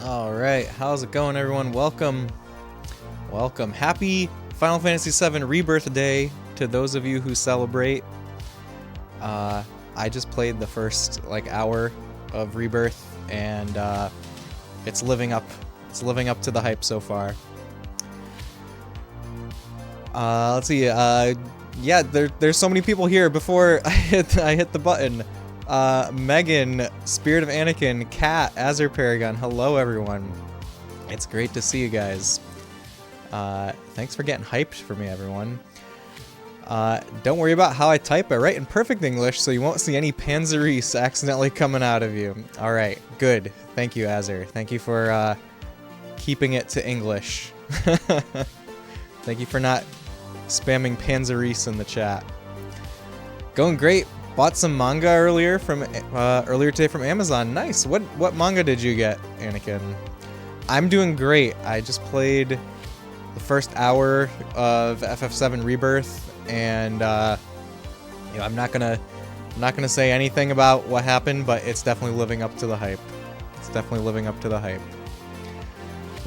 Alright, how's it going, everyone? Welcome. Happy Final Fantasy VII Rebirth Day to those of you who celebrate. I just played the first, hour of Rebirth, and it's living up. It's living up to the hype so far. Let's see, yeah, there's so many people here before I hit the button. Megan, Spirit of Anakin, Kat, Azure Paragon, hello everyone. It's great to see you guys. Thanks for getting hyped for me, everyone. Don't worry about how I type. I write in perfect English, so you won't see any panzeries accidentally coming out of you. Alright, good. Thank you, Azure. Thank you for keeping it to English. Thank you for not spamming panzeries in the chat. Going great. Bought some manga earlier today from Amazon. Nice. What manga did you get, Anakin? I'm doing great. I just played the first hour of FF7 Rebirth, and I'm not gonna say anything about what happened, but it's definitely living up to the hype.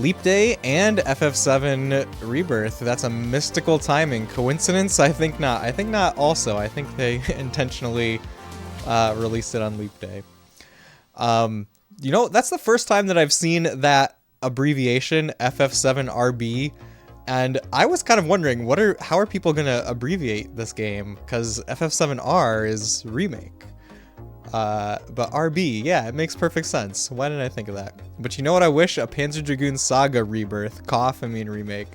Leap Day and FF7 Rebirth. That's a mystical timing. Coincidence? I think not. I think not also. I think they intentionally released it on Leap Day. That's the first time that I've seen that abbreviation, FF7RB, and I was kind of wondering, how are people going to abbreviate this game? Because FF7R is remake. But RB, yeah, it makes perfect sense. Why didn't I think of that? But you know what I wish? A Panzer Dragoon Saga Rebirth. Remake.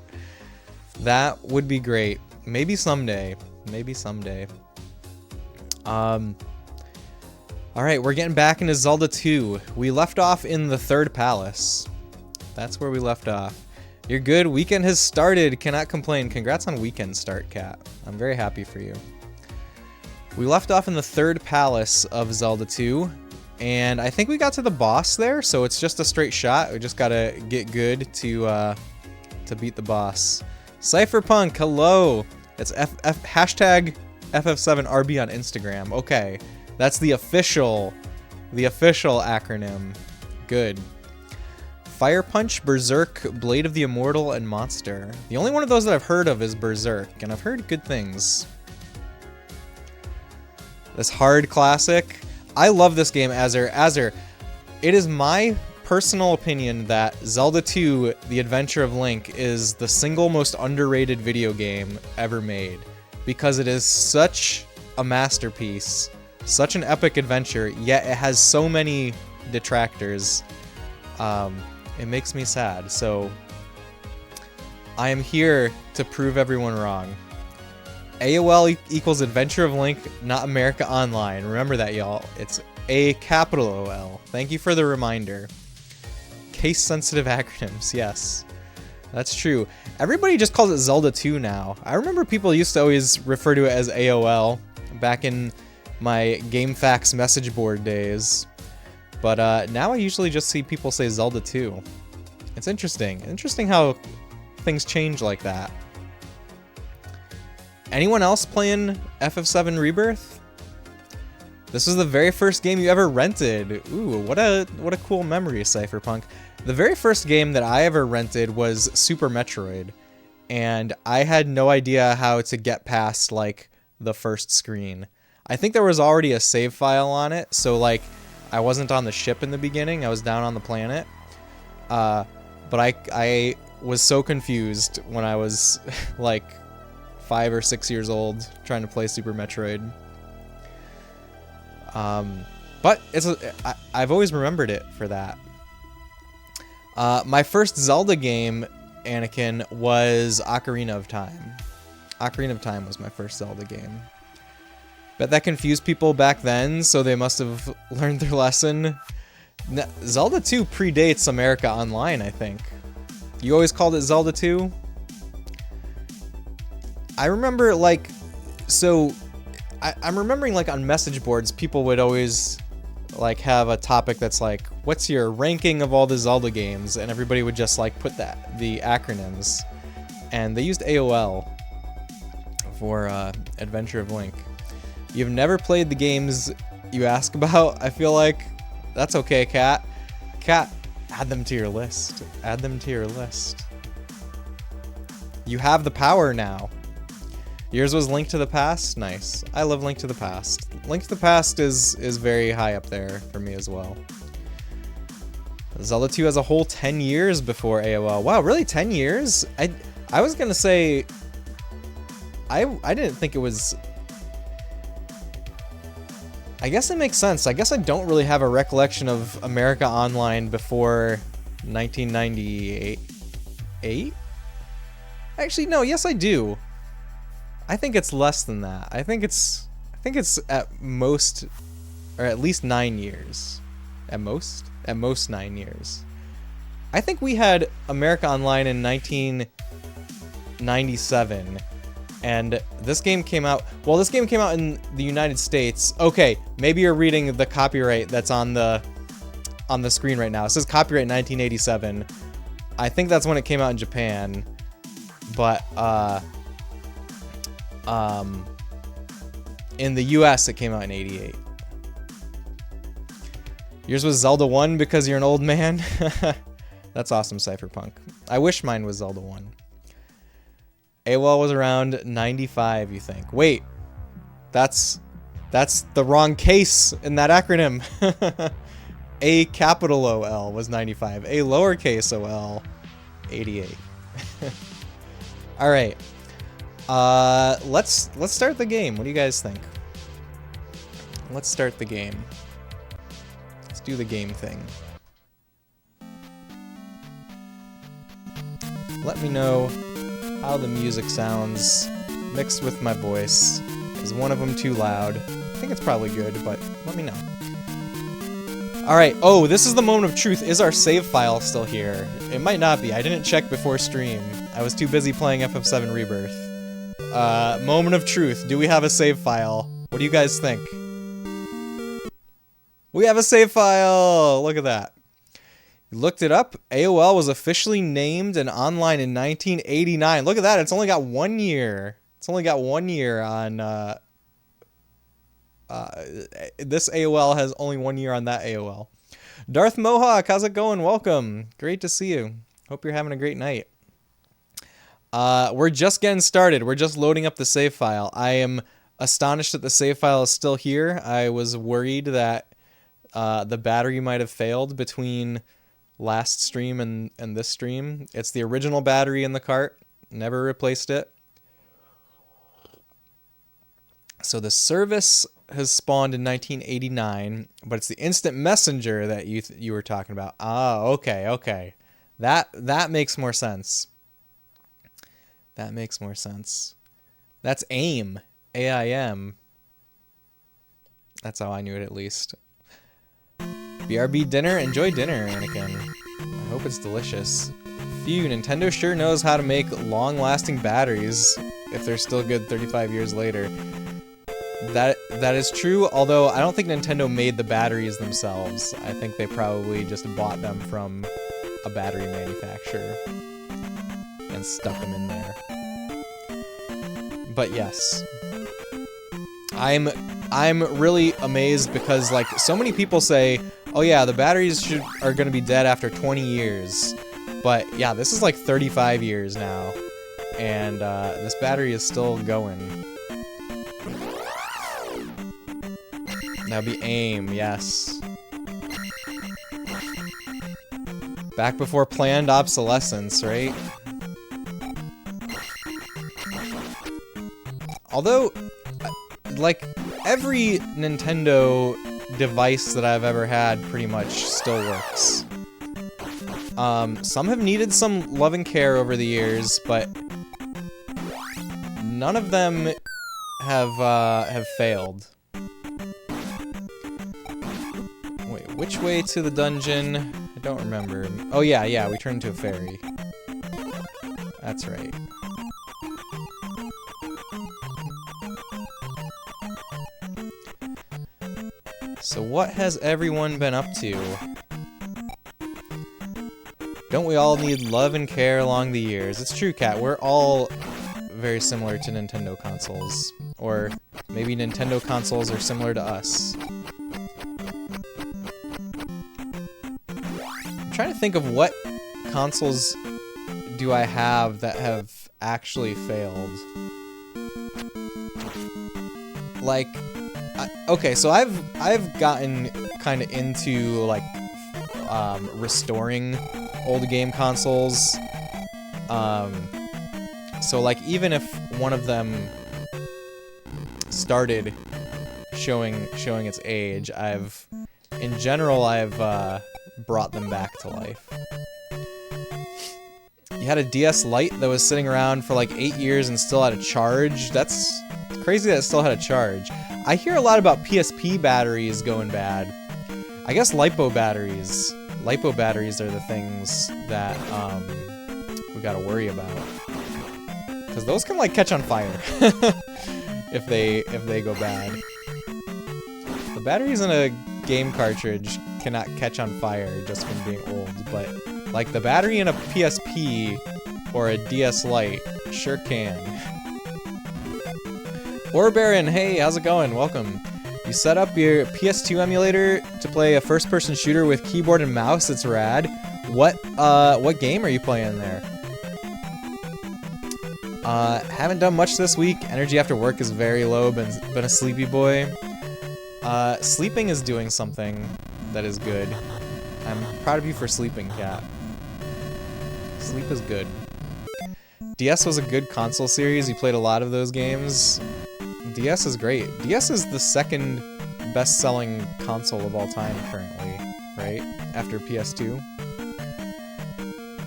That would be great. Maybe someday. Alright, we're getting back into Zelda 2. We left off in the third palace. That's where we left off. You're good. Weekend has started. Cannot complain. Congrats on weekend start, Kat. I'm very happy for you. We left off in the third palace of Zelda 2, and I think we got to the boss there, so it's just a straight shot. We just gotta get good to beat the boss. Cypherpunk, hello! It's hashtag FF7RB on Instagram. Okay, that's the official acronym. Good. Fire Punch, Berserk, Blade of the Immortal, and Monster. The only one of those that I've heard of is Berserk, and I've heard good things. This hard classic. I love this game, Azure. It is my personal opinion that Zelda 2, The Adventure of Link, is the single most underrated video game ever made. Because it is such a masterpiece, such an epic adventure, yet it has so many detractors. It makes me sad. So, I am here to prove everyone wrong. AOL equals Adventure of Link, not America Online. Remember that, y'all. It's A capital OL. Thank you for the reminder. Case-sensitive acronyms, yes. That's true. Everybody just calls it Zelda 2 now. I remember people used to always refer to it as AOL back in my GameFAQs message board days. But now I usually just see people say Zelda 2. It's interesting. Interesting how things change like that. Anyone else playing FF7 Rebirth? This was the very first game you ever rented. Ooh, what a cool memory, Cypherpunk. The very first game that I ever rented was Super Metroid, and I had no idea how to get past, the first screen. I think there was already a save file on it, so, I wasn't on the ship in the beginning, I was down on the planet. But I was so confused when I was, 5 or 6 years old trying to play Super Metroid. But I've always remembered it for that. My first Zelda game, Anakin, was Ocarina of Time. Ocarina of Time was my first Zelda game. Bet that confused people back then, so they must have learned their lesson. Zelda 2 predates America Online, I think. You always called it Zelda 2? I remember, I'm remembering, on message boards, people would always, have a topic that's what's your ranking of all the Zelda games? And everybody would just, put the acronyms. And they used AOL for, Adventure of Link. You've never played the games you ask about, I feel like. That's okay, Kat. Kat, Add them to your list. Add them to your list. You have the power now. Yours was Link to the Past? Nice. I love Link to the Past. Link to the Past is very high up there for me as well. Zelda 2 has a whole 10 years before AOL. Wow, really? 10 years? I was gonna say... I didn't think it was... I guess it makes sense. I guess I don't really have a recollection of America Online before 1998. 8? Actually, no. Yes, I do. I think it's less than that. I think it's at most, or at least 9 years. At most 9 years. I think we had America Online in 1997. And this game came out, well, this game came out in the United States. Okay, maybe you're reading the copyright that's on the screen right now. It says copyright 1987. I think that's when it came out in Japan. But in the US it came out in 88. Yours was Zelda 1 because you're an old man? That's awesome, Cypherpunk. I wish mine was Zelda 1. AOL was around 95, you think. Wait, that's the wrong case in that acronym. A capital OL was 95. A lowercase OL, 88. All right. Let's start the game. What do you guys think? Let's start the game. Let's do the game thing. Let me know how the music sounds mixed with my voice. Is one of them too loud? I think it's probably good, but let me know. Alright, oh, this is the moment of truth. Is our save file still here? It might not be. I didn't check before stream. I was too busy playing FF7 Rebirth. Moment of truth. Do we have a save file? What do you guys think? We have a save file! Look at that. Looked it up. AOL was officially named and online in 1989. Look at that. It's only got 1 year. It's only got 1 year on... this AOL has only 1 year on that AOL. Darth Mohawk, how's it going? Welcome. Great to see you. Hope you're having a great night. We're just getting started. We're just loading up the save file. I am astonished that the save file is still here. I was worried that the battery might have failed between last stream and this stream. It's the original battery in the cart. Never replaced it. So the service has spawned in 1989, but it's the instant messenger that you were talking about. Ah, okay. That makes more sense. That makes more sense. That's AIM. AIM. That's how I knew it, at least. BRB dinner? Enjoy dinner, Anakin. I hope it's delicious. Phew, Nintendo sure knows how to make long-lasting batteries if they're still good 35 years later. That is true, although I don't think Nintendo made the batteries themselves. I think they probably just bought them from a battery manufacturer and stuck them in there. But yes. I'm really amazed because, like, so many people say, oh yeah, the batteries are going to be dead after 20 years. But yeah, this is like 35 years now. And this battery is still going. That'd be AIM, yes. Back before planned obsolescence, right? Although, like, every Nintendo device that I've ever had pretty much still works. Some have needed some love and care over the years, but none of them have failed. Wait, which way to the dungeon? I don't remember. Oh yeah, we turned into a fairy. That's right. So what has everyone been up to? Don't we all need love and care along the years? It's true, Kat. We're all very similar to Nintendo consoles. Or maybe Nintendo consoles are similar to us. I'm trying to think of what consoles do I have that have actually failed. Like, okay, so I've gotten kind of into like restoring old game consoles. So like even if one of them started showing its age, in general I've brought them back to life. You had a DS Lite that was sitting around for like 8 years and still had a charge. That's crazy that it still had a charge. I hear a lot about PSP batteries going bad. I guess LiPo batteries. LiPo batteries are the things that we gotta worry about. Because those can like catch on fire if they go bad. The batteries in a game cartridge cannot catch on fire just from being old, but like the battery in a PSP or a DS Lite sure can. Orbaron, hey, how's it going? Welcome. You set up your PS2 emulator to play a first-person shooter with keyboard and mouse. It's rad. What game are you playing there? Haven't done much this week. Energy after work is very low. Been a sleepy boy. Sleeping is doing something that is good. I'm proud of you for sleeping, Cat. Sleep is good. DS was a good console series. You played a lot of those games. DS is great. DS is the second best-selling console of all time currently, right? After PS2.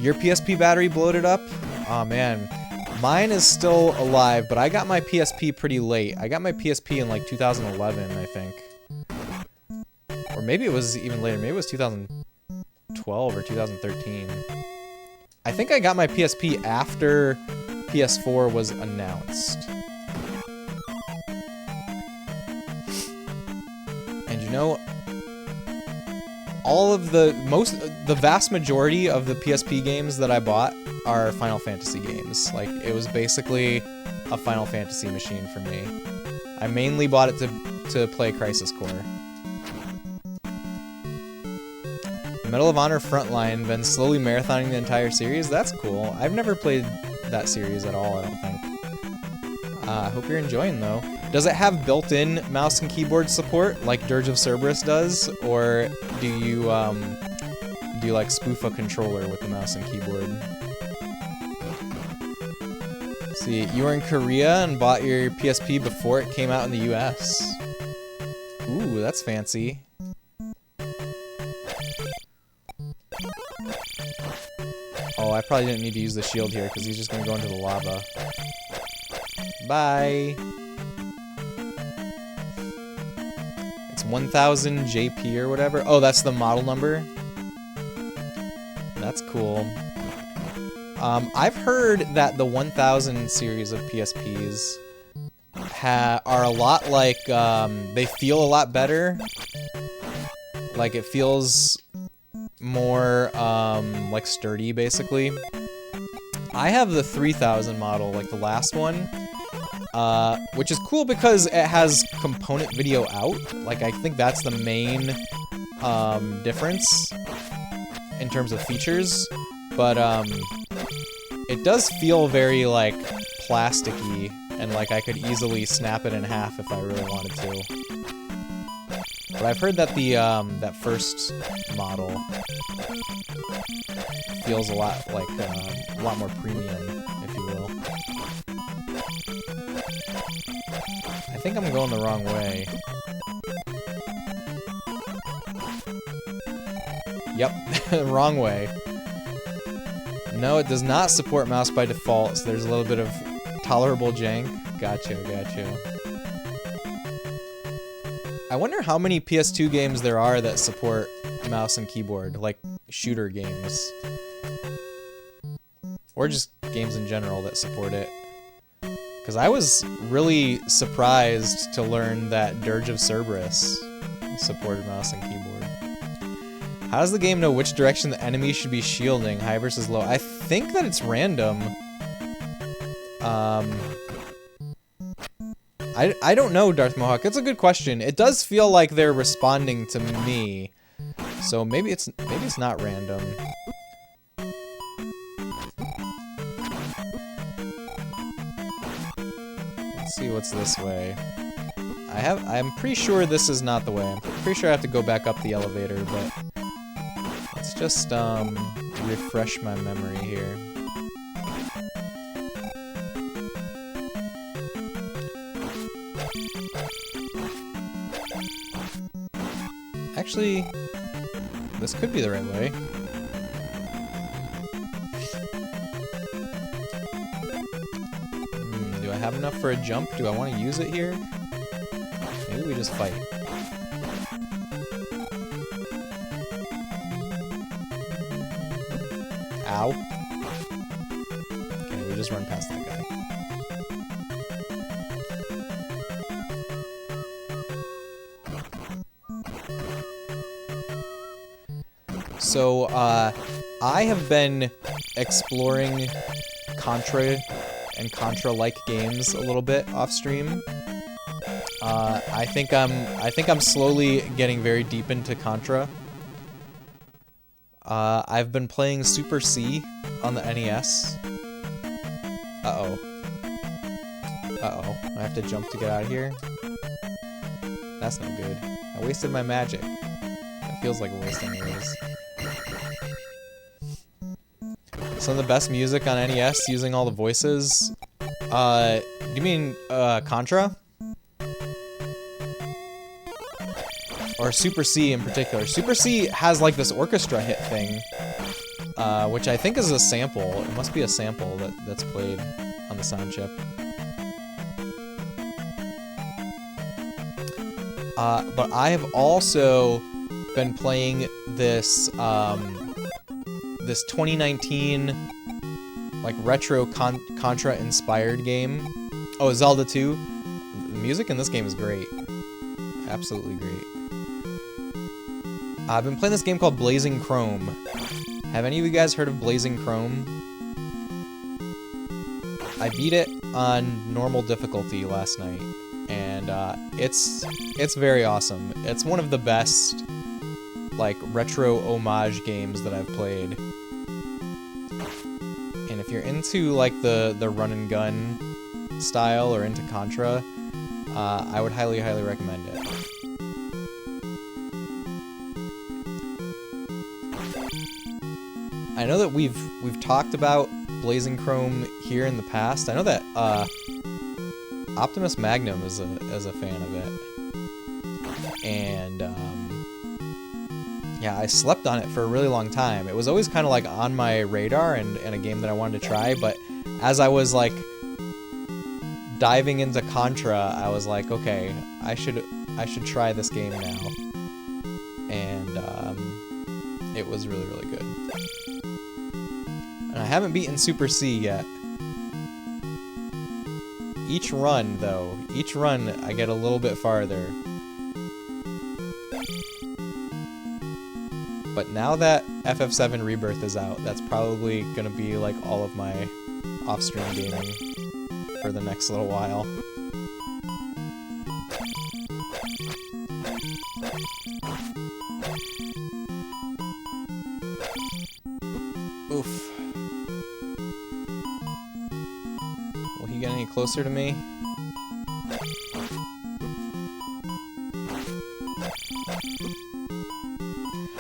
Your PSP battery bloated up? Aw, man. Mine is still alive, but I got my PSP pretty late. I got my PSP in like 2011, I think. Or maybe it was even later. Maybe it was 2012 or 2013. I think I got my PSP after PS4 was announced. And you know, the vast majority of the PSP games that I bought are Final Fantasy games. Like, it was basically a Final Fantasy machine for me. I mainly bought it to play Crisis Core. Medal of Honor Frontline, been slowly marathoning the entire series. That's cool. I've never played that series at all, I don't think. I hope you're enjoying, though. Does it have built-in mouse and keyboard support, like Dirge of Cerberus does? Or do you like spoof a controller with the mouse and keyboard? Let's see, you were in Korea and bought your PSP before it came out in the US. Ooh, that's fancy. Oh, I probably didn't need to use the shield here because he's just going to go into the lava. Bye! It's 1000 JP or whatever. Oh, that's the model number? That's cool. I've heard that the 1000 series of PSPs are a lot like, they feel a lot better. Like, it feels more like sturdy, basically. I have the 3000 model, like the last one, which is cool because it has component video out. Like, I think that's the main difference in terms of features, but it does feel very like plasticky, and like I could easily snap it in half if I really wanted to. But I've heard that the that first model feels a lot like a lot more premium, if you will. I think I'm going the wrong way. Yep, wrong way. No, it does not support mouse by default, so there's a little bit of tolerable jank. Gotcha, gotcha. I wonder how many PS2 games there are that support mouse and keyboard, like shooter games. Or just games in general that support it. Because I was really surprised to learn that Dirge of Cerberus supported mouse and keyboard. How does the game know which direction the enemy should be shielding, high versus low? I think that it's random. I don't know, Darth Mohawk. That's a good question. It does feel like they're responding to me. So maybe it's not random. Let's see what's this way. I'm pretty sure this is not the way. I'm pretty sure I have to go back up the elevator, but let's just refresh my memory here. Actually, this could be the right way. Do I have enough for a jump? Do I want to use it here? Maybe we just fight. Ow. Okay, we just run past that guy. So, I have been exploring Contra and Contra-like games a little bit off stream. I think I'm slowly getting very deep into Contra. I've been playing Super C on the NES. Uh-oh. Uh-oh. I have to jump to get out of here. That's no good. I wasted my magic. It feels like a waste anyways. Some of the best music on NES using all the voices. Do you mean Contra? Or Super C in particular. Super C has like this orchestra hit thing, which I think is a sample. It must be a sample that's played on the sound chip. But I have also been playing this this 2019 like retro Contra inspired game. Oh, Zelda 2. The music in this game is great. Absolutely great. I've been playing this game called Blazing Chrome. Have any of you guys heard of Blazing Chrome? I beat it on normal difficulty last night, and it's very awesome. It's one of the best like retro homage games that I've played. And if you're into like the run and gun style or into Contra, I would highly recommend it. I know that we've talked about Blazing Chrome here in the past. I know that Optimus Magnum is a fan of it, and yeah, I slept on it for a really long time. It was always kind of like on my radar and a game that I wanted to try, but as I was like diving into Contra, I was like, okay, I should try this game now, and it was really good. And I haven't beaten Super C yet. Each run, though, I get a little bit farther. But now that FF7 Rebirth is out, that's probably gonna be like all of my off-stream gaming for the next little while. Oof. Will he get any closer to me?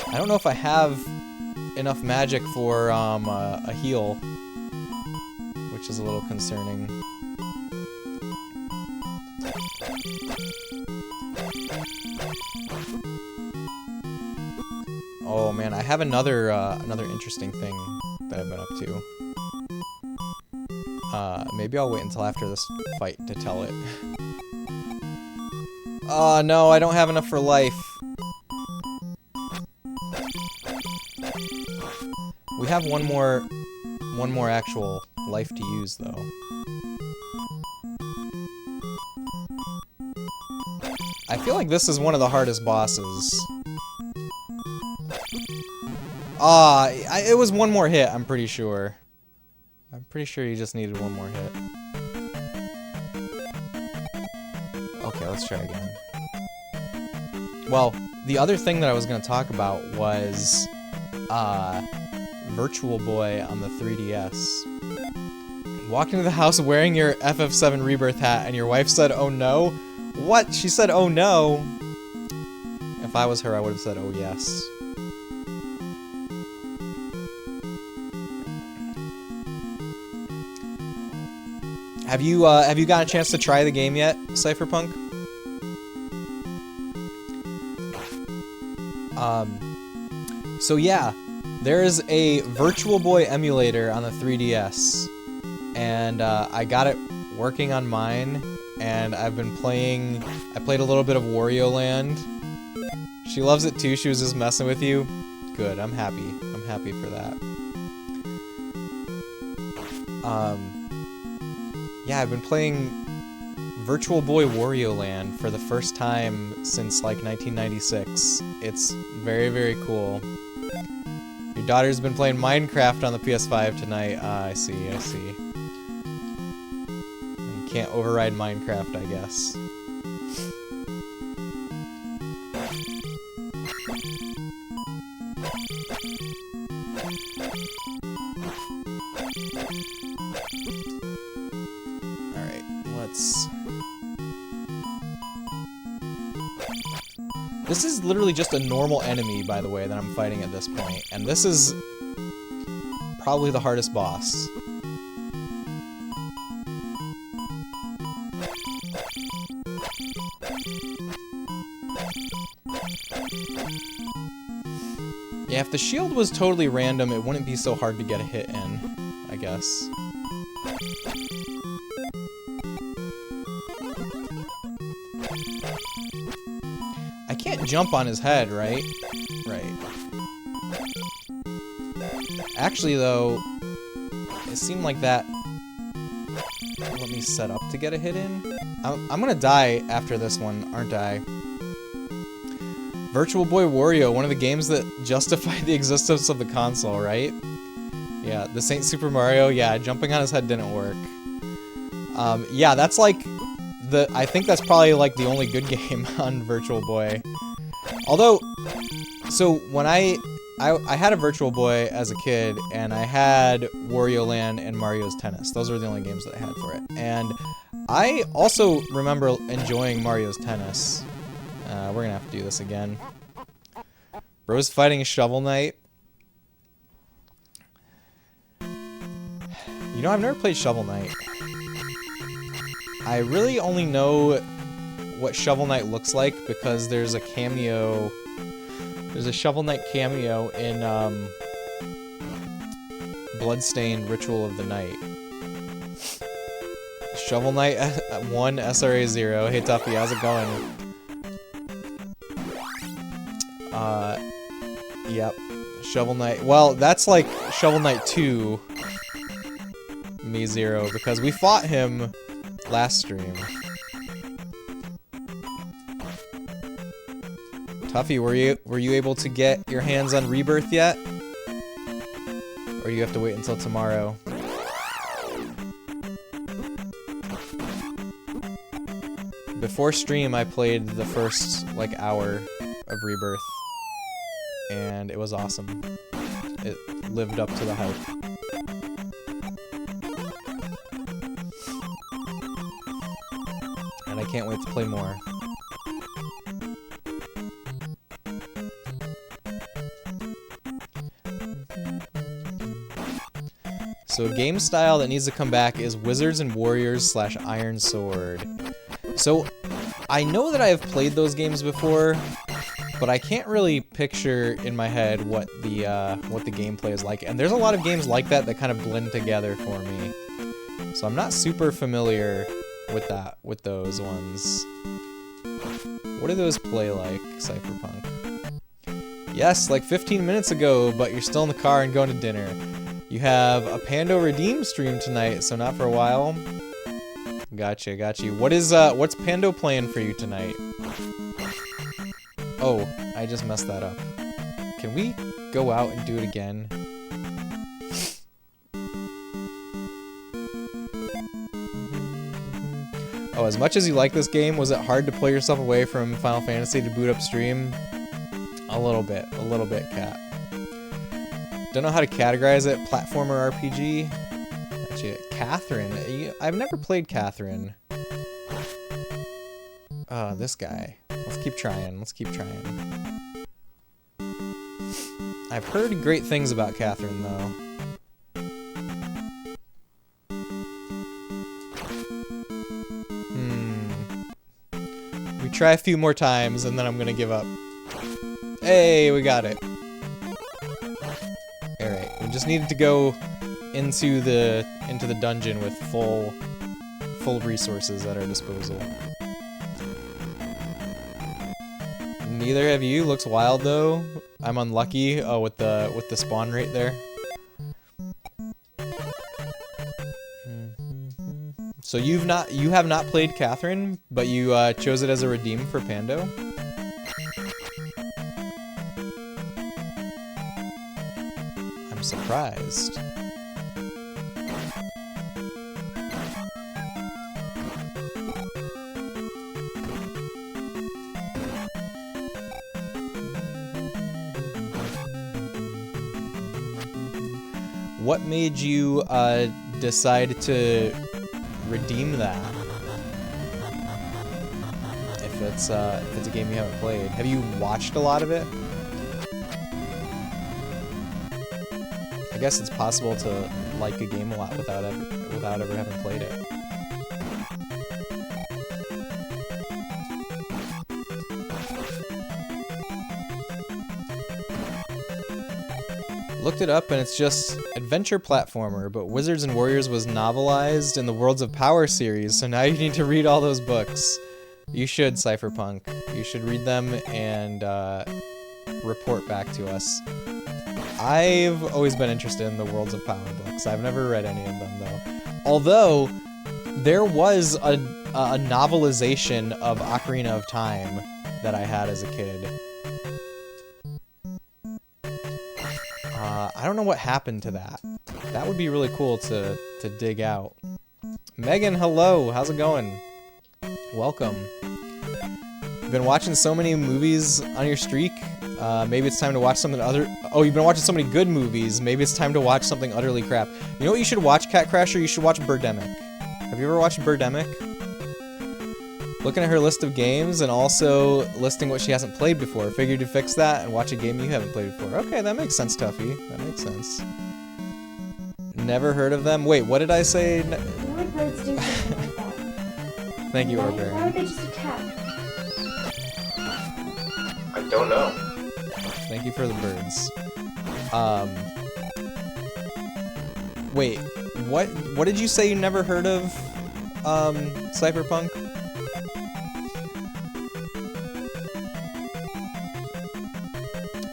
I don't know if I have enough magic for a heal, which is a little concerning. Oh man, I have another interesting thing that I've been up to. Maybe I'll wait until after this fight to tell it. Oh no, I don't have enough for life. We have one more actual life to use though. I feel like this is one of the hardest bosses. It was one more hit, I'm pretty sure. I'm pretty sure you just needed one more hit. Okay, let's try again. Well, the other thing that I was going to talk about was Virtual Boy on the 3DS. Walked into the house wearing your FF7 Rebirth hat, and your wife said, "Oh no?" What? She said, "Oh no." If I was her, I would have said, "Oh yes." Have you gotten a chance to try the game yet, Cypherpunk? So yeah, there is a Virtual Boy emulator on the 3DS, and I got it working on mine, and I've been playing. I played a little bit of Wario Land. She loves it too. She was just messing with you. Good. I'm happy. I'm happy for that. Yeah, I've been playing Virtual Boy Wario Land for the first time since like 1996. It's very, very cool. Your daughter's been playing Minecraft on the PS5 tonight. I see, I see. You can't override Minecraft, I guess. Alright, let's... This is literally just a normal enemy, by the way, that I'm fighting at this point, and this is probably the hardest boss. Yeah, if the shield was totally random, it wouldn't be so hard to get a hit in, I guess. I can't jump on his head, right? Right. Actually, though, it seemed like that... Let me set up to get a hit in. I'm gonna die after this one, aren't I? Virtual Boy Wario, one of the games that justified the existence of the console, right? Yeah, the Saint Super Mario, yeah, jumping on his head didn't work. Yeah, that's like... I think that's probably like the only good game on Virtual Boy. Although, so when I had a Virtual Boy as a kid, and I had Wario Land and Mario's Tennis. Those were the only games that I had for it. And I also remember enjoying Mario's Tennis. We're gonna have to do this again. Bro's fighting Shovel Knight. You know, I've never played Shovel Knight. I really only know what Shovel Knight looks like because there's a cameo. There's a Shovel Knight cameo in Bloodstained Ritual of the Night. Shovel Knight 1, SRA 0. Hey Tuffy, how's it going? Yep. Shovel Knight. Well, that's like Shovel Knight 2, me 0, because we fought him last stream. Tuffy, were you able to get your hands on Rebirth yet? Or you have to wait until tomorrow? Before stream, I played the first, like, hour of Rebirth. And it was awesome. It lived up to the hype. And I can't wait to play more. So a game style that needs to come back is Wizards and Warriors / Iron Sword. So I know that I have played those games before, but I can't really picture in my head what the gameplay is like. And there's a lot of games like that that kind of blend together for me. So I'm not super familiar with those ones. What do those play like, Cypherpunk? Yes, like 15 minutes ago, but you're still in the car and going to dinner. You have a Pando Redeem stream tonight, so not for a while. Gotcha, gotcha. What's Pando playing for you tonight? Oh, I just messed that up. Can we go out and do it again? Oh, as much as you like this game, was it hard to pull yourself away from Final Fantasy to boot up stream? A little bit, Cat. Don't know how to categorize it. Platformer RPG? Actually, Catherine. I've never played Catherine. This guy. Let's keep trying. I've heard great things about Catherine, though. We try a few more times, and then I'm gonna give up. Hey, we got it. Alright, we just needed to go into the dungeon with full resources at our disposal. Neither have you. Looks wild though. I'm unlucky. Oh, with the spawn rate there. So you have not played Catherine, but you chose it as a redeem for Pando. I'm surprised. What made you decide to redeem that? If it's a game you haven't played, have you watched a lot of it? I guess it's possible to like a game a lot without ever having played it. Looked it up and it's just adventure platformer, but Wizards and Warriors was novelized in the Worlds of Power series, so now you need to read all those books. You should, Cypherpunk. You should read them and report back to us. I've always been interested in the Worlds of Power books. I've never read any of them, though. Although, there was a novelization of Ocarina of Time that I had as a kid. I don't know what happened to that. That would be really cool to dig out. Megan, hello. How's it going? Welcome. You've been watching so many movies on your streak. Maybe it's time to watch something other... Oh, you've been watching so many good movies. Maybe it's time to watch something utterly crap. You know what you should watch, Cat Crasher? You should watch Birdemic. Have you ever watched Birdemic? Looking at her list of games and also listing what she hasn't played before. Figured to fix that and watch a game you haven't played before. Okay, that makes sense, Tuffy. That makes sense. Never heard of them. Wait, what did I say? Why would birds do something like that? Thank you, Orbear. Why would they just attack? I don't know. Thank you for the birds. Wait, what did you say you never heard of, Cypherpunk?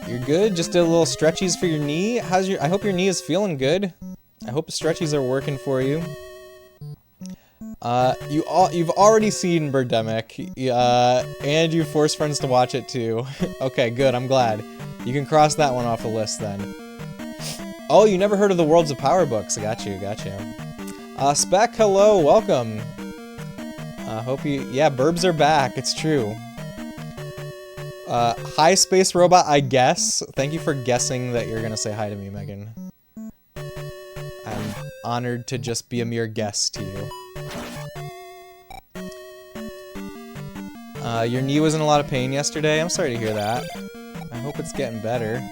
You're good? Just did a little stretchies for your knee? I hope your knee is feeling good. I hope the stretchies are working for you. You've already seen Birdemic, and you forced friends to watch it too. Okay, good, I'm glad. You can cross that one off the list then. Oh, you never heard of the Worlds of Power books. I got you. Spec, hello, welcome. Hope you... Yeah, Burbs are back, it's true. Hi, Space Robot, I guess. Thank you for guessing that you're gonna say hi to me, Megan. I'm honored to just be a mere guest to you. Your knee was in a lot of pain yesterday. I'm sorry to hear that. I hope it's getting better.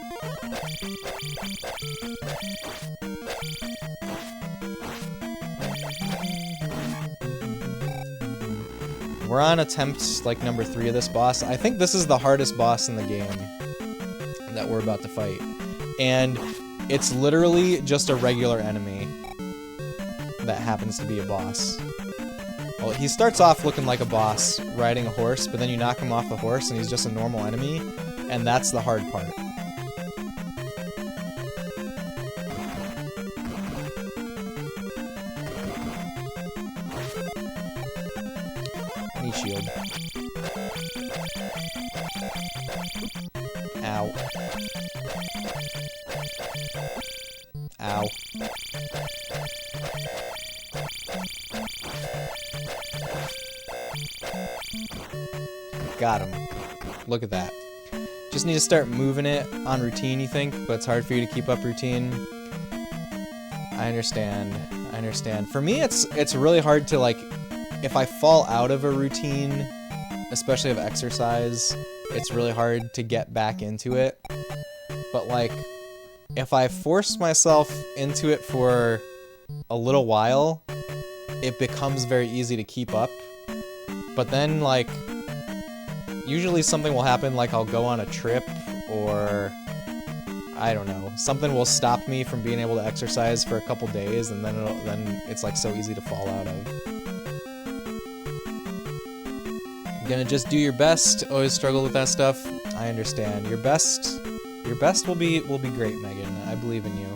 We're on attempt, like, number 3 of this boss. I think this is the hardest boss in the game that we're about to fight. And it's literally just a regular enemy that happens to be a boss. Well, he starts off looking like a boss, riding a horse, but then you knock him off the horse and he's just a normal enemy, and that's the hard part. Knee shield. Ow. Ow. Got him. Look at that. Just need to start moving it on routine, you think, but it's hard for you to keep up routine. I understand. I understand. For me, it's really hard to, like, if I fall out of a routine, especially of exercise, it's really hard to get back into it. But, like, if I force myself into it for a little while, it becomes very easy to keep up. But then, like, usually something will happen, like I'll go on a trip, or I don't know, something will stop me from being able to exercise for a couple days, and then it's like so easy to fall out of. You're gonna just do your best. Always struggle with that stuff. I understand. Your best will be great, Megan. I believe in you.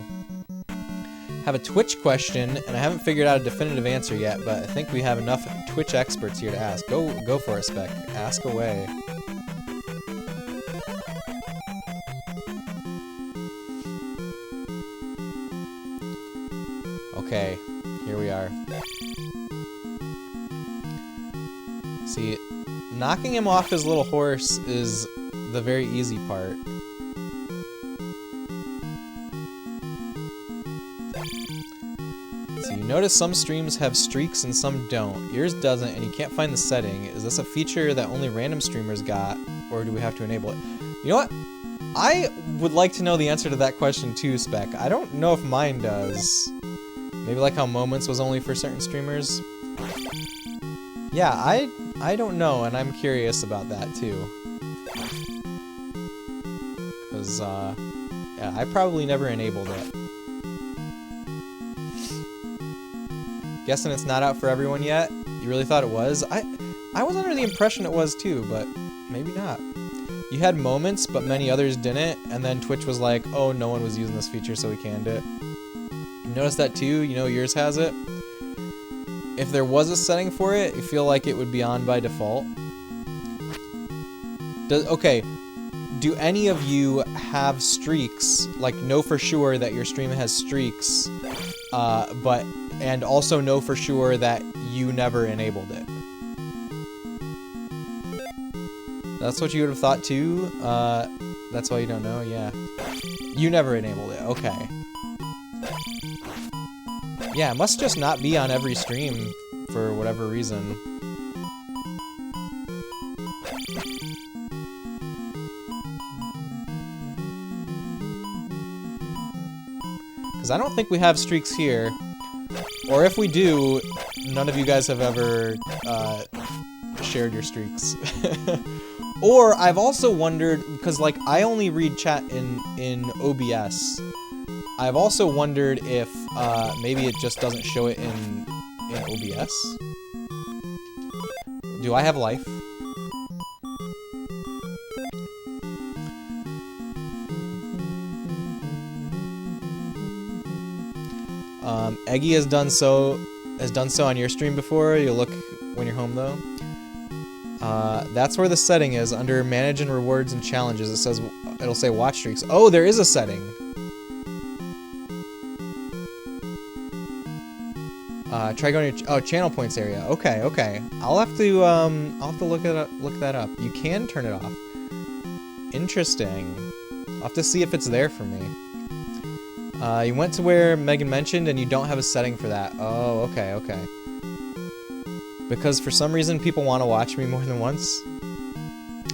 Have a Twitch question, and I haven't figured out a definitive answer yet, but I think we have enough Twitch experts here to ask. Go for it, Spec. Ask away. Okay, here we are. See, knocking him off his little horse is the very easy part. So you notice some streams have streaks and some don't. Yours doesn't, and you can't find the setting. Is this a feature that only random streamers got, or do we have to enable it? You know what? I would like to know the answer to that question too, Spec. I don't know if mine does. Maybe like how Moments was only for certain streamers. Yeah, I don't know, and I'm curious about that too. Cause yeah, I probably never enabled it. Guessing it's not out for everyone yet? You really thought it was? I was under the impression it was too, but maybe not. You had Moments, but many others didn't, and then Twitch was like, oh, no one was using this feature, so we canned it. You notice that too? You know yours has it? If there was a setting for it, you feel like it would be on by default? Okay, do any of you have streaks, like know for sure that your stream has streaks, and also know for sure that you never enabled it? That's what you would have thought too? That's why you don't know? Yeah. You never enabled it, okay. Yeah, it must just not be on every stream for whatever reason. Because I don't think we have streaks here. Or if we do, none of you guys have ever shared your streaks. Or I've also wondered, because like I only read chat in OBS. I've also wondered if maybe it just doesn't show it in OBS. Do I have life? Eggy has done so on your stream before. You'll look when you're home though. That's where the setting is under manage and rewards and challenges. It'll say watch streaks. Oh, there is a setting. Try going to channel points area. Okay. I'll have to look that up. You can turn it off. Interesting. I'll have to see if it's there for me. You went to where Megan mentioned and you don't have a setting for that. Oh, okay. Because for some reason people want to watch me more than once.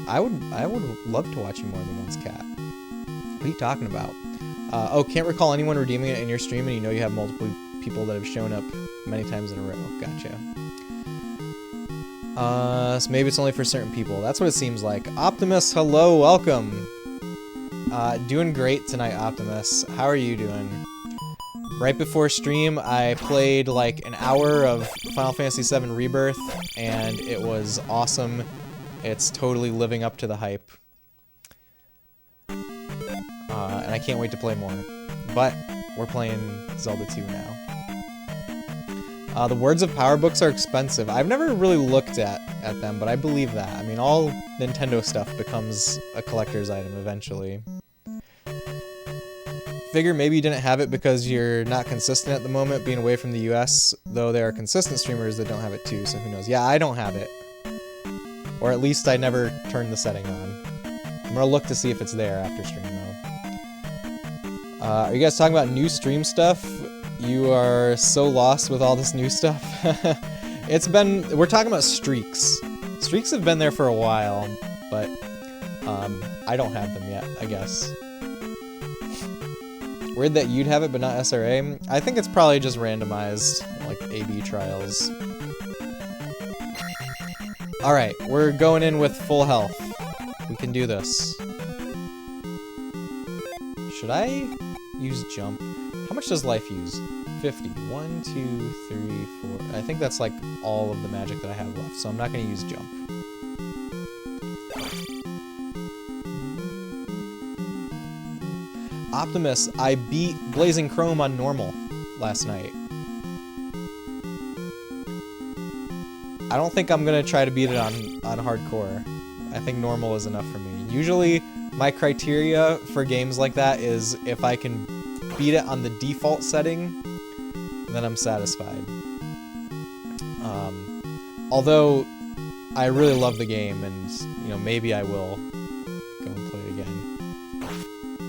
I would love to watch you more than once, Cat. What are you talking about? Oh, can't recall anyone redeeming it in your stream, and you know you have multiple people that have shown up many times in a row. Gotcha. So maybe it's only for certain people. That's what it seems like. Optimus, hello, welcome. Doing great tonight, Optimus. How are you doing? Right before stream, I played like an hour of Final Fantasy VII Rebirth, and it was awesome. It's totally living up to the hype. And I can't wait to play more. But we're playing Zelda 2 now. The Words of Power books are expensive. I've never really looked at them, but I believe that. I mean, all Nintendo stuff becomes a collector's item eventually. Figure maybe you didn't have it because you're not consistent at the moment, being away from the US, though there are consistent streamers that don't have it too, so who knows. Yeah, I don't have it. Or at least I never turned the setting on. I'm gonna look to see if it's there after stream, though. Are you guys talking about new stream stuff? You are so lost with all this new stuff. We're talking about streaks. Streaks have been there for a while, but I don't have them yet, I guess. Weird that you'd have it, but not SRA. I think it's probably just randomized, like A/B trials. Alright, we're going in with full health. We can do this. Should I use jump? How much does life use? 50. 1, 2, 3, 4. I think that's like all of the magic that I have left, so I'm not going to use jump. Optimus, I beat Blazing Chrome on normal last night. I don't think I'm gonna try to beat it on hardcore. I think normal is enough for me. Usually, my criteria for games like that is if I can beat it on the default setting, then I'm satisfied. Although, I really love the game, and you know, maybe I will go and play it again.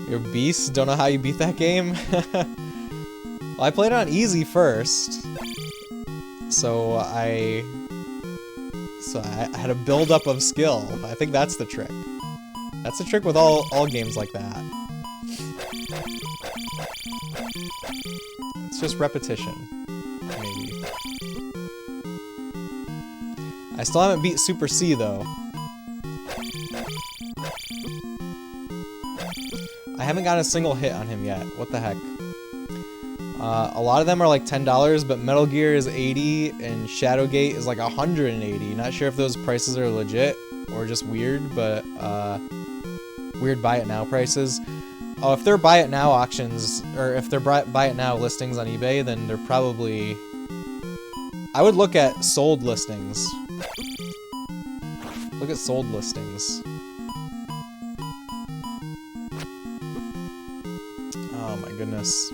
You're a beast? Don't know how you beat that game? Well, I played it on easy first, so I had a build-up of skill. I think that's the trick. That's the trick with all games like that. It's just repetition, maybe. I still haven't beat Super C, though. I haven't got a single hit on him yet. What the heck? A lot of them are like $10, but Metal Gear is 80 and Shadowgate is like 180. Not sure if those prices are legit or just weird, but weird buy it now prices. Oh, if they're buy it now auctions, or if they're buy it now listings on eBay, then they're probably... I would look at sold listings. Look at sold listings. Oh my goodness.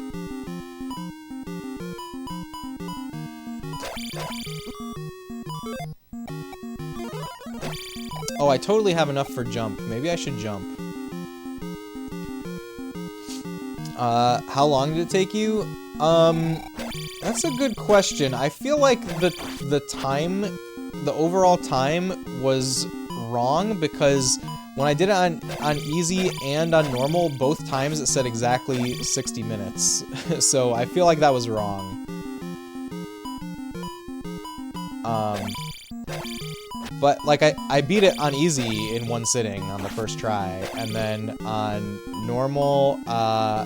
Oh, I totally have enough for jump. Maybe I should jump. How long did it take you? That's a good question. I feel like the time, the overall time was wrong because when I did it on easy and on normal, both times it said exactly 60 minutes. So I feel like that was wrong. But, like, I beat it on easy in one sitting on the first try, and then on normal,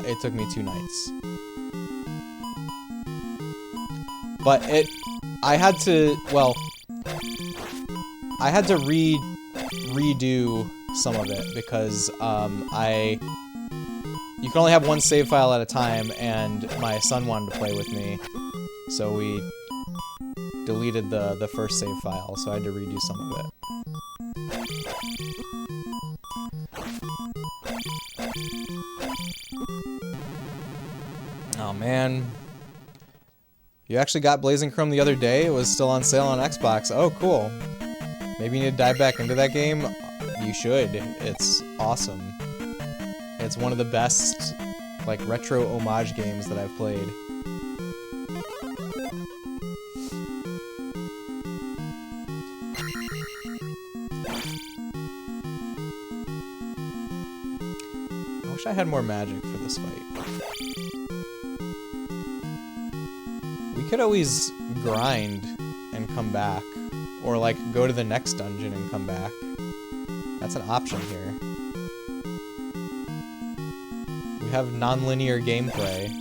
it took me 2 nights. But I had to redo some of it, because, you can only have one save file at a time, and my son wanted to play with me, so we deleted the first save file, so I had to redo some of it. Oh man. You actually got Blazing Chrome the other day? It was still on sale on Xbox. Oh, cool. Maybe you need to dive back into that game? You should. It's awesome. It's one of the best, like, retro homage games that I've played. I wish I had more magic for this fight. We could always grind and come back, or like go to the next dungeon and come back. That's an option here. We have non-linear gameplay.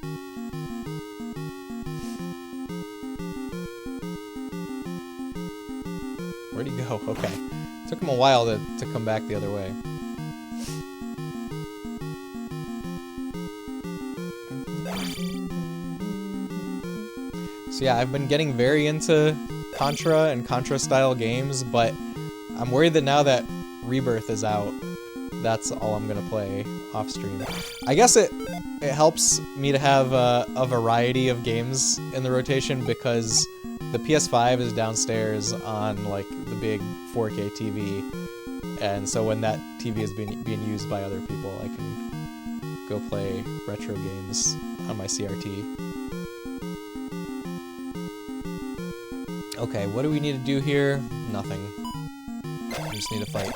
Where'd he go? Okay. Took him a while to come back the other way. So yeah, I've been getting very into Contra and Contra-style games, but I'm worried that now that Rebirth is out, that's all I'm gonna play off-stream. I guess it helps me to have a variety of games in the rotation, because the PS5 is downstairs on like the big 4K TV, and so when that TV is being used by other people, I can go play retro games on my CRT. Okay, what do we need to do here? Nothing. We just need to fight.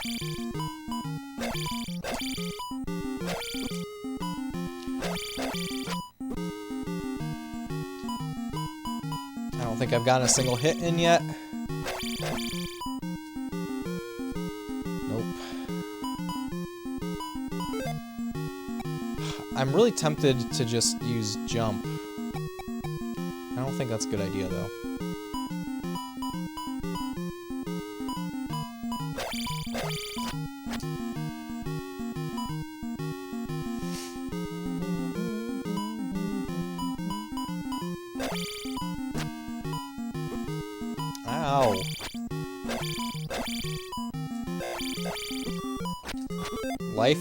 I don't think I've gotten a single hit in yet. Nope. I'm really tempted to just use jump. I don't think that's a good idea though. Ow. Life.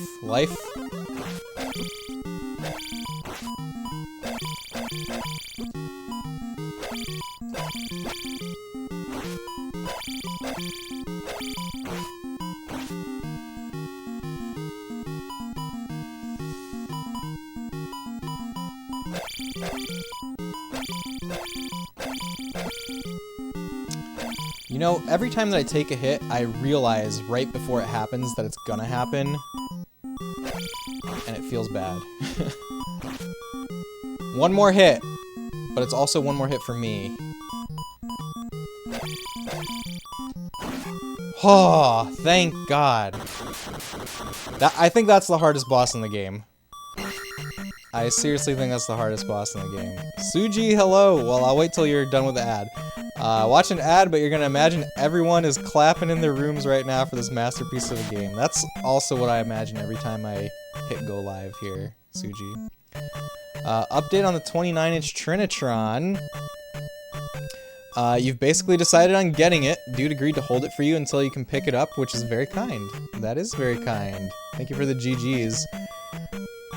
You know, every time that I take a hit, I realize right before it happens that it's gonna happen. And it feels bad. One more hit, but it's also one more hit for me. Oh, thank God. I think that's the hardest boss in the game. I seriously think that's the hardest boss in the game. Suji, hello. Well, I'll wait till you're done with the ad. Watch an ad, but you're gonna imagine everyone is clapping in their rooms right now for this masterpiece of a game. That's also what I imagine every time I hit go live here, Suji. Update on the 29-inch Trinitron. You've basically decided on getting it. Dude agreed to hold it for you until you can pick it up, which is very kind. That is very kind. Thank you for the GGs.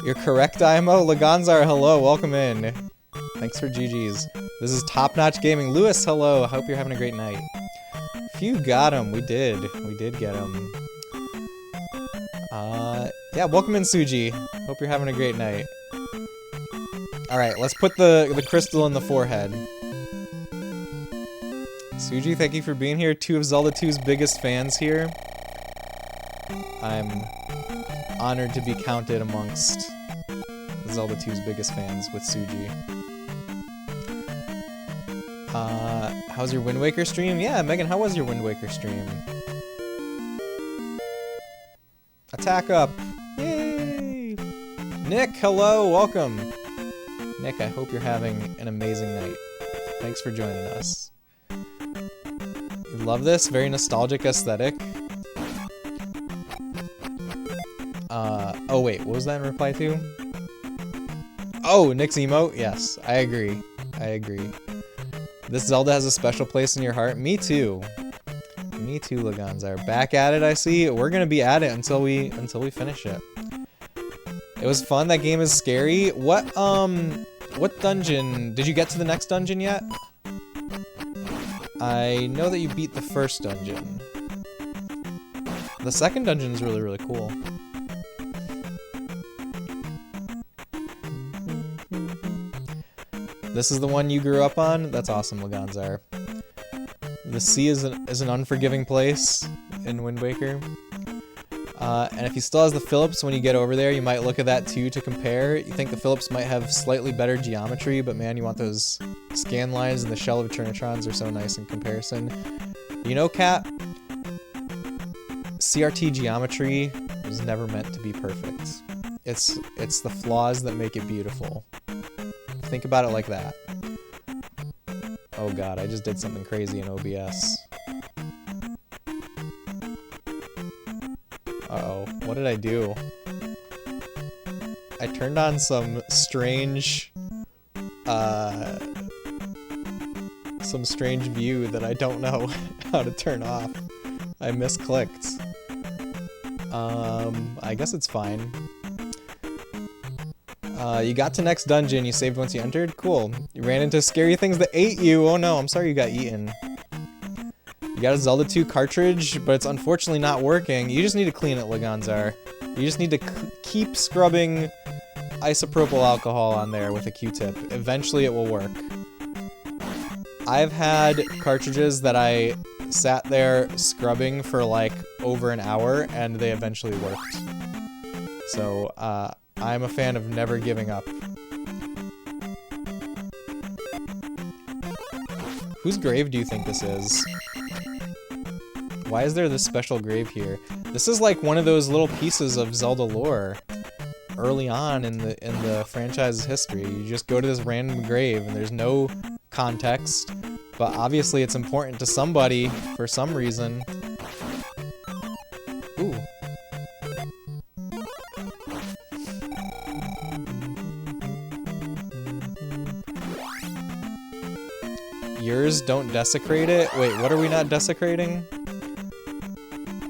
You're correct, IMO. Laganzar, hello. Welcome in. Thanks for GGs. This is Top Notch Gaming. Lewis, hello. I hope you're having a great night. Phew, got him. We did. We did get him. Yeah, welcome in, Suji. Hope you're having a great night. Alright, let's put the crystal in the forehead. Suji, thank you for being here. Two of Zelda 2's biggest fans here. I'm honored to be counted amongst Zelda 2's biggest fans with Suji. How's your Wind Waker stream? Yeah, Megan, how was your Wind Waker stream? Attack up! Yay! Nick, hello, welcome! Nick, I hope you're having an amazing night. Thanks for joining us. You love this? Very nostalgic aesthetic. Oh wait, what was that in reply to? Oh, Nick's emote? Yes, I agree. I agree. This Zelda has a special place in your heart. Me too. Me too, Laganzar. Back at it, I see. We're gonna be at it until we finish it. It was fun. That game is scary. What dungeon? Did you get to the next dungeon yet? I know that you beat the first dungeon. The second dungeon is really, really cool. This is the one you grew up on? That's awesome, Laganzar. The sea is an unforgiving place in Wind Waker. And if he still has the Philips when you get over there, you might look at that too to compare. You think the Philips might have slightly better geometry, but man, you want those scan lines and the shell of Eternatrons are so nice in comparison. You know, Kat, CRT geometry was never meant to be perfect. It's the flaws that make it beautiful. Think about it like that. Oh god, I just did something crazy in OBS. Uh-oh, what did I do? I turned on some strange view that I don't know how to turn off. I misclicked. I guess it's fine. You got to next dungeon. You saved once you entered? Cool. You ran into scary things that ate you. Oh no, I'm sorry you got eaten. You got a Zelda 2 cartridge, but it's unfortunately not working. You just need to clean it, Laganzar. You just need to keep scrubbing isopropyl alcohol on there with a Q-tip. Eventually it will work. I've had cartridges that I sat there scrubbing for like over an hour and they eventually worked. So, I'm a fan of never giving up. Whose grave do you think this is? Why is there this special grave here? This is like one of those little pieces of Zelda lore early on in the franchise's history. You just go to this random grave and there's no context, but obviously it's important to somebody for some reason. Ooh. Yours don't desecrate it? Wait, what are we not desecrating?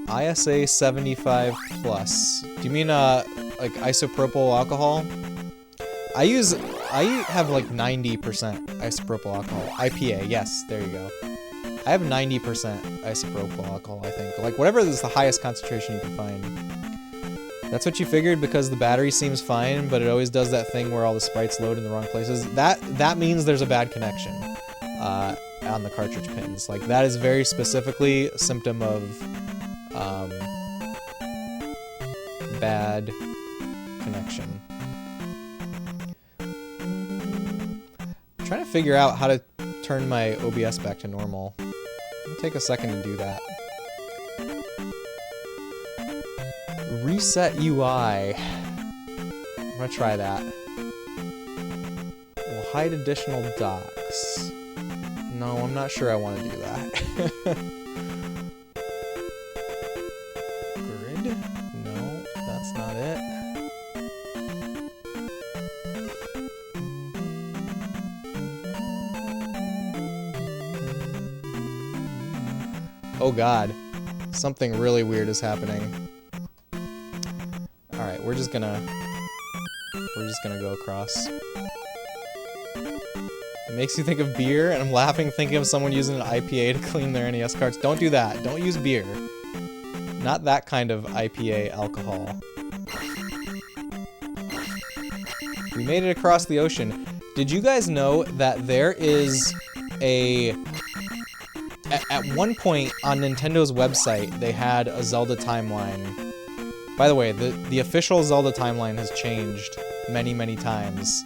ISA 75 plus. Do you mean like isopropyl alcohol? I have like 90% isopropyl alcohol. IPA, yes, there you go. I have 90% isopropyl alcohol, I think. Like whatever is the highest concentration you can find. That's what you figured because the battery seems fine, but it always does that thing where all the sprites load in the wrong places. That means there's a bad connection on the cartridge pins. Like that is very specifically a symptom of bad connection. I'm trying to figure out how to turn my OBS back to normal. It'll take a second to do that. Reset UI. I'm gonna try that. We'll hide additional docs. No, I'm not sure I want to do that. Grid? No, that's not it. Oh god. Something really weird is happening. Alright, we're just gonna go across. It makes you think of beer, and I'm laughing thinking of someone using an IPA to clean their NES carts. Don't do that. Don't use beer. Not that kind of IPA alcohol. We made it across the ocean. Did you guys know that there is a... At one point on Nintendo's website, they had a Zelda timeline. By the way, the official Zelda timeline has changed many, many times.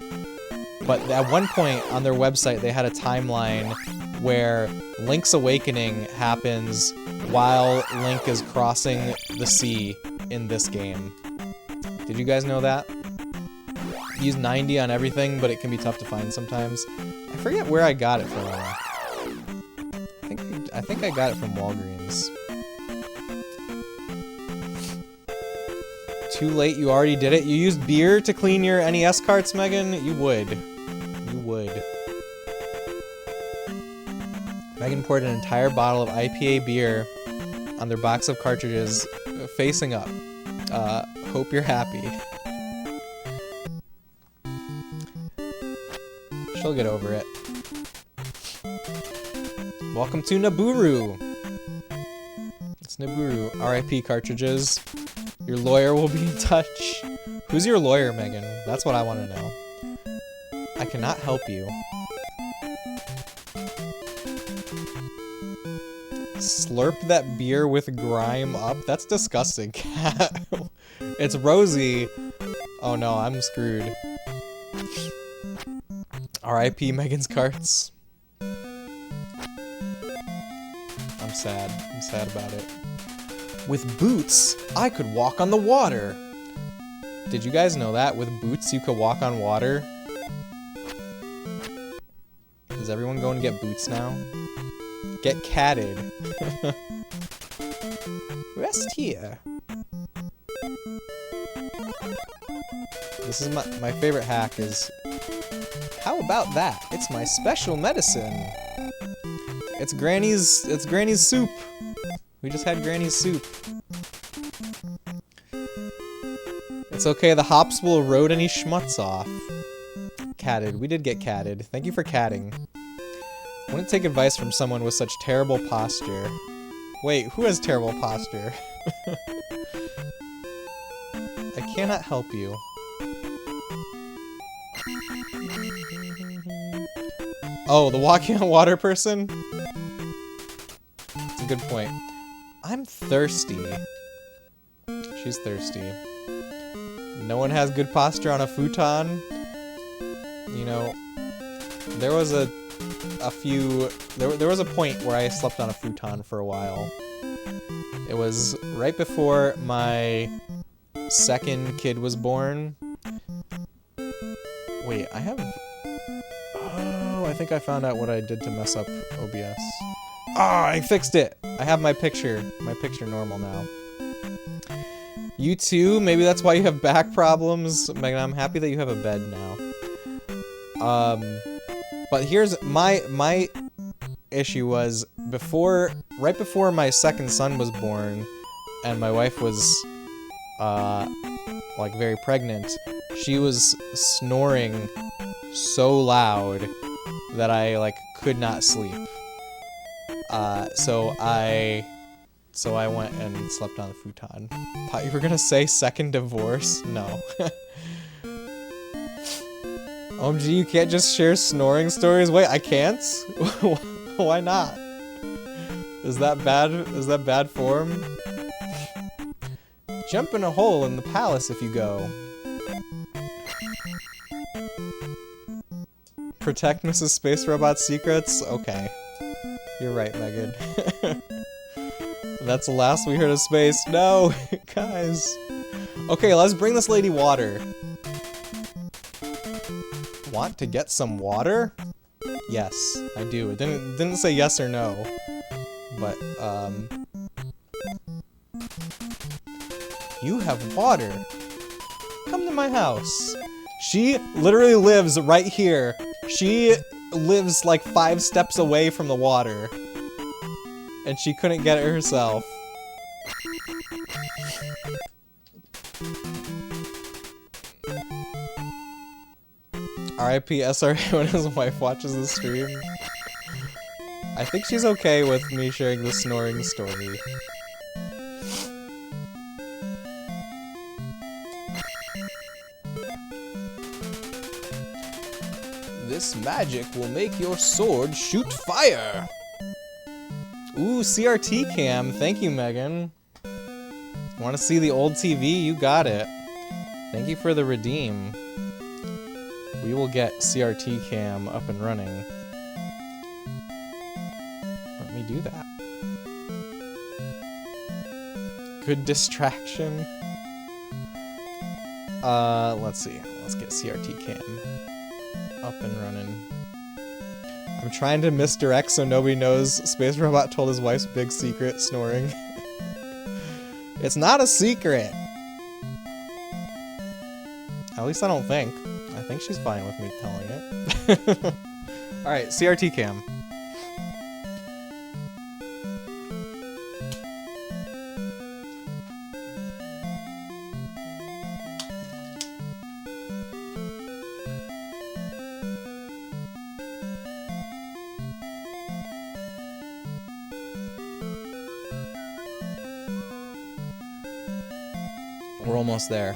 But at one point on their website, they had a timeline where Link's Awakening happens while Link is crossing the sea in this game. Did you guys know that? Use 90 on everything, but it can be tough to find sometimes. I forget where I got it from. I think I got it from Walgreens. Too late, you already did it. You used beer to clean your NES carts, Megan? You would. You would. Megan poured an entire bottle of IPA beer on their box of cartridges, facing up. Hope you're happy. She'll get over it. Welcome to Naburu. It's Naburu. RIP cartridges. Your lawyer will be in touch. Who's your lawyer, Megan? That's what I want to know. I cannot help you. Slurp that beer with grime up? That's disgusting, cat. It's Rosie. Oh no, I'm screwed. RIP Megan's carts. I'm sad. I'm sad about it. With boots, I could walk on the water. Did you guys know that? With boots, you could walk on water? Is everyone going to get boots now? Get catted. Rest here. This is my favorite hack is... How about that? It's my special medicine. It's Granny's soup. We just had Granny's soup. It's okay, the hops will erode any schmutz off. Catted. We did get catted. Thank you for catting. Wouldn't take advice from someone with such terrible posture. Wait, who has terrible posture? I cannot help you. Oh, the walking on water person? That's a good point. I'm thirsty. She's thirsty. No one has good posture on a futon. You know, there was a point where I slept on a futon for a while. It was right before my second kid was born. Wait, oh, I think I found out what I did to mess up OBS. Ah, I fixed it! I have my picture normal now. You too? Maybe that's why you have back problems? Megan, I'm happy that you have a bed now. But here's my issue was right before my second son was born, and my wife was, like, very pregnant, she was snoring so loud that I, like, could not sleep. So I went and slept on the futon. Thought you were gonna say second divorce? No. OMG, you can't just share snoring stories? Wait, I can't? Why not? Is that bad? Is that bad form? Jump in a hole in the palace if you go. Protect Mrs. Space Robot's secrets? Okay. You're right, Megan. That's the last we heard of space. No! Guys. Okay, let's bring this lady water. Want to get some water? Yes, I do. It didn't say yes or no. But, you have water. Come to my house. She literally lives right here. She lives like 5 steps away from the water. And she couldn't get it herself. RIP SRA when his wife watches the stream. I think she's okay with me sharing the snoring story. This magic will make your sword shoot fire! Ooh, CRT cam. Thank you, Megan. Want to see the old TV? You got it. Thank you for the redeem. We will get CRT cam up and running. Let me do that. Good distraction. Let's see. Let's get CRT cam up and running. I'm trying to misdirect so nobody knows Space Robot told his wife's big secret, snoring. It's not a secret! At least I don't think. I think she's fine with me telling it. Alright, CRT cam. We're almost there.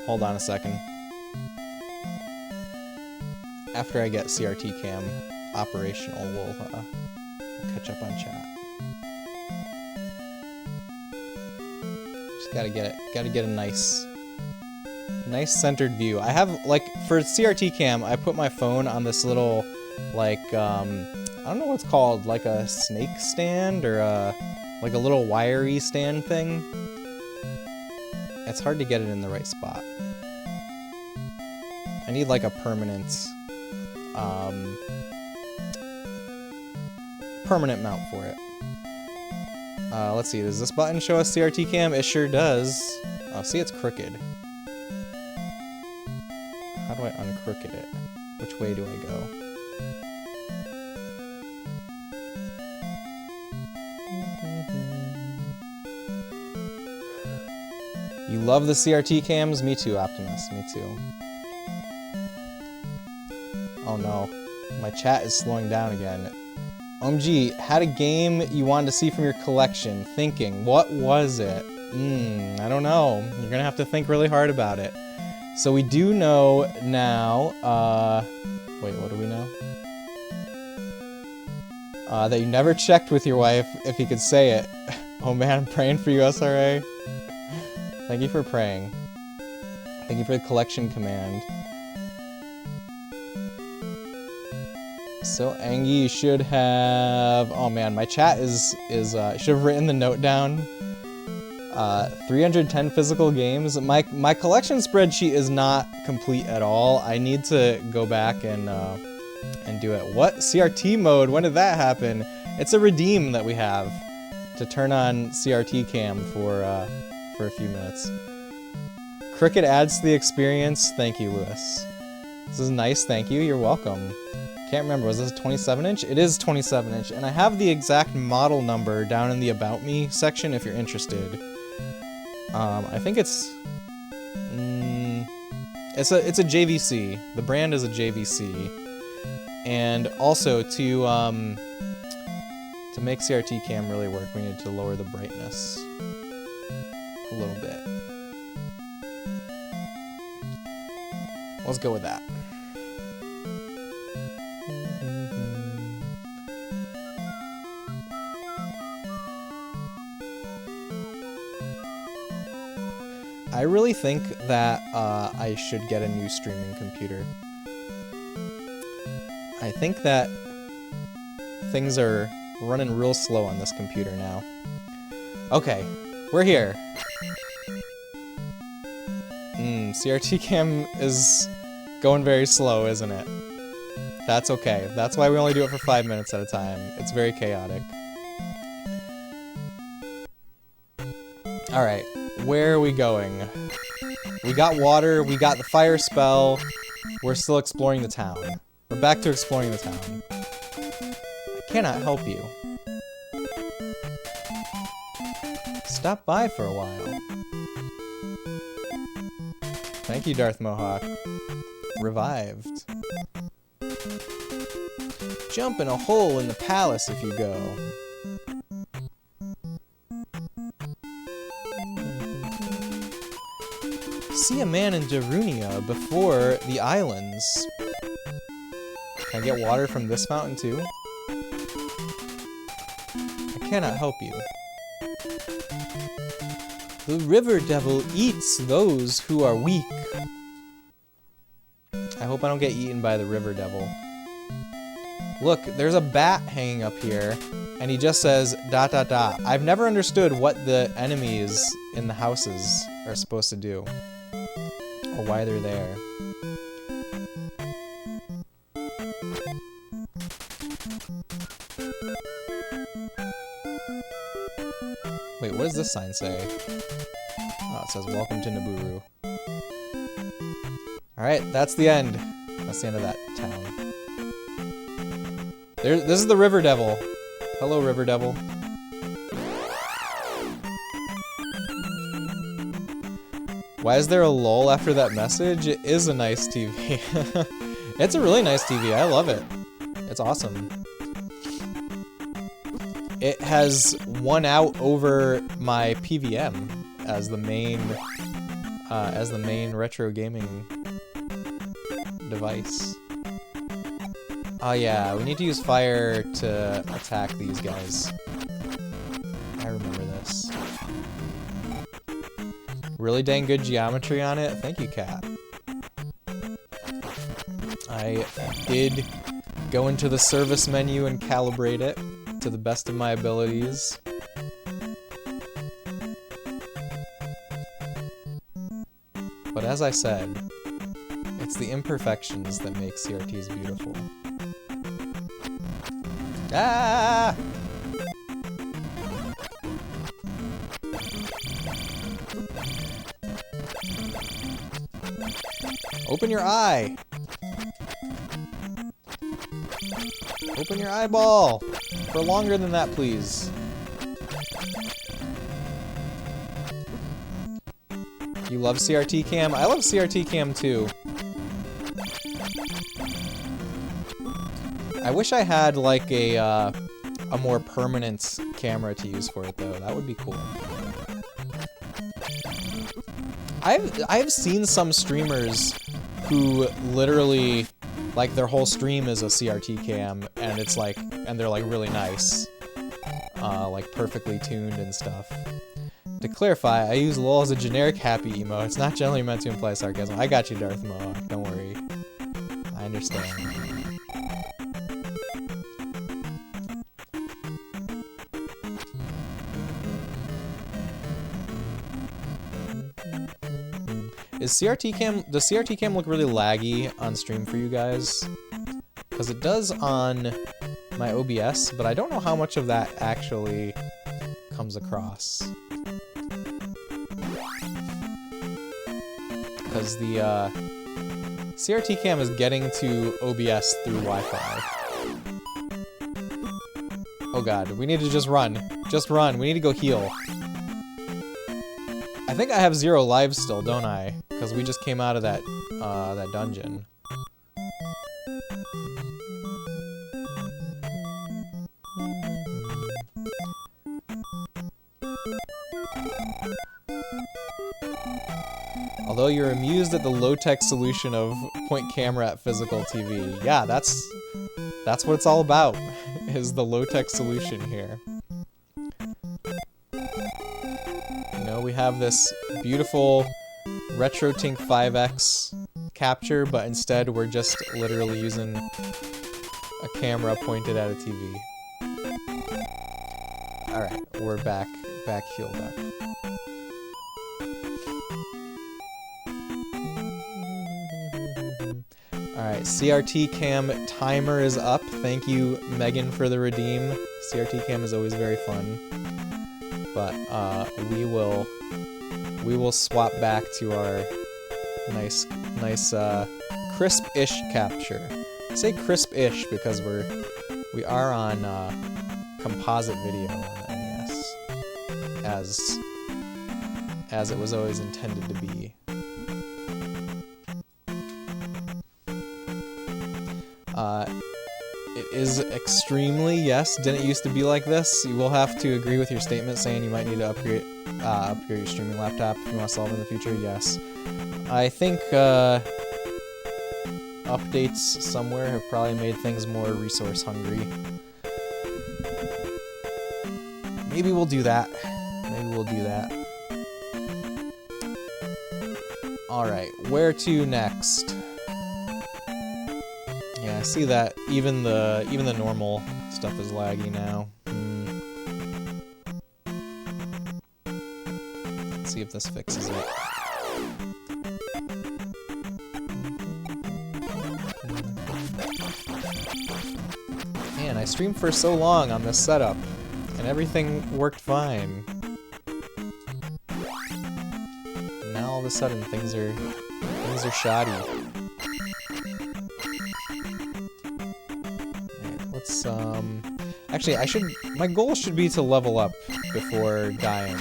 Hold on a second. After I get CRT cam operational, we'll catch up on chat. Just gotta get a nice centered view. I have, like, for CRT cam, I put my phone on this little, like, I don't know what it's called, like a snake stand or like a little wiry stand thing. It's hard to get it in the right spot. I need like a permanent mount for it. Let's see, does this button show us CRT cam? It sure does. Oh, see, it's crooked. How do I uncrooked it? Which way do I go? You love the CRT cams? Me too, Optimus. Me too. Oh no. My chat is slowing down again. OMG, had a game you wanted to see from your collection. Thinking, what was it? I don't know. You're gonna have to think really hard about it. So we do know now, wait, what do we know? That you never checked with your wife if he could say it. Oh man, I'm praying for you, SRA. Thank you for praying. Thank you for the collection command. So Angie, you should have. Oh man, my chat is should have written the note down. 310 physical games. My collection spreadsheet is not complete at all. I need to go back and do it. What CRT mode? When did that happen? It's a redeem that we have to turn on CRT cam for a few minutes. Cricket adds to the experience. Thank you, Lewis. This is nice. Thank you. You're welcome. Can't remember. Was this a 27-inch? It is 27-inch, and I have the exact model number down in the About Me section if you're interested. I think it's a JVC. The brand is a JVC, and also to make CRT cam really work, we need to lower the brightness a little bit. Let's go with that. I really think that I should get a new streaming computer. I think that things are running real slow on this computer now. Okay, we're here. CRT cam is going very slow, isn't it? That's okay. That's why we only do it for 5 minutes at a time. It's very chaotic. Alright, where are we going? We got water, we got the fire spell. We're still exploring the town. We're back to exploring the town. I cannot help you. Stop by for a while. Thank you, Darth Mohawk. Revived. Jump in a hole in the palace if you go. See a man in Darunia before the islands. Can I get water from this fountain too? I cannot help you. The river devil eats those who are weak. I hope I don't get eaten by the river devil. Look, there's a bat hanging up here, and he just says ... I've never understood what the enemies in the houses are supposed to do, or why they're there. Wait, what does this sign say? Oh, it says, welcome to Nibiru. Alright, that's the end. That's the end of that town. This is the River Devil. Hello, River Devil. Why is there a lull after that message? It is a nice TV. It's a really nice TV. I love it. It's awesome. It has won out over my PVM as the main retro gaming device. Oh yeah, we need to use fire to attack these guys. I remember this. Really dang good geometry on it. Thank you, Cat. I did go into the service menu and calibrate it to the best of my abilities. But as I said, it's the imperfections that make CRTs beautiful. Ah! Open your eye! Open your eyeball! For longer than that, please. You love CRT cam? I love CRT cam too. I wish I had like a more permanent camera to use for it though. That would be cool. I've seen some streamers who literally like their whole stream is a CRT cam and it's like and they're like really nice. Like perfectly tuned and stuff. To clarify, I use LOL as a generic happy emo. It's not generally meant to imply sarcasm. I got you, Darth Mohawk. Don't worry. I understand. Does CRT cam look really laggy on stream for you guys? Because it does on my OBS, but I don't know how much of that actually comes across. Because the CRT cam is getting to OBS through Wi-Fi. Oh god, we need to just run. Just run, we need to go heal. I think I have 0 lives still, don't I? Because we just came out of that, that dungeon. Although you're amused at the low-tech solution of point camera at physical TV. Yeah, that's what it's all about, is the low-tech solution here. You know, we have this beautiful RetroTink 5X capture, but instead we're just literally using a camera pointed at a TV. Alright, we're back healed up. Alright, CRT cam timer is up. Thank you, Megan, for the redeem. CRT cam is always very fun. But we will swap back to our nice crisp-ish capture. I say crisp-ish because we are on composite video on the NES, as it was always intended to be. It is extremely, yes, didn't used to be like this. You will have to agree with your statement saying you might need to upgrade your streaming laptop if you want to solve it in the future, yes. I think updates somewhere have probably made things more resource hungry. Maybe we'll do that. Maybe we'll do that. Alright, where to next? Yeah, I see that even the normal stuff is laggy now. Let's see if this fixes it. Man, I streamed for so long on this setup, and everything worked fine. And now all of a sudden things are shoddy. Actually, my goal should be to level up before dying,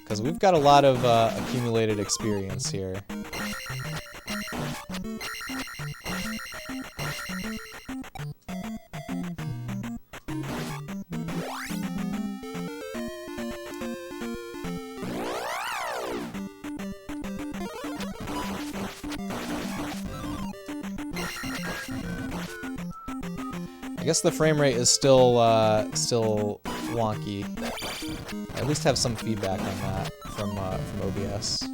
because we've got a lot of accumulated experience here. I guess the frame rate is still wonky. I at least have some feedback on that from OBS.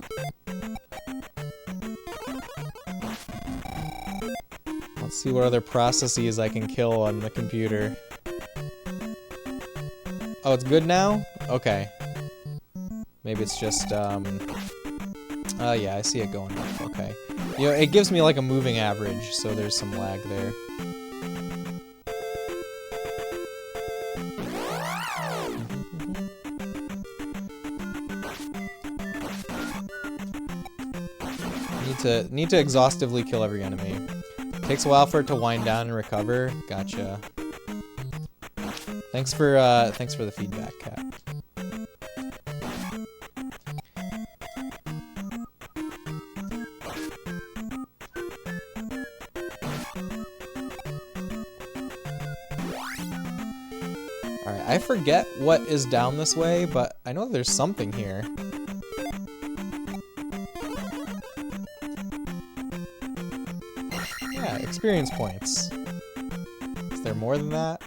Let's see what other processes I can kill on the computer. Oh, it's good now? Okay. Maybe it's just, yeah, I see it going up. Okay. You know, it gives me like a moving average, so there's some lag there. Need to exhaustively kill every enemy. Takes a while for it to wind down and recover. Gotcha. Thanks for the feedback, Kat. Alright, I forget what is down this way, but I know there's something here. Yeah, experience points. Is there more than that?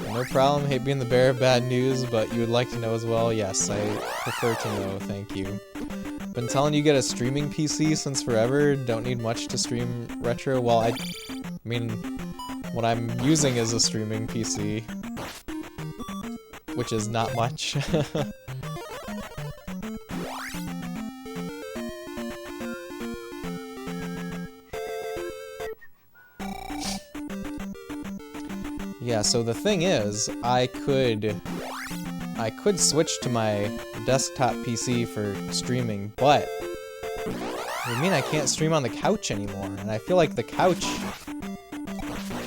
No problem, hate being the bearer of bad news, but you would like to know as well? Yes, I prefer to know, thank you. Been telling you get a streaming PC since forever, don't need much to stream retro. Well, I mean, what I'm using is a streaming PC, which is not much. Yeah, so the thing is, I could switch to my desktop PC for streaming, but it would mean I can't stream on the couch anymore, and I feel like the couch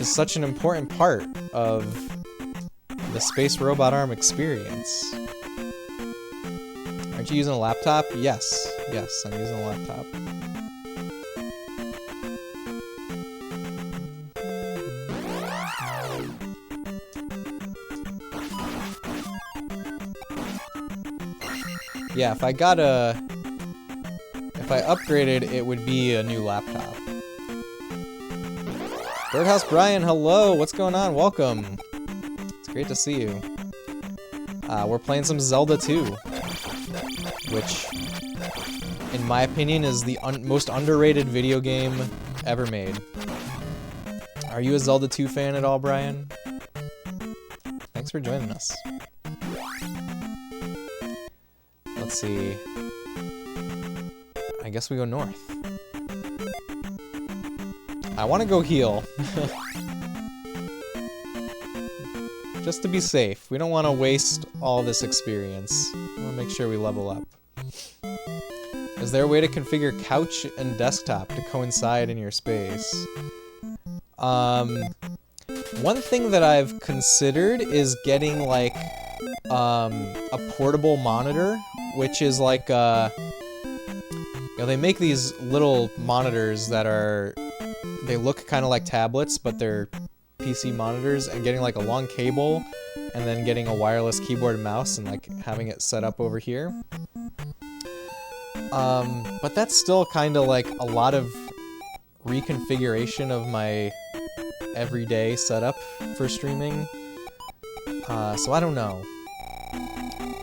is such an important part of the Space Robot Arm experience. Aren't you using a laptop? Yes. Yes, I'm using a laptop. Yeah, if I upgraded, it would be a new laptop. Birdhouse Brian, hello! What's going on? Welcome! It's great to see you. We're playing some Zelda 2, which, in my opinion, is the most underrated video game ever made. Are you a Zelda 2 fan at all, Brian? Thanks for joining us. Let's see. I guess we go north. I want to go heal. Just to be safe. We don't want to waste all this experience. We want to make sure we level up. Is there a way to configure couch and desktop to coincide in your space? One thing that I've considered is getting like a portable monitor, which is like you know, they make these little monitors that they look kind of like tablets, but they're PC monitors, and getting like a long cable and then getting a wireless keyboard and mouse and like having it set up over here. But that's still kind of like a lot of reconfiguration of my everyday setup for streaming. So I don't know.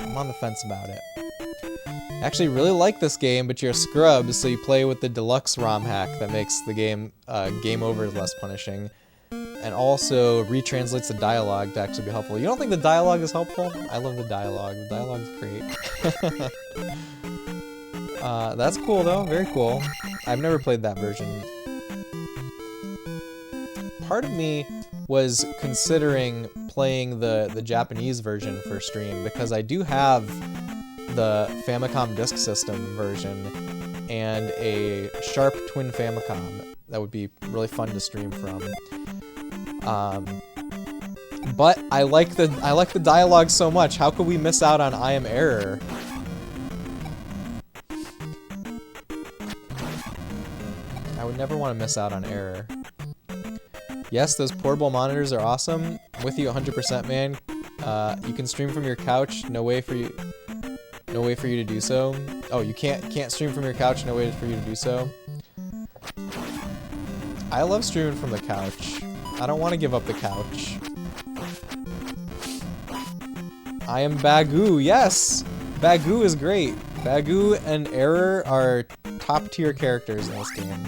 I'm on the fence about it. I actually really like this game, but you're a scrub, so you play with the deluxe ROM hack that makes the game game over less punishing, and also retranslates the dialogue to actually be helpful. You don't think the dialogue is helpful? I love the dialogue. The dialogue's great. That's cool though, very cool. I've never played that version. Part of me was considering playing the Japanese version for stream, because I do have the Famicom Disk System version and a Sharp Twin Famicom that would be really fun to stream from. But I like the dialogue so much. How could we miss out on I Am Error? I would never want to miss out on Error. Yes, those portable monitors are awesome. I'm with you 100%, man. You can stream from your couch. No way for you to do so. Oh, you can't stream from your couch. No way for you to do so. I love streaming from the couch. I don't want to give up the couch. I am Bagoo. Yes, Bagoo is great. Bagoo and Error are top tier characters in this game.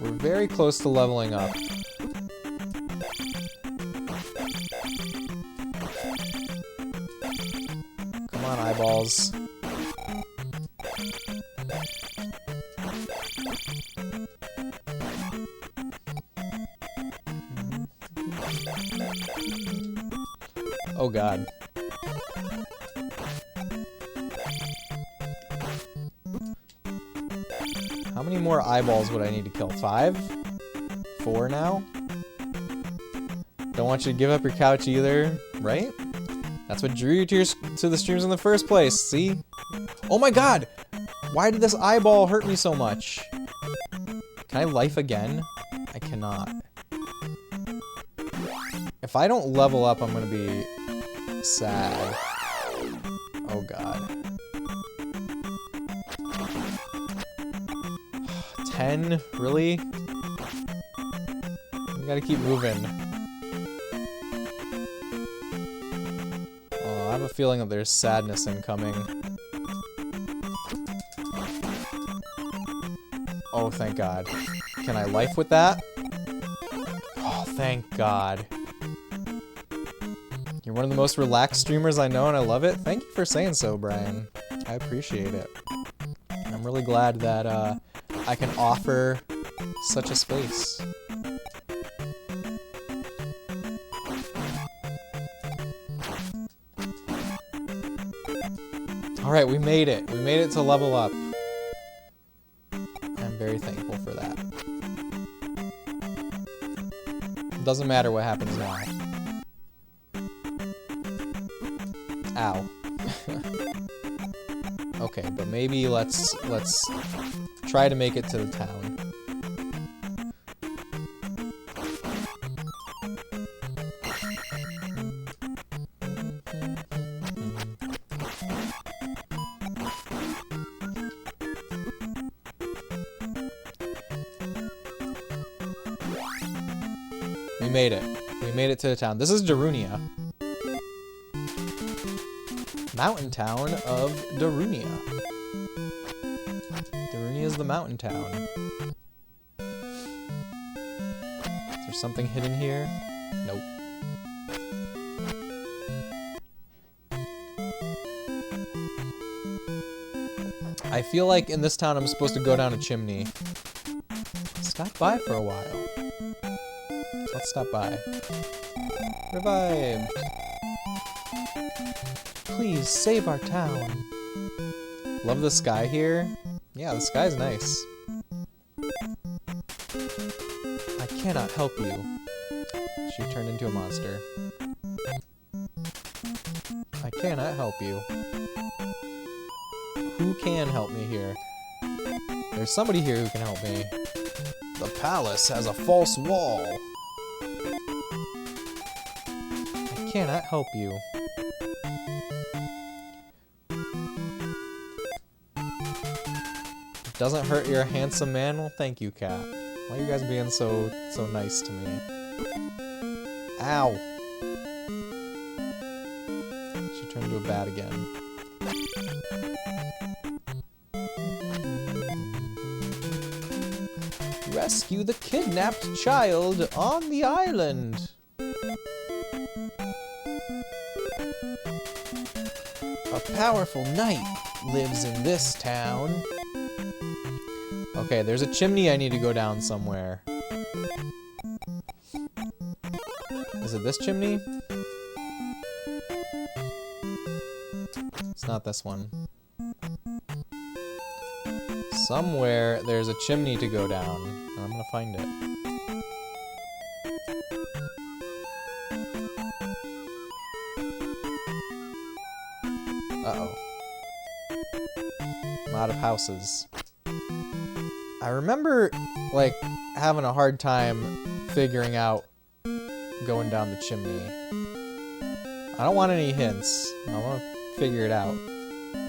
We're very close to leveling up. Come on, eyeballs. god. How many more eyeballs would I need to kill? 5? 4 now? Don't want you to give up your couch either, right? That's what drew you to the streams in the first place, see? Oh my god! Why did this eyeball hurt me so much? Can I life again? I cannot. If I don't level up, I'm gonna be sad. Oh god. 10? Really? We gotta keep moving. Oh, I have a feeling that there's sadness incoming. Oh, thank god. Can I life with that? Oh, thank god. You're one of the most relaxed streamers I know, and I love it. Thank you for saying so, Brian. I appreciate it. I'm really glad that I can offer such a space. Alright, we made it. We made it to level up. I'm very thankful for that. It doesn't matter what happens now. Ow. Okay, but maybe let's try to make it to the town. We made it. We made it to the town. This is Darunia. Mountain town of Darunia. Darunia is the mountain town. Is there something hidden here? Nope. I feel like in this town I'm supposed to go down a chimney. Stop by for a while. Let's stop by. Revived. Please save our town. Love the sky here. Yeah, the sky's nice. I cannot help you. She turned into a monster. I cannot help you. Who can help me here? There's somebody here who can help me. The palace has a false wall. I cannot help you. Doesn't hurt you're a handsome man? Well, thank you, cat. Why are you guys being so nice to me? Ow! She turned into a bat again. Rescue the kidnapped child on the island! A powerful knight lives in this town. Okay, there's a chimney I need to go down somewhere. Is it this chimney? It's not this one. Somewhere there's a chimney to go down, and I'm gonna find it. Uh-oh. I'm out of houses. I remember, like, having a hard time figuring out going down the chimney. I don't want any hints. I want to figure it out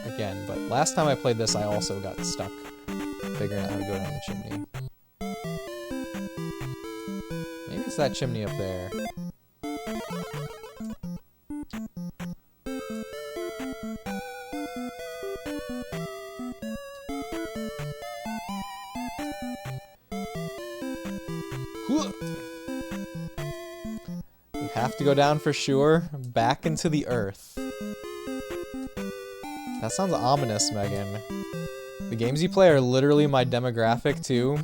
again, but last time I played this, I also got stuck figuring out how to go down the chimney. Maybe it's that chimney up there. We have to go down for sure. Back into the earth. That sounds ominous, Megan. The games you play are literally my demographic, too.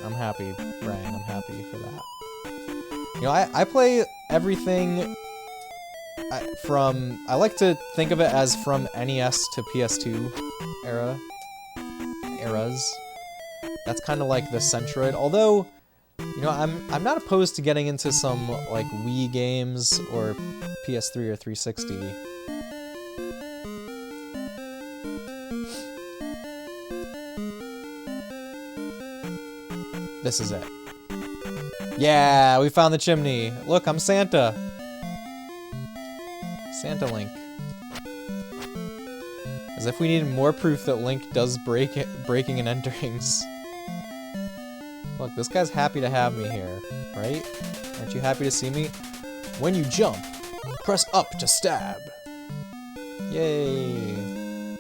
I'm happy, Brian. I'm happy for that. You know, I play everything I like to think of it as from NES to PS2 eras. That's kind of like the Centroid. Although, you know, I'm not opposed to getting into some like Wii games or PS3 or 360. This is it. Yeah, we found the chimney. Look, I'm Santa. Santa Link. As if we needed more proof that Link does breaking and enterings. Look, this guy's happy to have me here, right? Aren't you happy to see me? When you jump, press up to stab. Yay.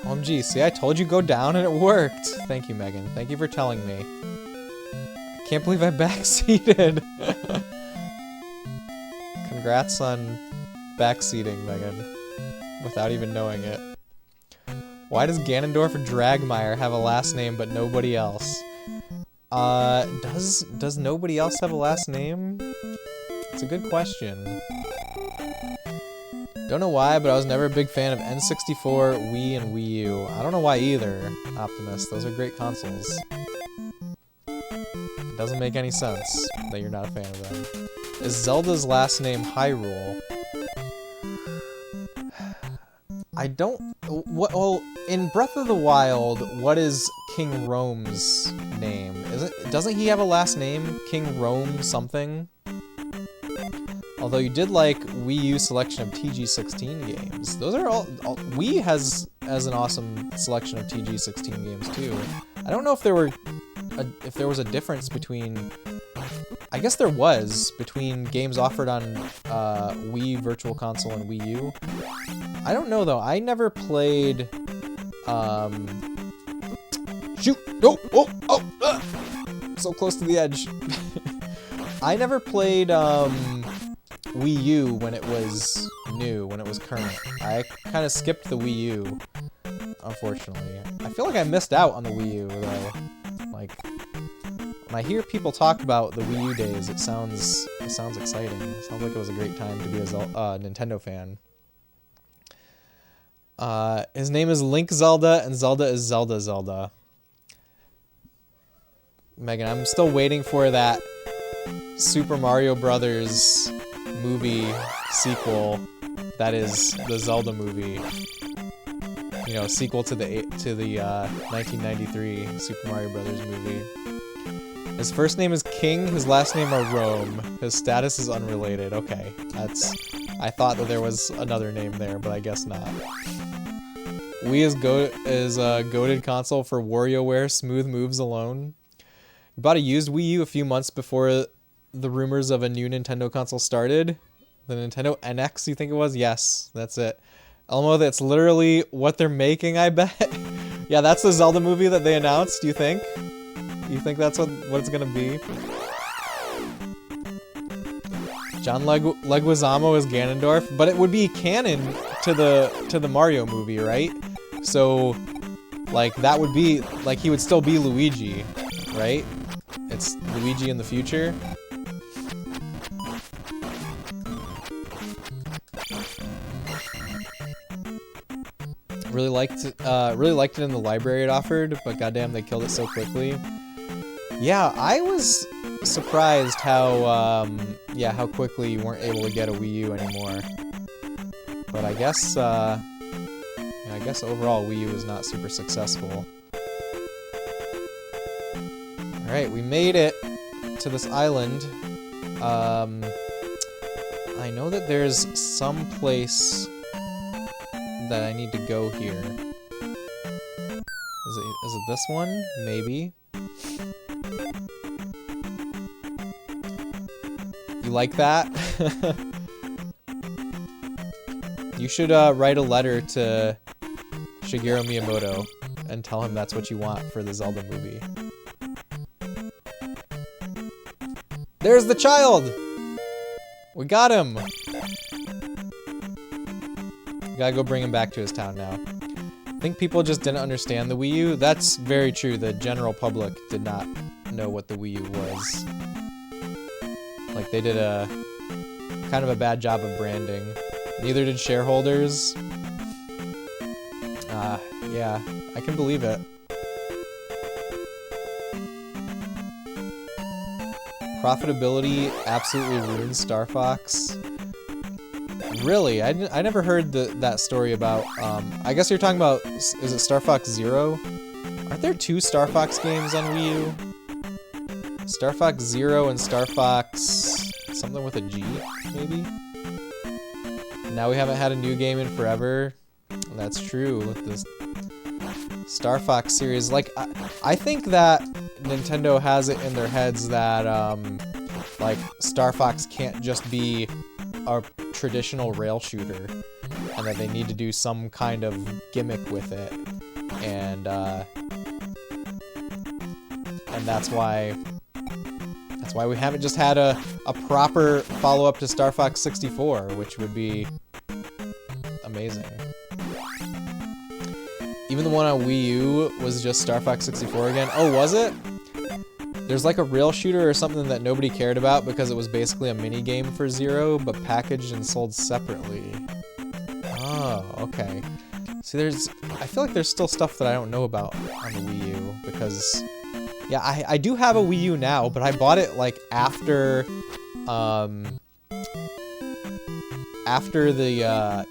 OMG, see, I told you go down and it worked. Thank you, Megan. Thank you for telling me. I can't believe I backseated. Congrats on backseating, Megan. Without even knowing it. Why does Ganondorf Dragmire have a last name but nobody else? Does nobody else have a last name? It's a good question. Don't know why, but I was never a big fan of N64, Wii, and Wii U. I don't know why either, Optimus. Those are great consoles. It doesn't make any sense that you're not a fan of them. Is Zelda's last name Hyrule? I don't... Well, in Breath of the Wild, what is King Rome's name? Doesn't he have a last name? King Rome something? Although you did like Wii U selection of TG16 games. Those are all Wii has an awesome selection of TG16 games too. I don't know if there was a difference between... I guess there was, between games offered on Wii Virtual Console and Wii U. I don't know though. I never played. Shoot! No! Oh! So close to the edge. I never played Wii U when it was new, when it was current. I kind of skipped the Wii U, unfortunately. I feel like I missed out on the Wii U though. Like, when I hear people talk about the Wii U days, it sounds exciting. It sounds like it was a great time to be a Nintendo fan. His name is Link Zelda, and Zelda is Zelda. Megan, I'm still waiting for that Super Mario Brothers movie sequel that is the Zelda movie. You know, sequel to the 1993 Super Mario Brothers movie. His first name is King, his last name are Rome. His status is unrelated. Okay, I thought that there was another name there, but I guess not. Wii is a goated console for WarioWare smooth moves alone. You bought a used Wii U a few months before the rumors of a new Nintendo console started. The Nintendo NX, you think it was? Yes, that's it. Elmo, that's literally what they're making, I bet. Yeah, that's the Zelda movie that they announced, do you think? You think that's what it's gonna be? John Leguizamo is Ganondorf, but it would be canon to the Mario movie, right? So, like, that would be, like, he would still be Luigi, right? It's Luigi in the future. Really liked it in the library it offered, but goddamn, they killed it so quickly. Yeah, I was surprised how quickly you weren't able to get a Wii U anymore. But I guess overall Wii U is not super successful. All right, we made it to this island. I know that there's some place that I need to go here. Is it this one? Maybe. You like that? You should write a letter to Shigeru Miyamoto and tell him that's what you want for the Zelda movie. There's the child! We got him! We gotta go bring him back to his town now. I think people just didn't understand the Wii U. That's very true. The general public did not know what the Wii U was. Like, they did a kind of a bad job of branding. Neither did shareholders. Yeah, I can believe it. Profitability absolutely ruined Star Fox. Really? I never heard that story about, I guess you're talking about, is it Star Fox Zero? Aren't there 2 Star Fox games on Wii U? Star Fox Zero and Star Fox something with a G, maybe? Now we haven't had a new game in forever. That's true with this Star Fox series. Like, I think that Nintendo has it in their heads that, like, Star Fox can't just be a traditional rail shooter, and that they need to do some kind of gimmick with it, and that's why we haven't just had a proper follow-up to Star Fox 64, which would be amazing. Even the one on Wii U was just Star Fox 64 again. Oh, was it? There's like a rail shooter or something that nobody cared about because it was basically a mini game for Zero, but packaged and sold separately. Oh, okay. See, I feel like there's still stuff that I don't know about on the Wii U because, yeah, I do have a Wii U now, but I bought it like after the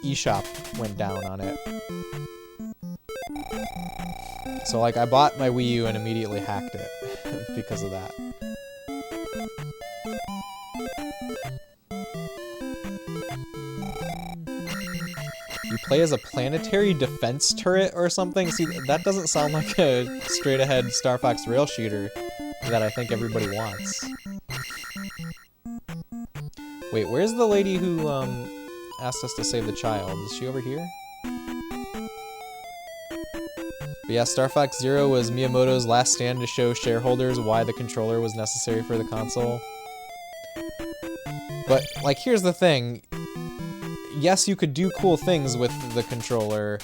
eShop went down on it. So like I bought my Wii U and immediately hacked it because of that. You play as a planetary defense turret or something? See, that doesn't sound like a straight-ahead Star Fox rail shooter that I think everybody wants. Wait, where's the lady who asked us to save the child? Is she over here? But yeah, Star Fox Zero was Miyamoto's last stand to show shareholders why the controller was necessary for the console. But, like, here's the thing. Yes, you could do cool things with the controller.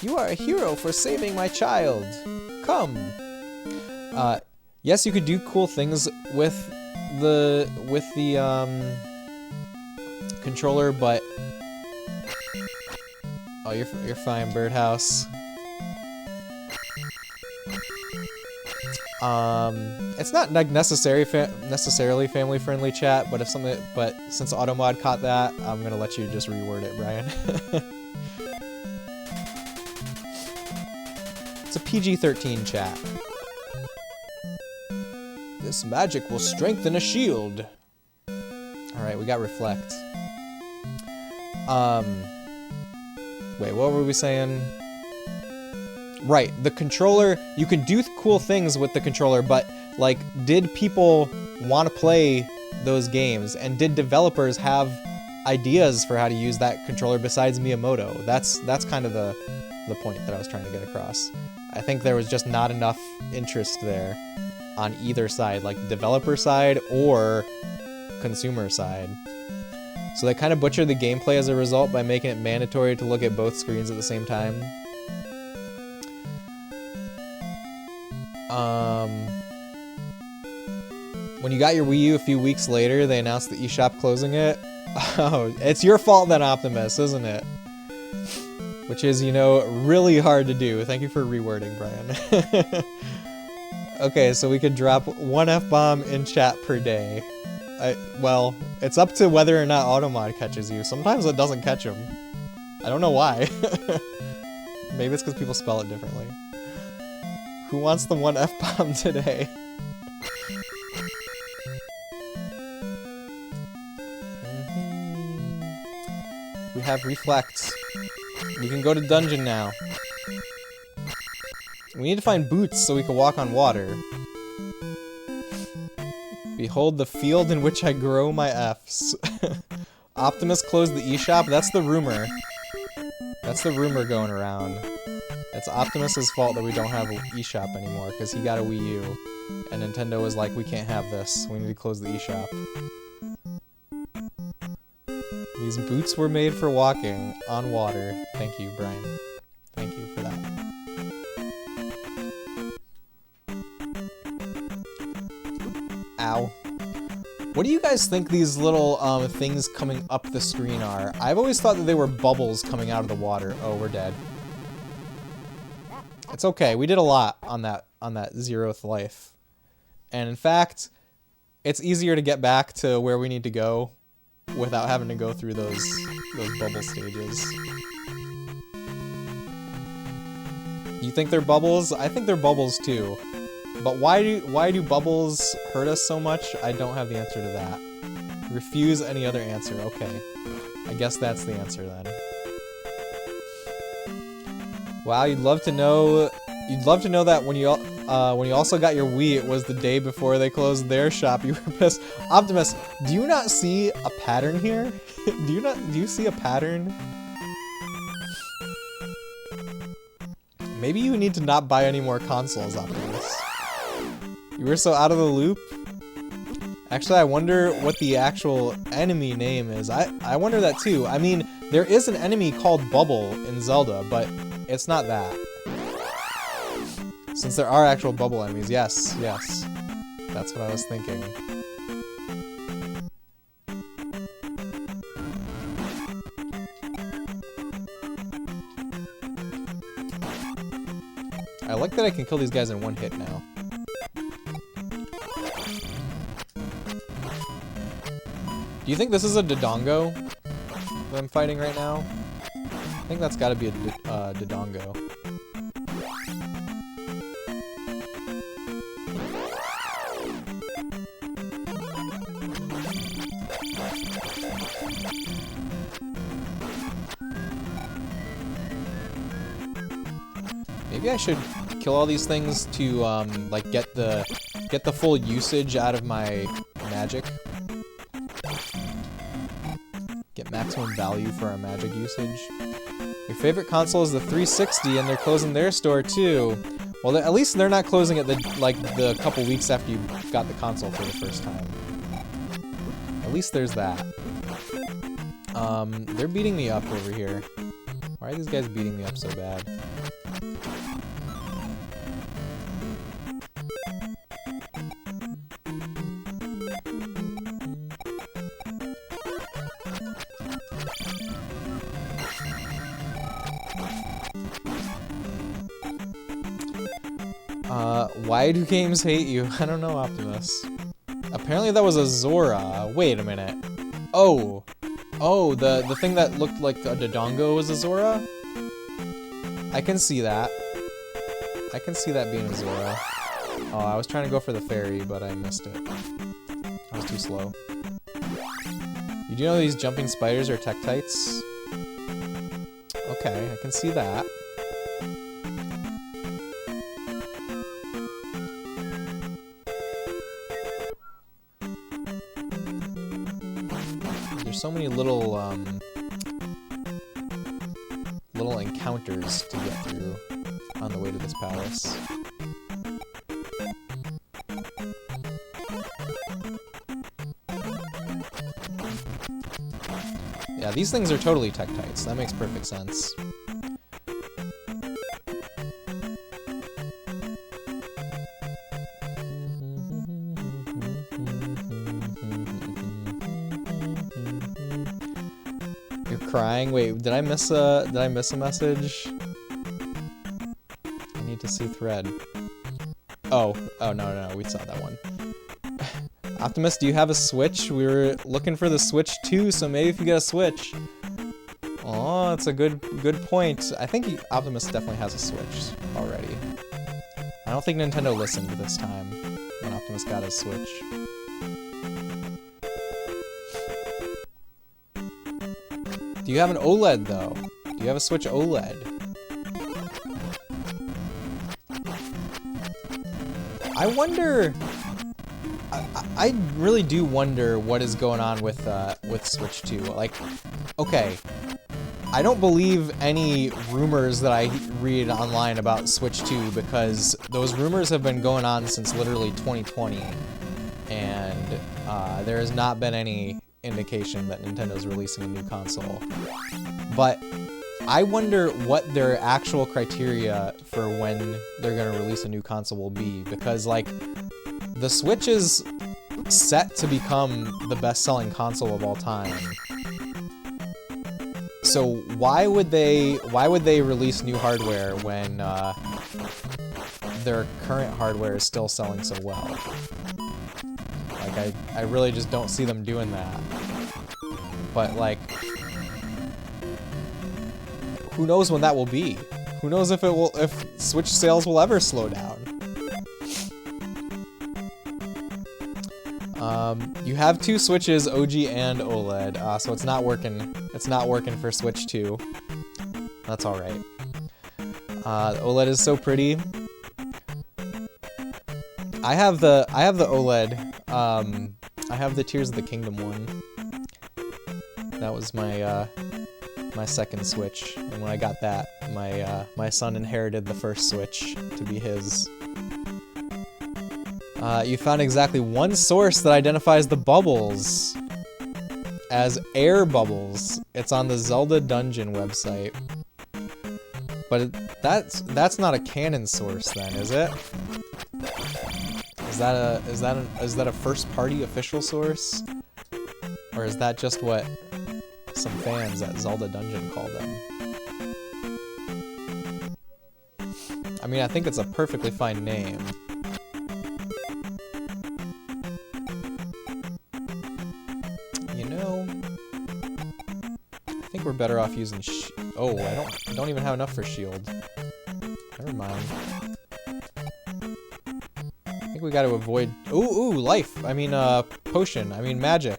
You are a hero for saving my child. Come. Yes, you could do cool things with the controller, but oh, you're fine, Birdhouse. It's not like necessarily family-friendly chat, but since Automod caught that, I'm gonna let you just reword it, Brian. It's a PG-13 chat. This magic will strengthen a shield. Alright, we got Reflect. Wait, what were we saying? Right, the controller, you can do cool things with the controller, but, like, did people want to play those games? And did developers have ideas for how to use that controller besides Miyamoto? That's kind of the point that I was trying to get across. I think there was just not enough interest there on either side, like developer side or consumer side. So they kind of butchered the gameplay as a result by making it mandatory to look at both screens at the same time. When you got your Wii U a few weeks later, they announced the eShop closing it. Oh, it's your fault then, Optimus, isn't it? Which is, you know, really hard to do. Thank you for rewording, Brian. Okay, so we could drop one F-bomb in chat per day. Well, it's up to whether or not Automod catches you. Sometimes it doesn't catch him. I don't know why. Maybe it's because people spell it differently. Who wants the one F-bomb today? We have Reflect. We can go to dungeon now. We need to find boots so we can walk on water. Behold the field in which I grow my Fs. Optimus closed the eShop? That's the rumor. That's the rumor going around. It's Optimus's fault that we don't have an eShop anymore, because he got a Wii U. And Nintendo was like, we can't have this. We need to close the eShop. These boots were made for walking on water. Thank you, Brian. Thank you for that. Ow. What do you guys think these little things coming up the screen are? I've always thought that they were bubbles coming out of the water. Oh, we're dead. It's okay. We did a lot on that 0th life. And in fact, it's easier to get back to where we need to go without having to go through those bubble stages. You think they're bubbles? I think they're bubbles too. But why do bubbles hurt us so much? I don't have the answer to that. Refuse any other answer. Okay. I guess that's the answer then. Wow, you'd love to know that when you also got your Wii, it was the day before they closed their shop. You were pissed. Optimus, do you not see a pattern here? Do you see a pattern? Maybe you need to not buy any more consoles, Optimus. You were so out of the loop. Actually, I wonder what the actual enemy name is. I wonder that too. I mean, there is an enemy called Bubble in Zelda, but it's not that. Since there are actual bubble enemies, yes. That's what I was thinking. I like that I can kill these guys in one hit now. Do you think this is a Dodongo that I'm fighting right now? I think that's gotta be a Dodongo. Maybe I should kill all these things to like get the full usage out of my magic. Get maximum value for our magic usage. Your favorite console is the 360, and they're closing their store too. Well, at least they're not closing it the couple weeks after you got the console for the first time. At least there's that. They're beating me up over here. Why are these guys beating me up so bad? Why do games hate you? I don't know, Optimus. Apparently that was a Zora. Wait a minute. Oh, the thing that looked like a Dodongo was a Zora? I can see that. I can see that being a Zora. Oh, I was trying to go for the fairy, but I missed it. I was too slow. You do know these jumping spiders are Tektites? Okay, I can see that. There's so many little encounters to get through on the way to this palace. Yeah, these things are totally Tektites. That makes perfect sense. Crying. Wait, did I miss a message? I need to see thread. Oh, no, we saw that one. Optimus, do you have a Switch? We were looking for the Switch too, so maybe if you get a Switch. Oh, that's a good point. I think Optimus definitely has a Switch already. I don't think Nintendo listened this time when Optimus got his Switch. Do you have an OLED, though? Do you have a Switch OLED? I wonder... I really do wonder what is going on with Switch 2. Like, okay, I don't believe any rumors that I read online about Switch 2 because those rumors have been going on since literally 2020, and there has not been any indication that Nintendo's releasing a new console. But I wonder what their actual criteria for when they're going to release a new console will be, because like the Switch is set to become the best-selling console of all time. So why would they release new hardware when their current hardware is still selling so well? Like I really just don't see them doing that. But like, who knows when that will be? Who knows if Switch sales will ever slow down? You have two Switches, OG and OLED, so it's not working. It's not working for Switch 2. That's all right. OLED is so pretty. I have the OLED. I have the Tears of the Kingdom one. That was my my second Switch, and when I got that, my son inherited the first Switch to be his. You found exactly one source that identifies the bubbles as air bubbles. It's on the Zelda Dungeon website. But that's not a canon source then, is it? Is that a first-party official source? Or is that just what some fans at Zelda Dungeon call them? I mean, I think it's a perfectly fine name. You know, I think we're better off using oh, I don't even have enough for shield. Never mind. I think we got to avoid. Ooh, life. I mean, potion. I mean, magic.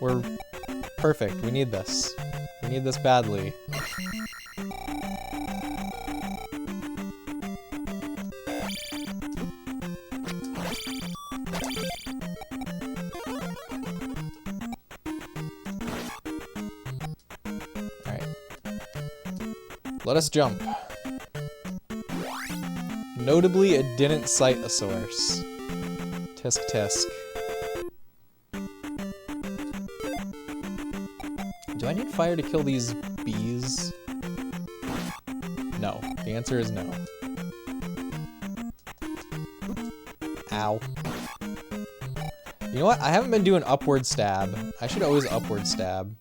We're perfect. We need this. We need this badly. Alright. Let us jump. Notably, it didn't cite a source. Tisk tisk. Do I need fire to kill these bees? No. The answer is no. Ow. You know what? I haven't been doing upward stab. I should always upward stab.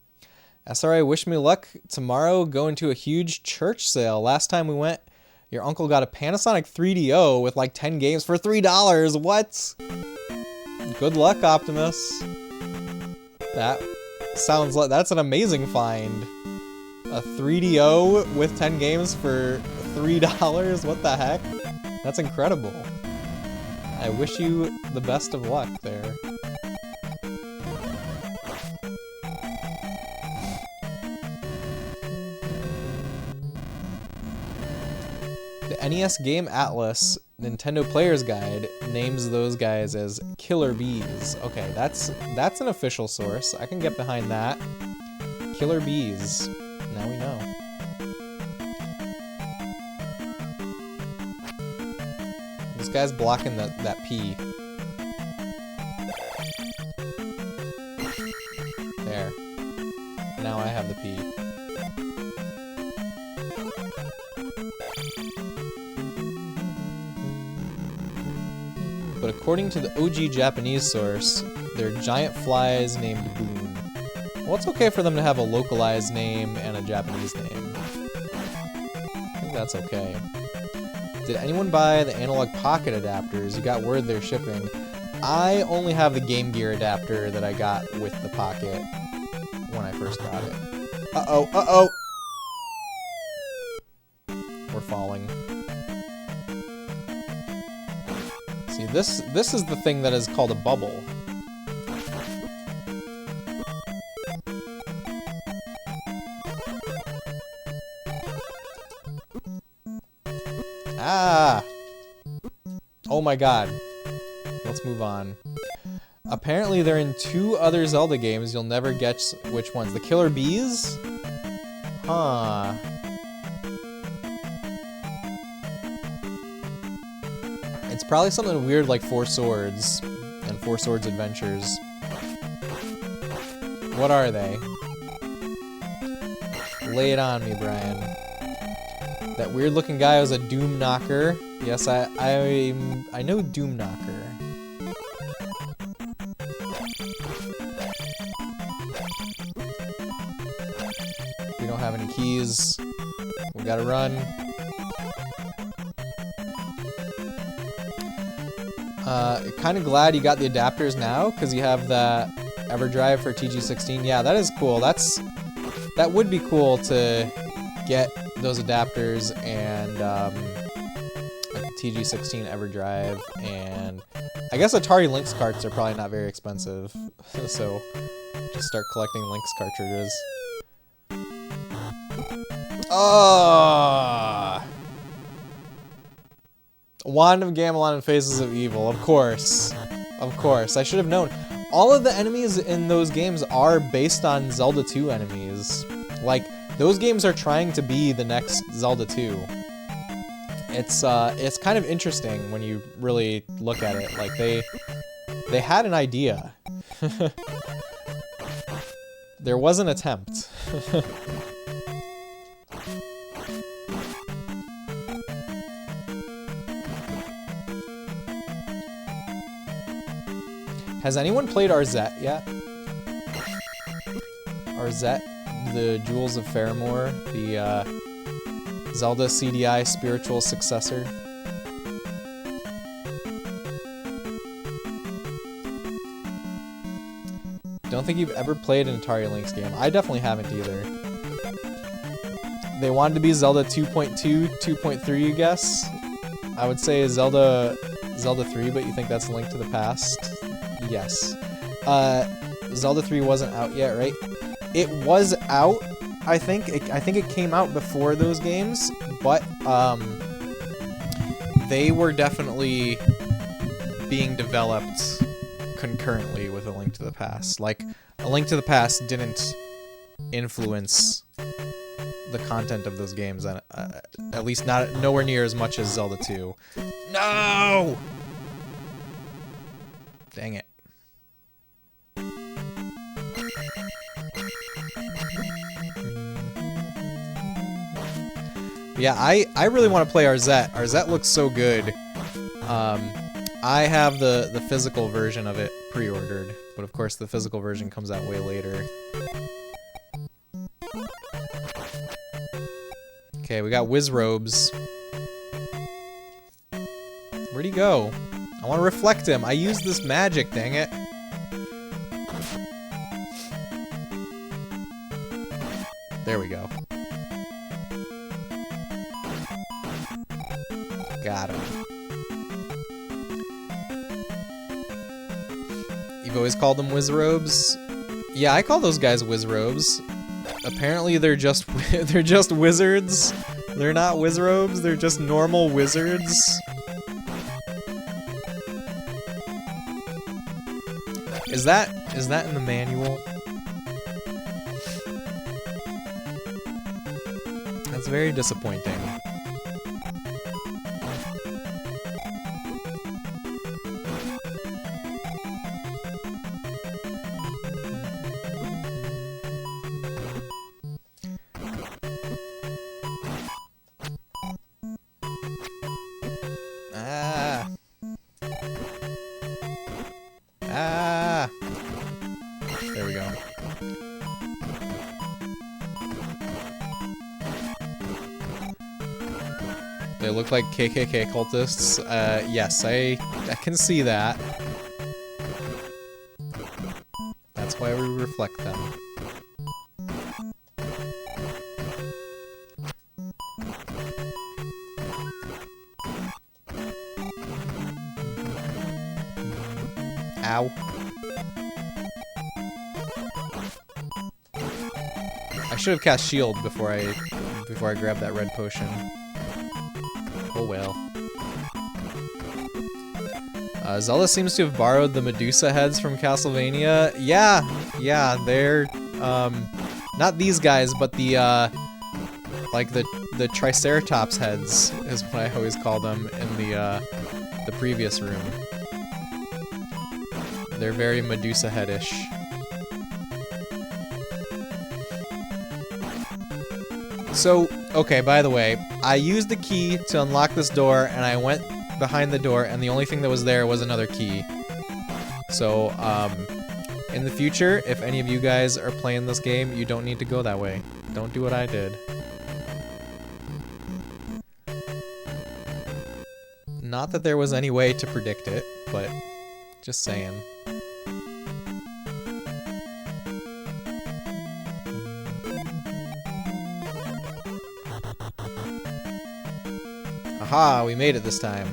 SRA, wish me luck tomorrow. Going to a huge church sale. Last time we went, your uncle got a Panasonic 3DO with like 10 games for $3. What? Good luck, Optimus. That sounds like that's an amazing find. A 3DO with 10 games for $3? What the heck? That's incredible. I wish you the best of luck there. The NES Game Atlas Nintendo Player's Guide names those guys as Killer Bees. Okay, that's an official source. I can get behind that. Killer Bees. Now we know. This guy's blocking that P. There. Now I have the P. But according to the OG Japanese source, they're giant flies named Boon. Well, it's okay for them to have a localized name and a Japanese name. I think that's okay. Did anyone buy the analog pocket adapters? You got word they're shipping. I only have the Game Gear adapter that I got with the pocket when I first got it. Uh-oh, uh-oh! We're falling. See, this is the thing that is called a bubble. Ah! Oh my god. Let's move on. Apparently they're in 2 other Zelda games. You'll never guess which ones. The Killer Bees? Huh. It's probably something weird like 4 Swords and 4 Swords Adventures. What are they? Lay it on me, Brian. That weird looking guy was a Doom Knocker. Yes, I know Doom Knocker. Getting keys. We gotta run. Kind of glad you got the adapters now, because you have that EverDrive for TG16. Yeah, that is cool. That would be cool to get those adapters and like TG16 EverDrive, and I guess Atari Lynx carts are probably not very expensive, so just start collecting Lynx cartridges. Wand of Gamelon and Faces of Evil, of course. Of course, I should have known. All of the enemies in those games are based on Zelda 2 enemies. Like, those games are trying to be the next Zelda 2. It's kind of interesting when you really look at it. Like, they had an idea. There was an attempt. Has anyone played Arzette yet? Arzette, the Jewels of Faramore, the Zelda CDI spiritual successor. Don't think you've ever played an Atari Lynx game. I definitely haven't either. They wanted to be Zelda 2.2, 2.3, you guess? I would say Zelda 3, but you think that's a Link to the Past? Yes. Zelda 3 wasn't out yet, right? It was out, I think. I think it came out before those games, but they were definitely being developed concurrently with A Link to the Past. Like, A Link to the Past didn't influence the content of those games, at least nowhere near as much as Zelda 2. No! Dang it. Yeah, I really want to play Arzette. Arzette looks so good. I have the physical version of it pre-ordered, but of course the physical version comes out way later. Okay, we got Wizrobes. Where'd he go? I want to reflect him. I used this magic, dang it. There we go. Got him. You've always called them Wizrobes? Yeah, I call those guys Wizrobes. Apparently they're just wizards. They're not Wizrobes, they're just normal wizards. Is that in the manual? That's very disappointing. There we go. They look like KKK cultists. Yes, I can see that. That's why we reflect them. Ow. I should have cast shield before I grabbed that red potion. Oh well. Zelda seems to have borrowed the Medusa heads from Castlevania. Yeah, they're not these guys, but the like the Triceratops heads is what I always call them in the previous room. They're very Medusa headish. So, okay, by the way, I used the key to unlock this door, and I went behind the door, and the only thing that was there was another key. So, in the future, if any of you guys are playing this game, you don't need to go that way. Don't do what I did. Not that there was any way to predict it, but just saying. Aha, we made it this time.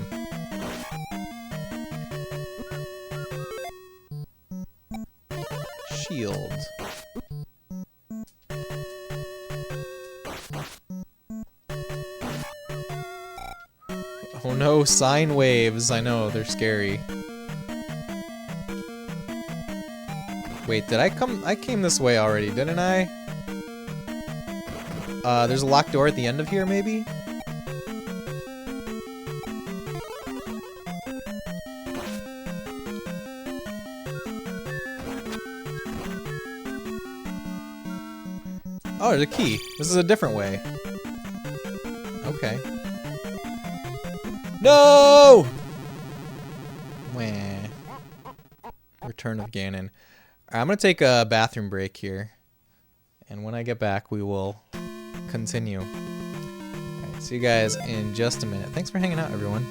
Shield. Oh no, sine waves. I know, they're scary. Wait, did I come? I came this way already, didn't I? There's a locked door at the end of here, maybe? Oh, there's a key. This is a different way. Okay. No! Wah. Return of Ganon. I'm gonna take a bathroom break here. And when I get back, we will continue. Alright, see you guys in just a minute. Thanks for hanging out, everyone.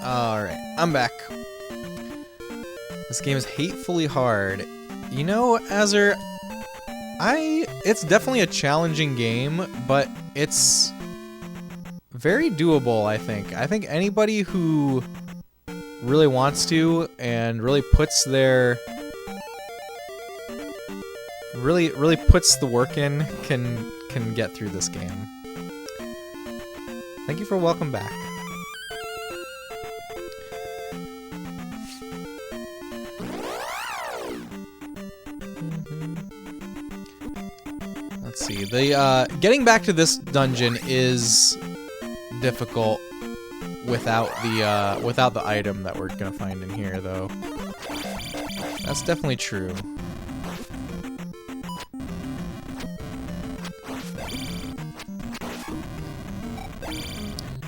Alright, I'm back. This game is hatefully hard. You know, Azur, it's definitely a challenging game, but it's very doable, I think. I think anybody who really wants to and really puts their really puts the work in can get through this game. Thank you for welcome back. Let's see. The getting back to this dungeon is difficult without the item that we're gonna find in here, though. That's definitely true.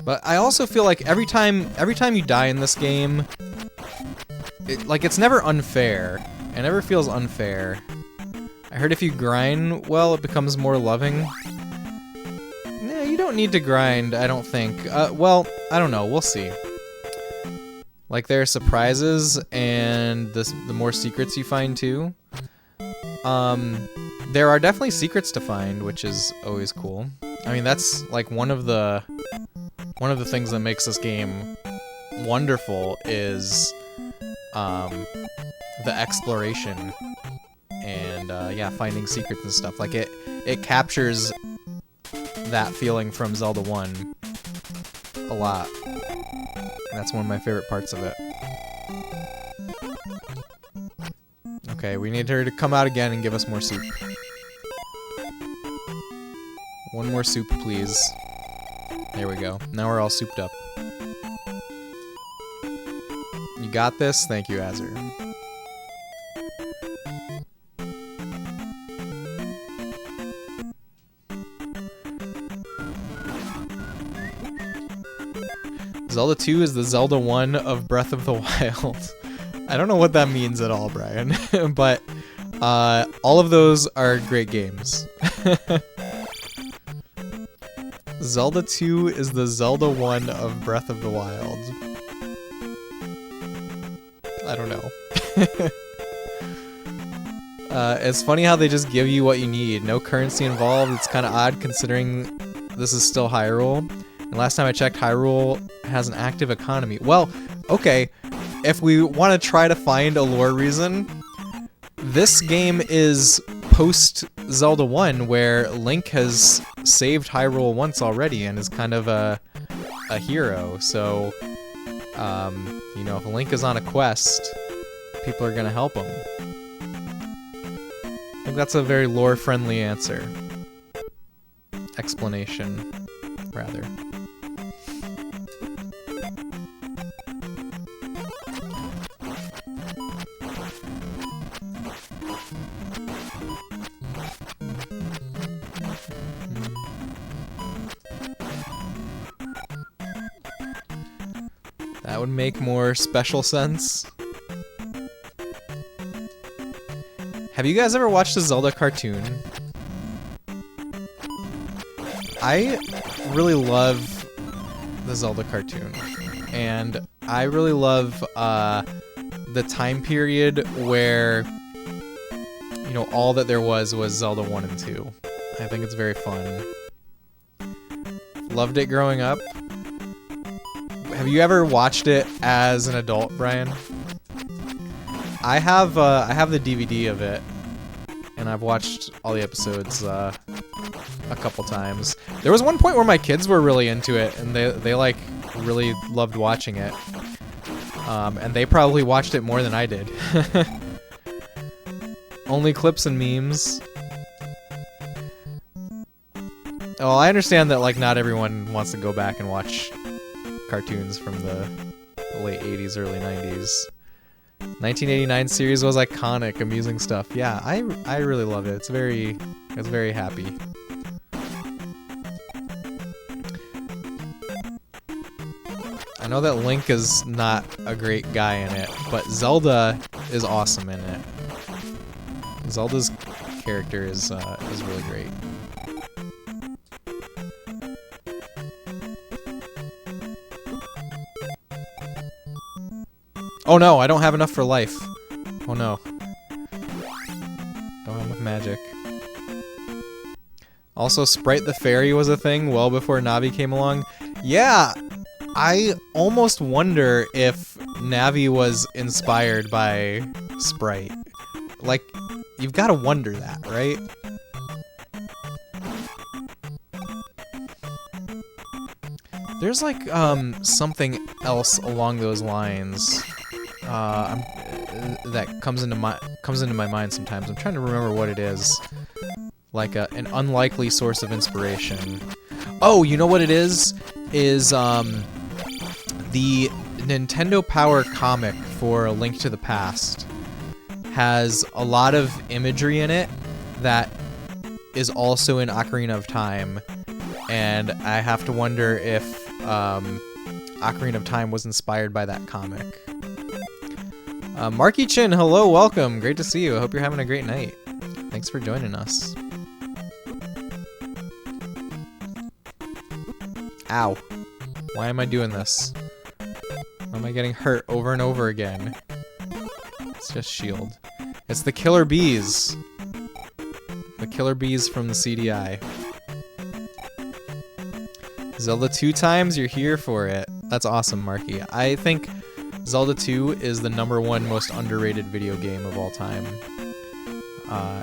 But I also feel like every time you die in this game, it's never unfair. It never feels unfair. I heard if you grind well, it becomes more loving. Nah, you don't need to grind, I don't think. Well, I don't know. We'll see. Like, there are surprises, and the more secrets you find, too. There are definitely secrets to find, which is always cool. I mean, that's, like, one of the things that makes this game wonderful is, the exploration. And, yeah, finding secrets and stuff. Like, it captures that feeling from Zelda 1 a lot. That's one of my favorite parts of it. Okay, we need her to come out again and give us more soup. One more soup, please. There we go. Now we're all souped up. You got this? Thank you, Azur. Zelda 2 is the Zelda 1 of Breath of the Wild. I don't know what that means at all, Brian, but all of those are great games. Zelda 2 is the Zelda 1 of Breath of the Wild. I don't know. It's funny how they just give you what you need. No currency involved. It's kind of odd considering this is still Hyrule. And last time I checked, Hyrule has an active economy. Well, okay, if we want to try to find a lore reason, this game is post-Zelda 1, where Link has saved Hyrule once already and is kind of a hero. So, you know, if Link is on a quest, people are going to help him. I think that's a very lore-friendly answer. Explanation, rather. That would make more special sense. Have you guys ever watched a Zelda cartoon? I really love the Zelda cartoon, and I really love the time period where, you know, all that there was Zelda 1 and 2. I think it's very fun. Loved it growing up. Have you ever watched it as an adult, Brian? I have the DVD of it, and I've watched all the episodes a couple times. There was one point where my kids were really into it, and they like really loved watching it. And they probably watched it more than I did. Only clips and memes. Oh, I understand that like not everyone wants to go back and watch cartoons from the late 80s, early 90s. 1989 series was iconic, amusing stuff. Yeah, I really love it. It's very happy. I know that Link is not a great guy in it, but Zelda is awesome in it. Zelda's character is really great. Oh no, I don't have enough for life. Oh no. Don't have enough magic. Also, Sprite the Fairy was a thing well before Navi came along. Yeah, I almost wonder if Navi was inspired by Sprite. Like, you've got to wonder that, right? There's like something else along those lines that comes into my mind sometimes. I'm trying to remember what it is. Like an unlikely source of inspiration. Oh, you know what it is? Is the Nintendo Power comic for A Link to the Past has a lot of imagery in it that is also in Ocarina of Time, and I have to wonder if Ocarina of Time was inspired by that comic. Marky Chin, hello, welcome. Great to see you. I hope you're having a great night. Thanks for joining us. Ow. Why am I doing this? Why am I getting hurt over and over again? It's just shield. It's the killer bees. The killer bees from the CDI. Zelda 2 times, you're here for it. That's awesome, Marky. I think Zelda 2 is the #1 most underrated video game of all time.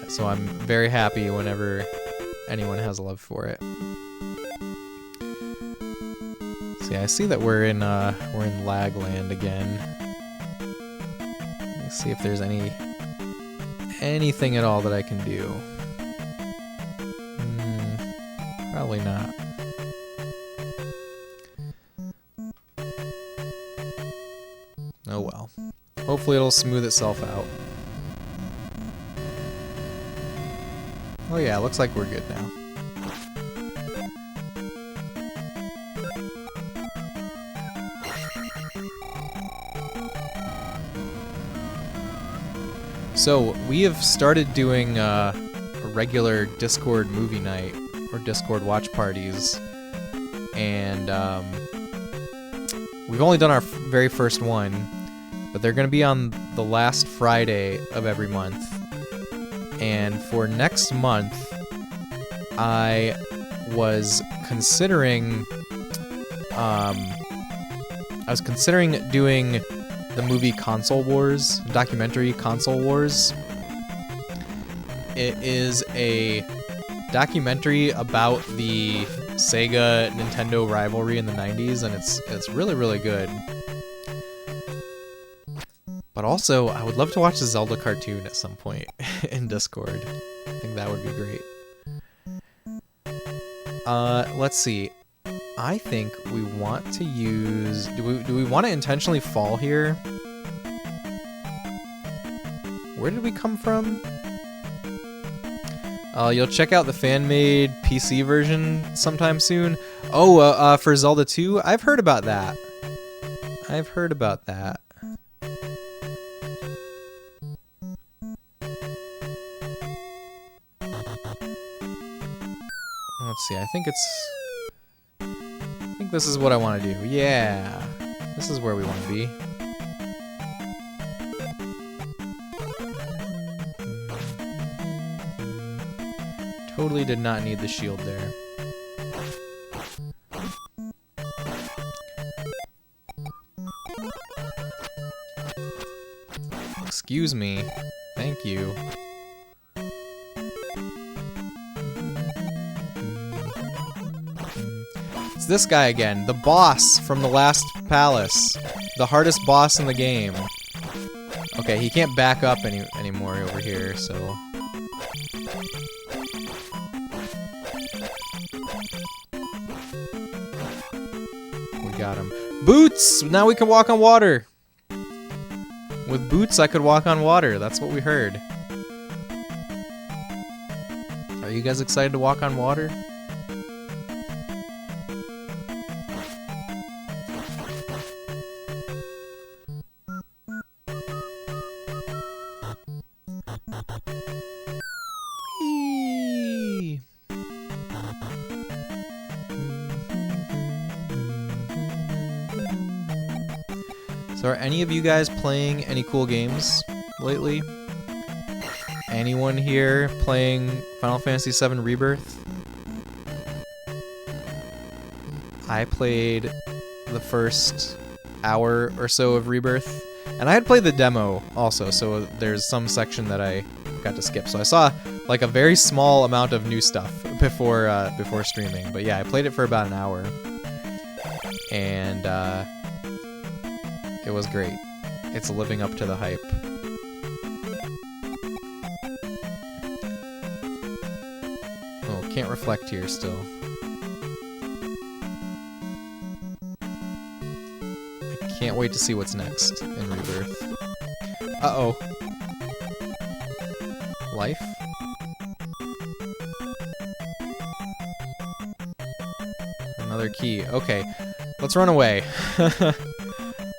So I'm very happy whenever anyone has love for it. So yeah, I see that we're in lag land again. Let's see if there's anything at all that I can do. Probably not. Oh well. Hopefully it'll smooth itself out. Oh yeah, looks like we're good now. So, we have started doing a regular Discord movie night, or Discord watch parties, and we've only done our very first one, but they're going to be on the last Friday of every month. And for next month, I was considering doing the movie Console Wars, documentary Console Wars. It is a documentary about the Sega Nintendo rivalry in the 90s, and it's really, really good. But also, I would love to watch the Zelda cartoon at some point in Discord. I think that would be great. Let's see. I think we want to use... Do we want to intentionally fall here? Where did we come from? You'll check out the fan-made PC version sometime soon. Oh, for Zelda 2? I've heard about that. I've heard about that. Let's see, I think this is what I want to do. Yeah. This is where we want to be. Totally did not need the shield there. Excuse me. Thank you. It's this guy again, the boss from the last palace. The hardest boss in the game. Okay, he can't back up anymore over here, so... We got him. Boots! Now we can walk on water! With boots, I could walk on water. That's what we heard. Are you guys excited to walk on water? Whee! So are any of you guys playing any cool games lately? Anyone here playing Final Fantasy VII Rebirth? I played the first hour or so of Rebirth, and I had played the demo also, so there's some section that I got to skip. So I saw like a very small amount of new stuff before streaming, but yeah, I played it for about an hour, and it was great. It's living up to the hype. Oh, can't reflect here still. I can't wait to see what's next in Rebirth. Uh-oh. Life? Another key. Okay. Let's run away.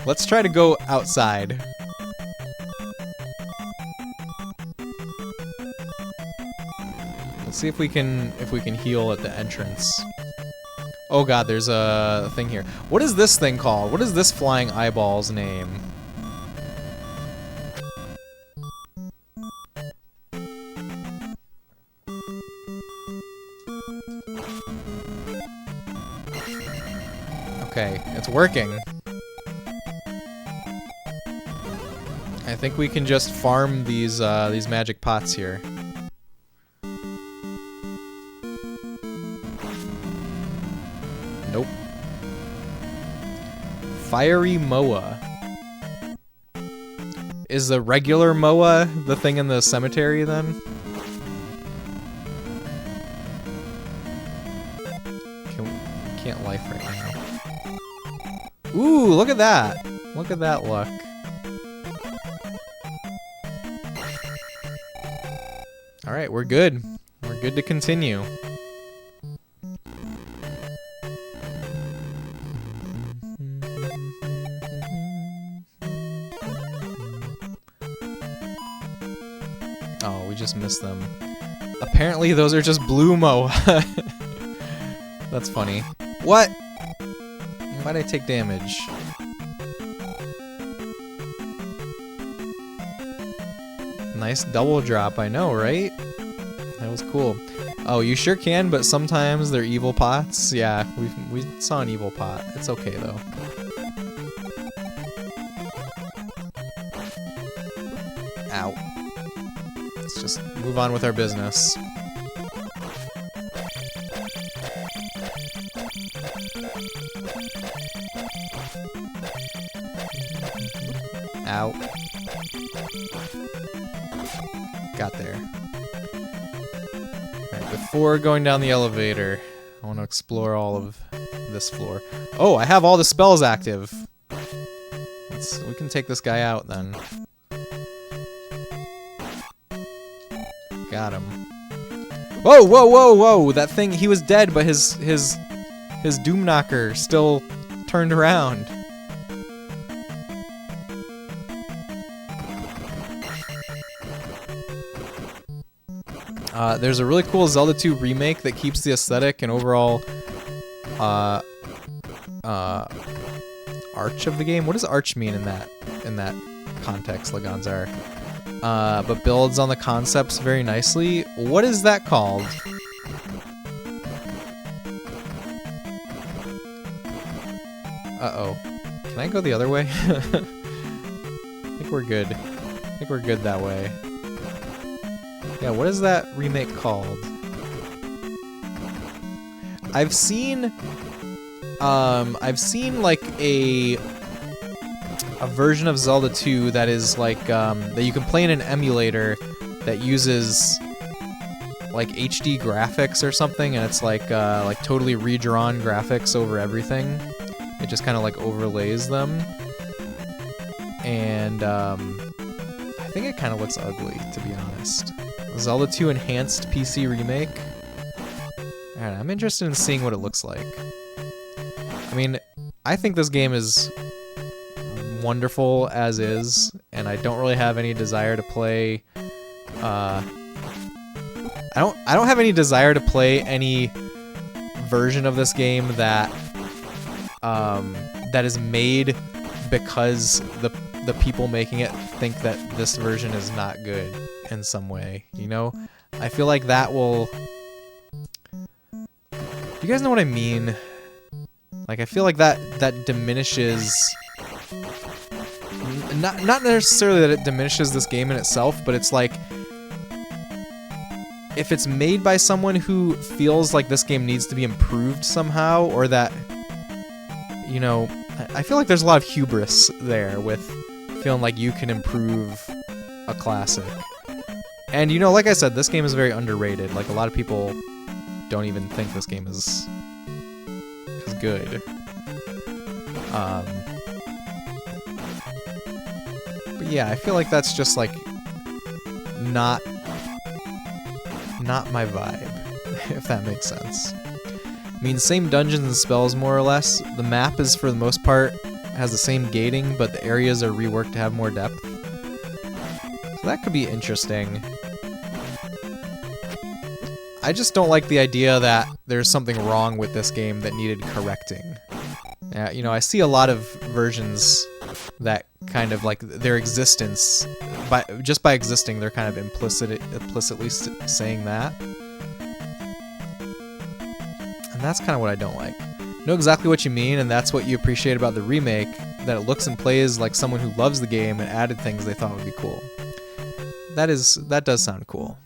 Let's try to go outside. Let's see if we can heal at the entrance. Oh god, there's a thing here. What is this thing called? What is this flying eyeball's name? Okay, it's working. I think we can just farm these magic pots here. Nope. Fiery Moa. Is the regular Moa the thing in the cemetery then? Can't life right now. Ooh, look at that! Look at that luck. Alright, we're good. We're good to continue. Oh, we just missed them. Apparently those are just blue Moa. That's funny. What? Why'd I take damage? Nice double drop, I know, right? That was cool. Oh, you sure can, but sometimes they're evil pots. Yeah, we saw an evil pot. It's okay though. Ow. Let's just move on with our business. Ow. Got there. Alright, before going down the elevator, I want to explore all of this floor. Oh, I have all the spells active. We can take this guy out then. Got him. Whoa, whoa, whoa, whoa! That thing, he was dead, but his Doom Knocker still turned around. There's a really cool Zelda 2 remake that keeps the aesthetic and overall arch of the game. What does arch mean in that context, Laganzar? But builds on the concepts very nicely. What is that called? Uh-oh. Can I go the other way? I think we're good. I think we're good that way. Yeah, what is that remake called? I've seen like a version of Zelda 2 that is like that you can play in an emulator that uses like HD graphics or something, and it's like totally redrawn graphics over everything. It just kind of like overlays them, and I think it kind of looks ugly, to be honest. Zelda 2 Enhanced PC Remake. Alright, I'm interested in seeing what it looks like. I mean, I think this game is wonderful as is, and I don't really have any desire to play. I don't have any desire to play any version of this game that that is made because the people making it think that this version is not good in some way, you know? I feel like that will... You guys know what I mean? Like, I feel like that diminishes... Not necessarily that it diminishes this game in itself, but it's like... If it's made by someone who feels like this game needs to be improved somehow, or that... You know, I feel like there's a lot of hubris there with feeling like you can improve a classic. And, you know, like I said, this game is very underrated. Like, a lot of people don't even think this game is good. But yeah, I feel like that's just, like, not my vibe, if that makes sense. I mean, same dungeons and spells more or less. The map is, for the most part, has the same gating, but the areas are reworked to have more depth. So that could be interesting. I just don't like the idea that there's something wrong with this game that needed correcting. You know, I see a lot of versions that kind of like their existence, just by existing, they're kind of implicitly saying that. And that's kind of what I don't like. Know exactly what you mean, and that's what you appreciate about the remake, that it looks and plays like someone who loves the game and added things they thought would be cool. That does sound cool.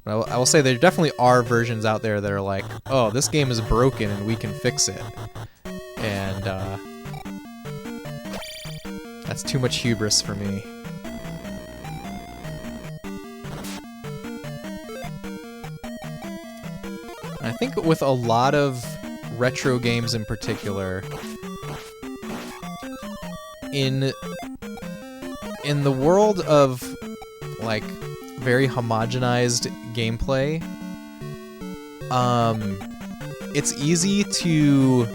But I will say there definitely are versions out there that are like, oh, this game is broken and we can fix it. And that's too much hubris for me. I think with a lot of retro games in particular, in the world of like very homogenized gameplay, it's easy to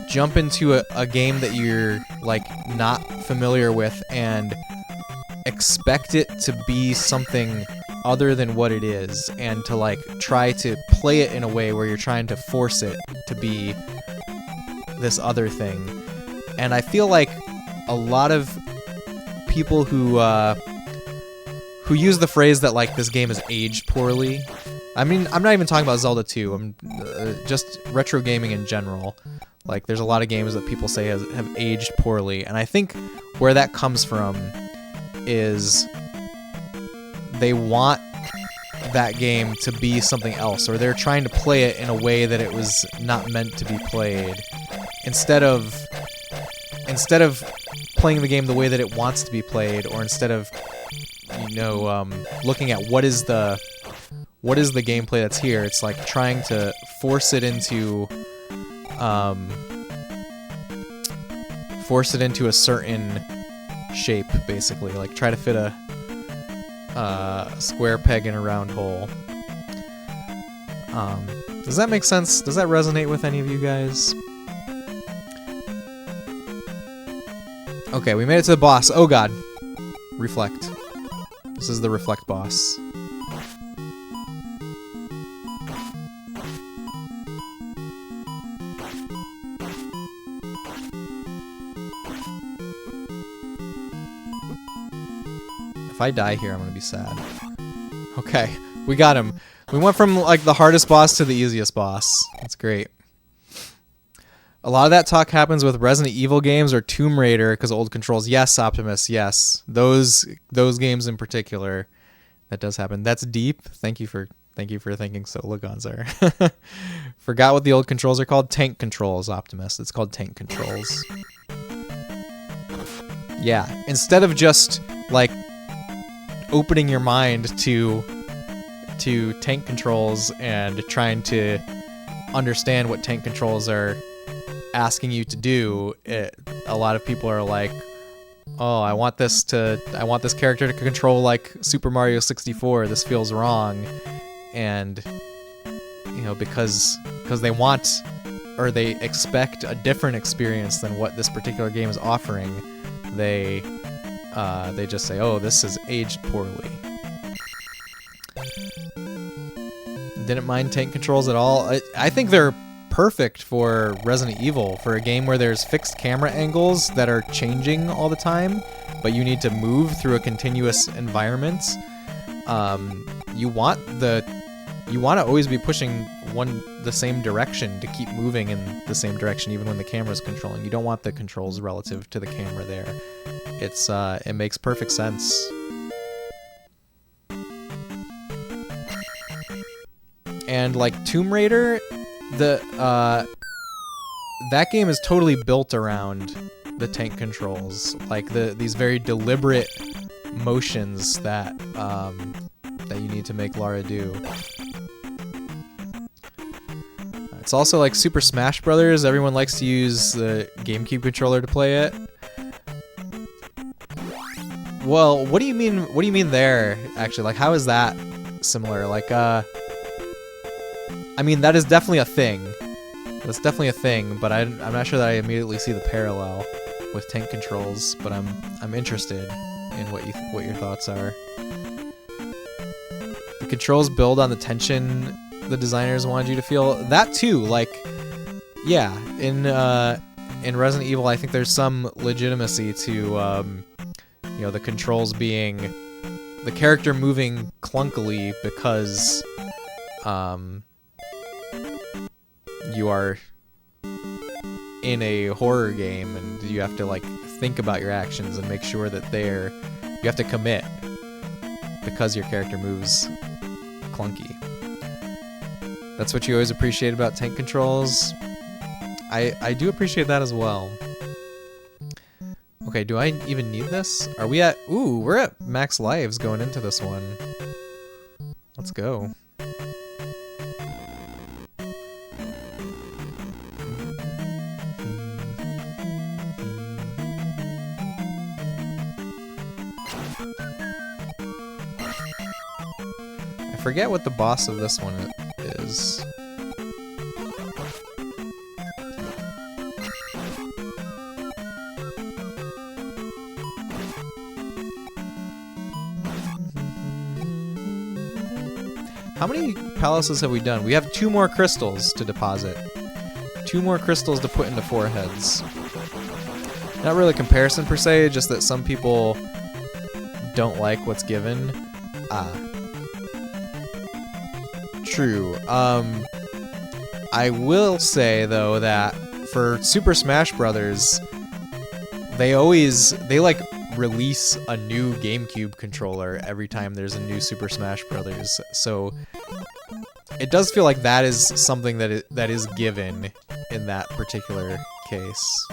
jump into a game that you're like not familiar with and expect it to be something other than what it is, and to like try to play it in a way where you're trying to force it to be this other thing. And I feel like a lot of people who use the phrase that like this game is aged poorly. I mean, I'm not even talking about Zelda 2. I'm just retro gaming in general. Like, there's a lot of games that people say have aged poorly, and I think where that comes from is they want that game to be something else, or they're trying to play it in a way that it was not meant to be played, instead of playing the game the way that it wants to be played, or instead of, you know, looking at what is the gameplay that's here. It's like trying to force it into a certain shape, basically. Like try to fit a square peg in a round hole. Does that make sense? Does that resonate with any of you guys? Okay, we made it to the boss. Oh god. Reflect. This is the Reflect boss. If I die here, I'm gonna be sad. Okay, we got him. We went from like the hardest boss to the easiest boss. That's great. A lot of that talk happens with Resident Evil games or Tomb Raider because old controls. Yes, Optimus. Yes, those games in particular. That does happen. That's deep. Thank you for thinking so, Lagonzar. Forgot what the old controls are called. Tank controls, Optimus. It's called tank controls. Yeah. Instead of just like opening your mind to tank controls and trying to understand what tank controls are asking you to do, a lot of people are like, oh, I want this character to control like Super Mario 64. This feels wrong. And you know, because they want, or they expect a different experience than what this particular game is offering, they just say, oh, this is aged poorly. Didn't mind tank controls at all. I think they're perfect for Resident Evil, for a game where there's fixed camera angles that are changing all the time, but you need to move through a continuous environment. You want to always be pushing the same direction to keep moving in the same direction, even when the camera's controlling. You don't want the controls relative to the camera there. It makes perfect sense. And like Tomb Raider, that game is totally built around the tank controls, like these very deliberate motions that you need to make Lara do. It's also like Super Smash Brothers. Everyone likes to use the GameCube controller to play it. Well, what do you mean? What do you mean there? Actually, like, how is that similar. Like, I mean, that is definitely a thing. That's definitely a thing, but I'm not sure that I immediately see the parallel with tank controls. But I'm interested in what your thoughts are. The controls build on the tension the designers wanted you to feel. That too, like, yeah, in Resident Evil, I think there's some legitimacy to, you know, the controls being the character moving clunkily because, you are in a horror game and you have to like think about your actions and make sure that you have to commit because your character moves clunky. That's what you always appreciate about tank controls. I do appreciate that as well. Okay, do I even need this? Are we at... Ooh, we're at max lives going into this one. Let's go. I forget what the boss of this one is. How many palaces have we done? We have 2 more crystals to deposit. 2 more crystals to put into foreheads. Not really a comparison per se, just that some people don't like what's given. True. I will say though that for Super Smash Brothers, they like release a new GameCube controller every time there's a new Super Smash Brothers. So it does feel like that is something that is given in that particular case.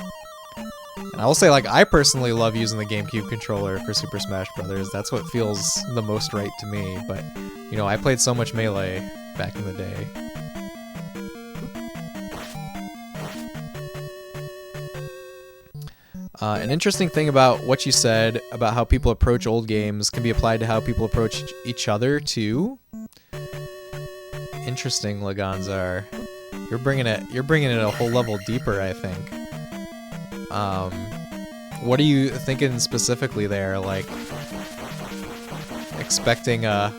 And I will say, like, I personally love using the GameCube controller for Super Smash Brothers. That's what feels the most right to me. But, you know, I played so much Melee back in the day. An interesting thing about what you said about how people approach old games can be applied to how people approach each other, too. Interesting, Laganzar. You're bringing it a whole level deeper, I think. What are you thinking specifically there? Like, expecting a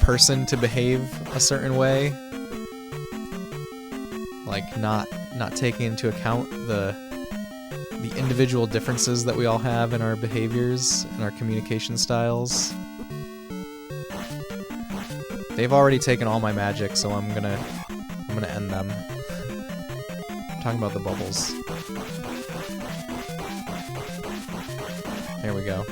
person to behave a certain way? Like, not taking into account the individual differences that we all have in our behaviors and our communication styles. They've already taken all my magic, so I'm gonna end them. I'm talking about the bubbles. There we go.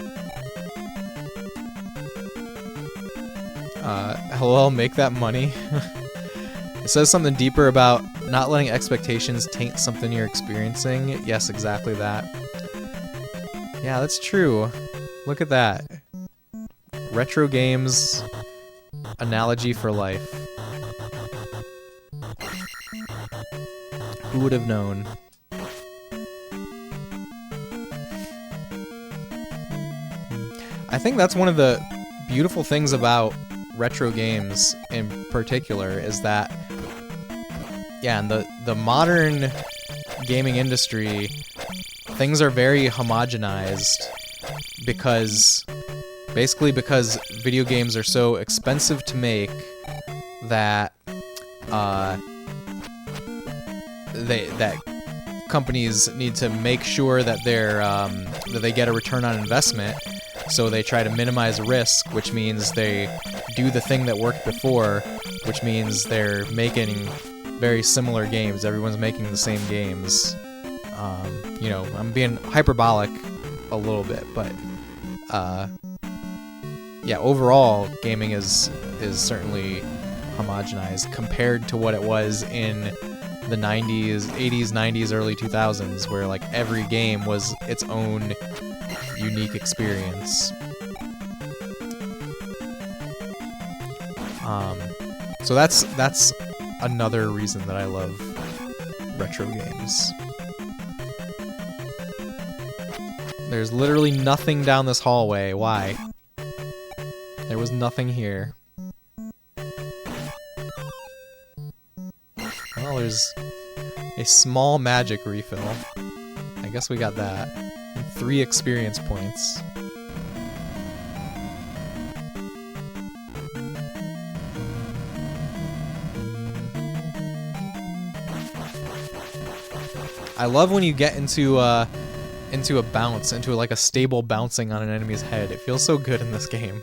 LOL, make that money. It says something deeper about not letting expectations taint something you're experiencing. Yes, exactly that. Yeah, that's true. Look at that. Retro games, analogy for life. Who would have known? I think that's one of the beautiful things about retro games in particular is that, yeah, in the modern gaming industry, things are very homogenized because video games are so expensive to make that that companies need to make sure that that they get a return on investment. So they try to minimize risk, which means they do the thing that worked before, which means they're making very similar games. Everyone's making the same games. You know, I'm being hyperbolic a little bit, but yeah, overall, gaming is certainly homogenized compared to what it was in the 90s, 80s, 90s, early 2000s, where like every game was its own unique experience. So that's another reason that I love retro games. There's literally nothing down this hallway. Why? There was nothing here. Well, there's a small magic refill. I guess we got that. And 3 experience points. I love when you get into a bounce, into like a stable bouncing on an enemy's head. It feels so good in this game.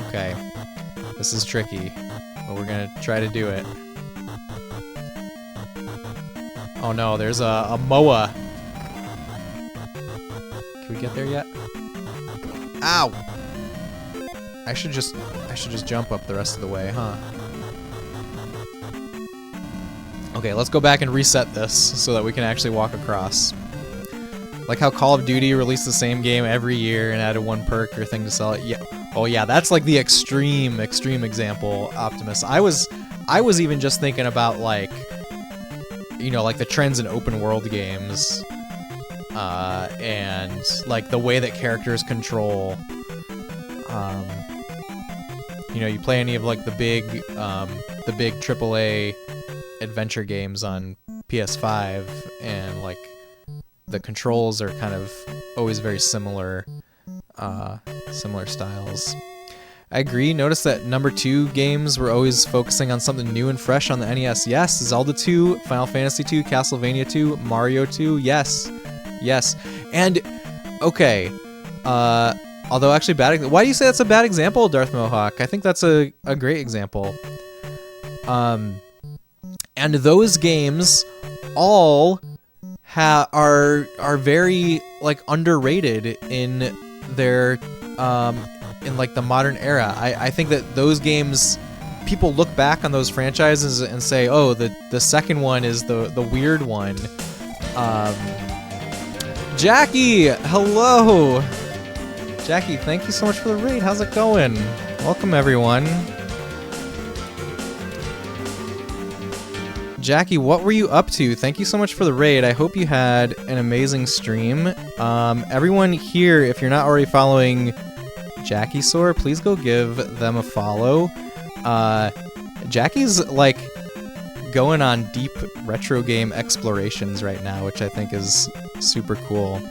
Okay, this is tricky, but we're gonna try to do it. Oh no, there's a MOA. Can we get there yet? Ow! I should just jump up the rest of the way, huh? Okay, let's go back and reset this so that we can actually walk across. Like how Call of Duty released the same game every year and added 1 perk or thing to sell it. Yeah. Oh yeah, that's like the extreme example, Optimus. I was even just thinking about like, you know, like the trends in open world games, and like the way that characters control. You know, you play any of like the big AAA adventure games on PS5, and like the controls are kind of always very similar. Similar styles. I agree. Notice that number 2 games were always focusing on something new and fresh on the NES. Yes, Zelda 2, Final Fantasy 2, Castlevania 2, Mario 2. Yes, yes. And okay, although actually why do you say that's a bad example, Darth Mohawk? I think that's a great example. And those games all are very like underrated in their in like the modern era. I think that those games, people look back on those franchises and say, oh, the second one is the weird one. Jackie, hello. Jackie, thank you so much for the raid. How's it going? Welcome everyone. Jackie, what were you up to? Thank you so much for the raid. I hope you had an amazing stream. Everyone here, if you're not already following Jackie Soar, please go give them a follow. Jackie's like going on deep retro game explorations right now, which I think is super cool.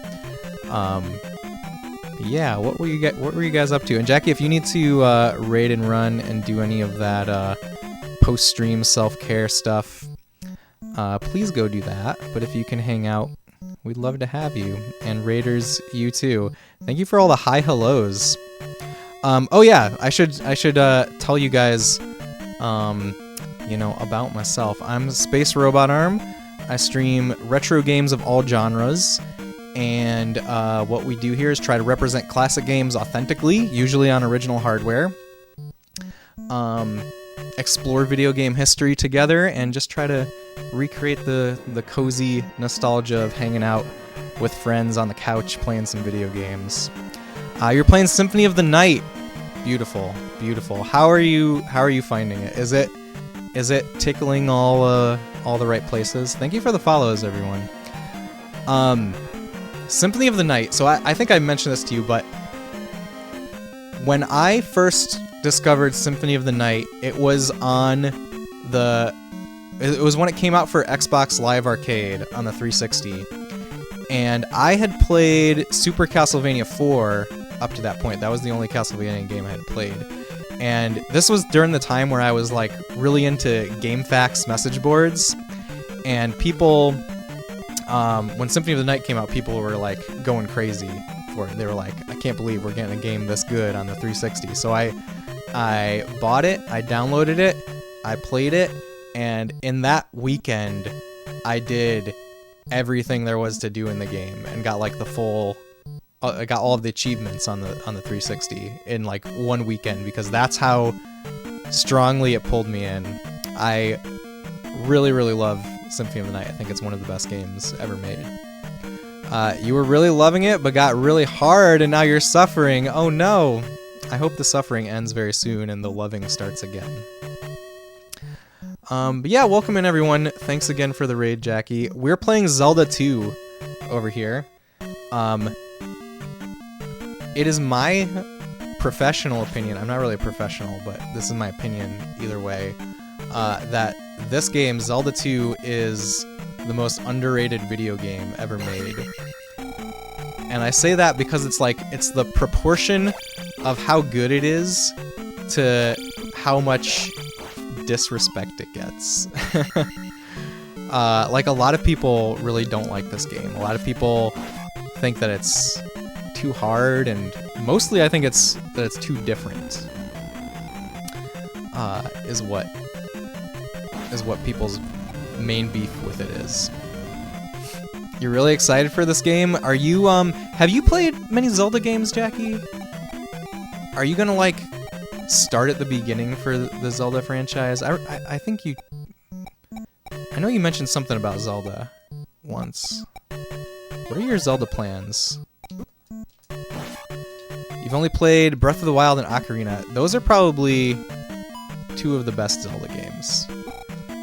Yeah, what were you guys up to? And Jackie, if you need to raid and run and do any of that post-stream self-care stuff, please go do that. But if you can hang out, we'd love to have you. And raiders, you too. Thank you for all the hi hellos. Oh yeah, I should tell you guys, you know, about myself. I'm Space Robot Arm. I stream retro games of all genres, and what we do here is try to represent classic games authentically, usually on original hardware. Explore video game history together, and just try to recreate the cozy nostalgia of hanging out with friends on the couch playing some video games. You're playing Symphony of the Night. Beautiful, beautiful. How are you finding it? Is it tickling all the right places? Thank you for the follows, everyone. Symphony of the Night. So I think I mentioned this to you, but when I first discovered Symphony of the Night, it was when it came out for Xbox Live Arcade on the 360. And I had played Super Castlevania 4 up to that point. That was the only Castlevania game I had played. And this was during the time where I was like really into GameFAQs message boards. And people, when Symphony of the Night came out, people were like going crazy for it. They were like, I can't believe we're getting a game this good on the 360. So I bought it, I downloaded it, I played it, and in that weekend, I did everything there was to do in the game and got like the full, I got all of the achievements on the 360 in like one weekend, because that's how strongly it pulled me in. I really, really love Symphony of the Night. I think it's one of the best games ever made. You were really loving it, but got really hard, and now you're suffering. Oh no! I hope the suffering ends very soon and the loving starts again. But yeah, welcome in everyone. Thanks again for the raid, Jackie. We're playing Zelda 2 over here. It is my professional opinion, I'm not really a professional, but this is my opinion either way, that this game, Zelda 2, is the most underrated video game ever made. And I say that because it's like, it's the proportion of how good it is to how much disrespect it gets. Like, a lot of people really don't like this game. A lot of people think that it's too hard, and mostly I think that it's too different. Is what people's main beef with it is. You're really excited for this game? Are you have you played many Zelda games, Jackie? Are you gonna like start at the beginning for the Zelda franchise? I think you. I know you mentioned something about Zelda once. What are your Zelda plans? You've only played Breath of the Wild and Ocarina. Those are probably two of the best Zelda games.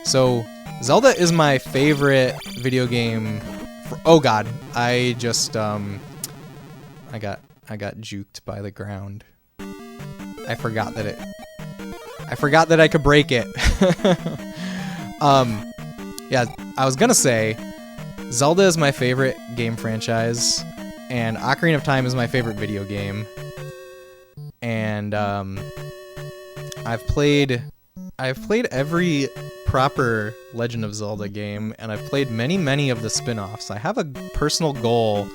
So, Zelda is my favorite video game. Oh god, I just I got juked by the ground. I forgot that I could break it. Yeah, I was gonna say, Zelda is my favorite game franchise, and Ocarina of Time is my favorite video game. And I've played every proper Legend of Zelda game, and I've played many of the spin-offs. I have a personal goal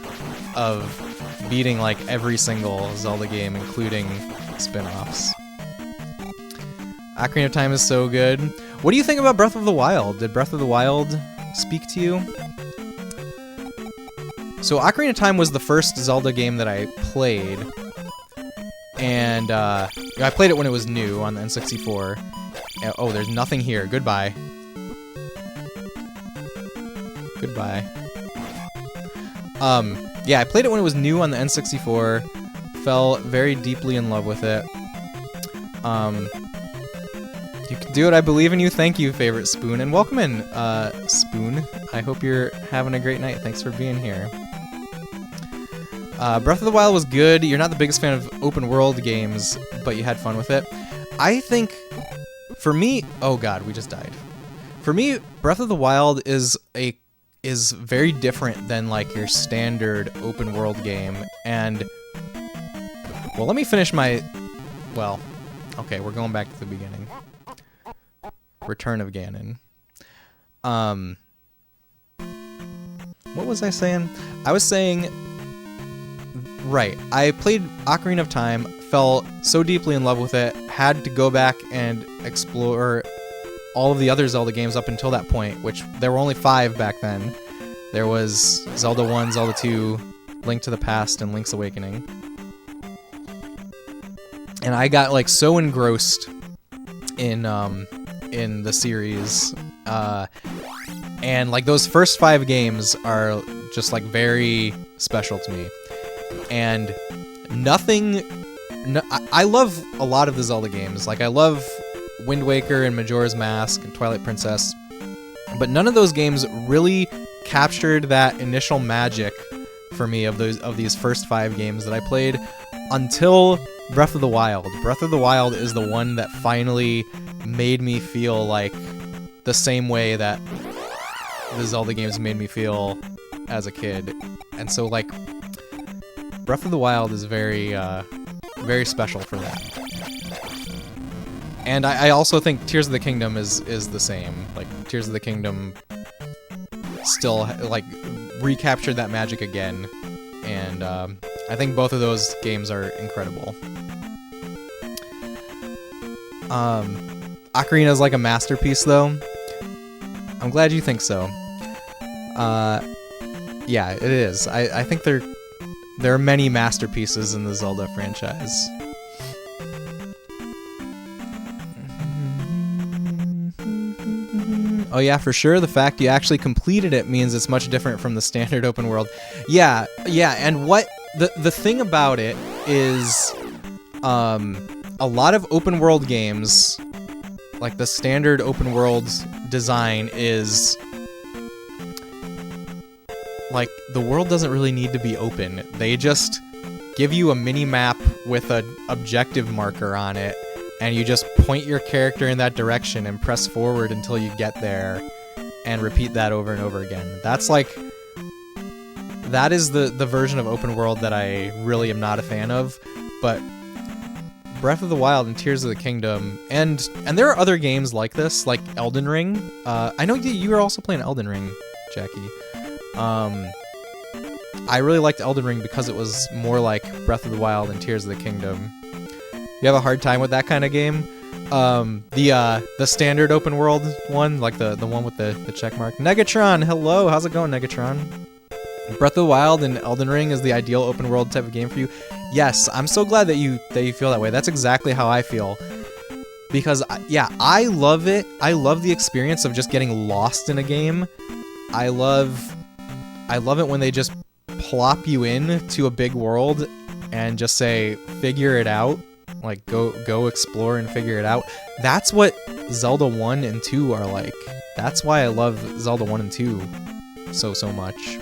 of beating like every single Zelda game, including spin-offs. Ocarina of Time is so good. What do you think about Breath of the Wild? Did Breath of the Wild speak to you? So Ocarina of Time was the first Zelda game that I played, and I played it when it was new on the N64. Oh, there's nothing here. Goodbye. Goodbye. Yeah, I played it when it was new on the N64. Fell very deeply in love with it. You can do it. I believe in you. Thank you, favorite Spoon, and welcome in, Spoon. I hope you're having a great night. Thanks for being here. Breath of the Wild was good. You're not the biggest fan of open world games, but you had fun with it. I think, for me, oh god, we just died. For me, Breath of the Wild is very different than like your standard open world game. And well, let me finish my. Well, okay, we're going back to the beginning. Return of Ganon. What was I saying? I was saying. Right, I played Ocarina of Time, fell so deeply in love with it, had to go back and explore all of the other Zelda games up until that point, which there were only 5 back then. There was Zelda 1, Zelda 2, Link to the Past, and Link's Awakening. And I got like so engrossed in the series, and like those first 5 games are just like very special to me. And I love a lot of the Zelda games. Like, I love Wind Waker and Majora's Mask and Twilight Princess, but none of those games really captured that initial magic for me of these first 5 games that I played until Breath of the Wild. Breath of the Wild is the one that finally made me feel like the same way that the Zelda games made me feel as a kid. And so, like, Breath of the Wild is very special for that. And I also think Tears of the Kingdom is the same. Like, Tears of the Kingdom still, like, recaptured that magic again. And I think both of those games are incredible. Ocarina is like a masterpiece, though. I'm glad you think so. Yeah, it is. I think there are many masterpieces in the Zelda franchise. Oh yeah, for sure. The fact you actually completed it means it's much different from the standard open world. Yeah, and what the thing about it is, a lot of open world games, like the standard open world design is like, the world doesn't really need to be open. They just give you a mini map with an objective marker on it, and you just point your character in that direction and press forward until you get there, and repeat that over and over again. That is the version of open world that I really am not a fan of, but Breath of the Wild and Tears of the Kingdom, and there are other games like this, like Elden Ring. I know you were also playing Elden Ring, Jackie. I really liked Elden Ring because it was more like Breath of the Wild and Tears of the Kingdom. You have a hard time with that kind of game? The standard open world one, like the one with the check mark. Negatron, hello, how's it going, Negatron? Breath of the Wild and Elden Ring is the ideal open world type of game for you. Yes, I'm so glad that you feel that way. That's exactly how I feel. Because yeah, I love it. I love the experience of just getting lost in a game. I love it when they just plop you in to a big world and just say, figure it out. Like, go explore and figure it out. That's what Zelda 1 and 2 are like. That's why I love Zelda 1 and 2 so much.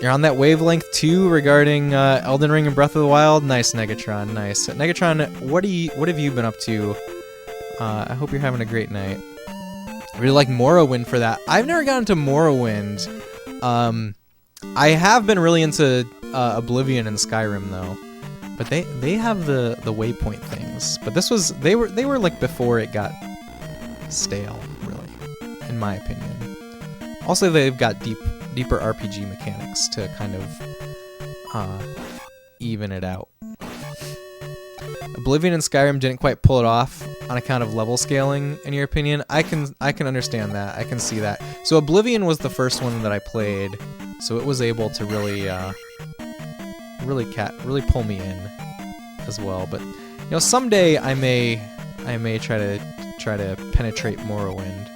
You're on that wavelength too regarding Elden Ring and Breath of the Wild? Nice, Negatron, nice. Negatron, what have you been up to? I hope you're having a great night. I really like Morrowind for that. I've never gotten to Morrowind. I have been really into Oblivion and Skyrim though. But they have the waypoint things. But they were like before it got stale, really, in my opinion. Also, they've got deeper RPG mechanics to kind of even it out. Oblivion and Skyrim didn't quite pull it off on account of level scaling, in your opinion. I can understand that. I can see that. So Oblivion was the first one that I played, so it was able to really really pull me in as well. But you know, someday I may try to penetrate Morrowind.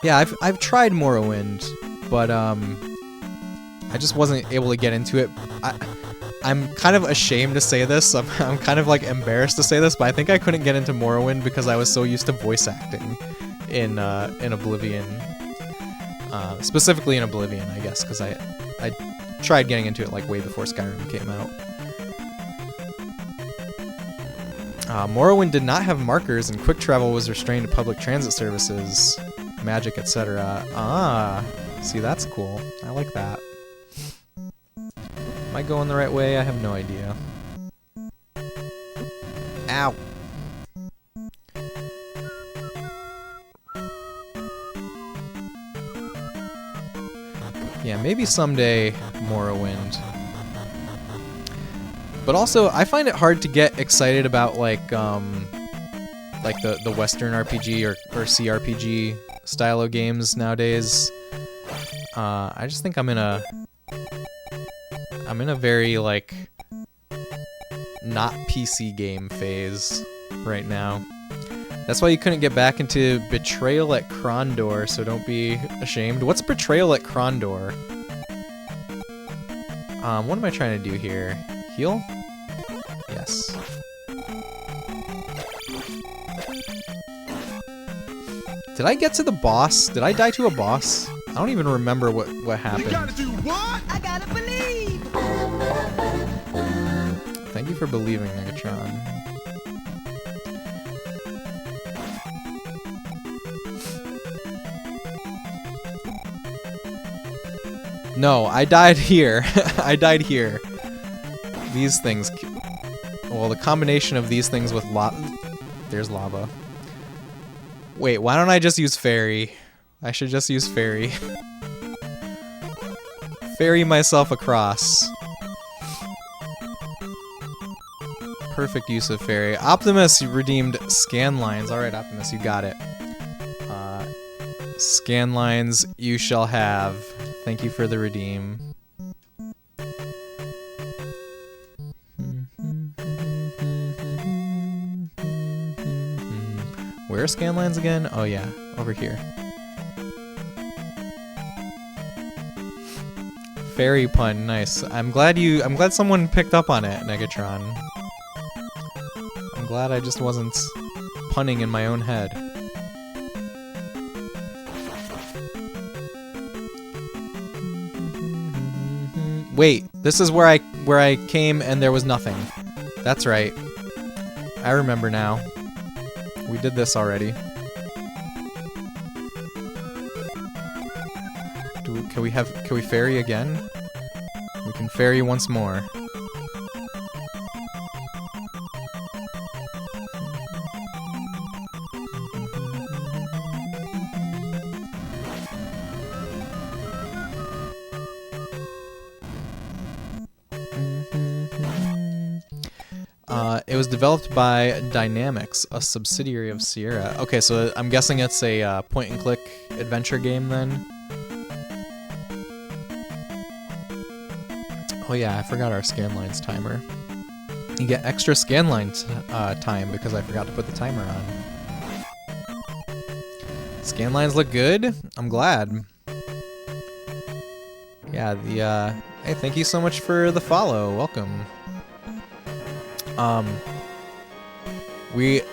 Yeah, I've tried Morrowind, but I just wasn't able to get into it. I'm kind of ashamed to say this. I'm kind of like embarrassed to say this, but I think I couldn't get into Morrowind because I was so used to voice acting in Oblivion, specifically in Oblivion, I guess, because I tried getting into it like way before Skyrim came out. Morrowind did not have markers, and quick travel was restrained to public transit services, magic, etc. Ah, see, that's cool. I like that. Am I going the right way? I have no idea. Ow. Yeah, maybe someday Morrowind. But also, I find it hard to get excited about like the Western RPG or CRPG style of games nowadays. I just think I'm in a very like not PC game phase right now. That's why you couldn't get back into Betrayal at Krondor, so don't be ashamed. What's Betrayal at Krondor? What am I trying to do here? Heal? Yes. Did I get to the boss? Did I die to a boss? I don't even remember what happened. You gotta do what? I gotta believe! Thank you for believing, Megatron. No, I died here. I died here. These things... Well, the combination of these things with lava... There's lava. Wait, why don't I just use fairy? I should just use fairy. Ferry myself across. Perfect use of fairy. Optimus redeemed scan lines. Alright, Optimus, you got it. Scan lines you shall have. Thank you for the redeem. Where are scan lines again? Oh yeah, over here. Fairy pun, nice. I'm glad someone picked up on it, Negatron. I'm glad I just wasn't punning in my own head. Wait, this is where I came and there was nothing. That's right. I remember now. We did this already. Can we ferry again? We can ferry once more. It was developed by Dynamics, a subsidiary of Sierra. Okay, so I'm guessing it's a point-and-click adventure game then. Oh yeah, I forgot our scanlines timer. You get extra scanline time because I forgot to put the timer on. Scanlines look good. I'm glad. Yeah, hey, thank you so much for the follow. Welcome. We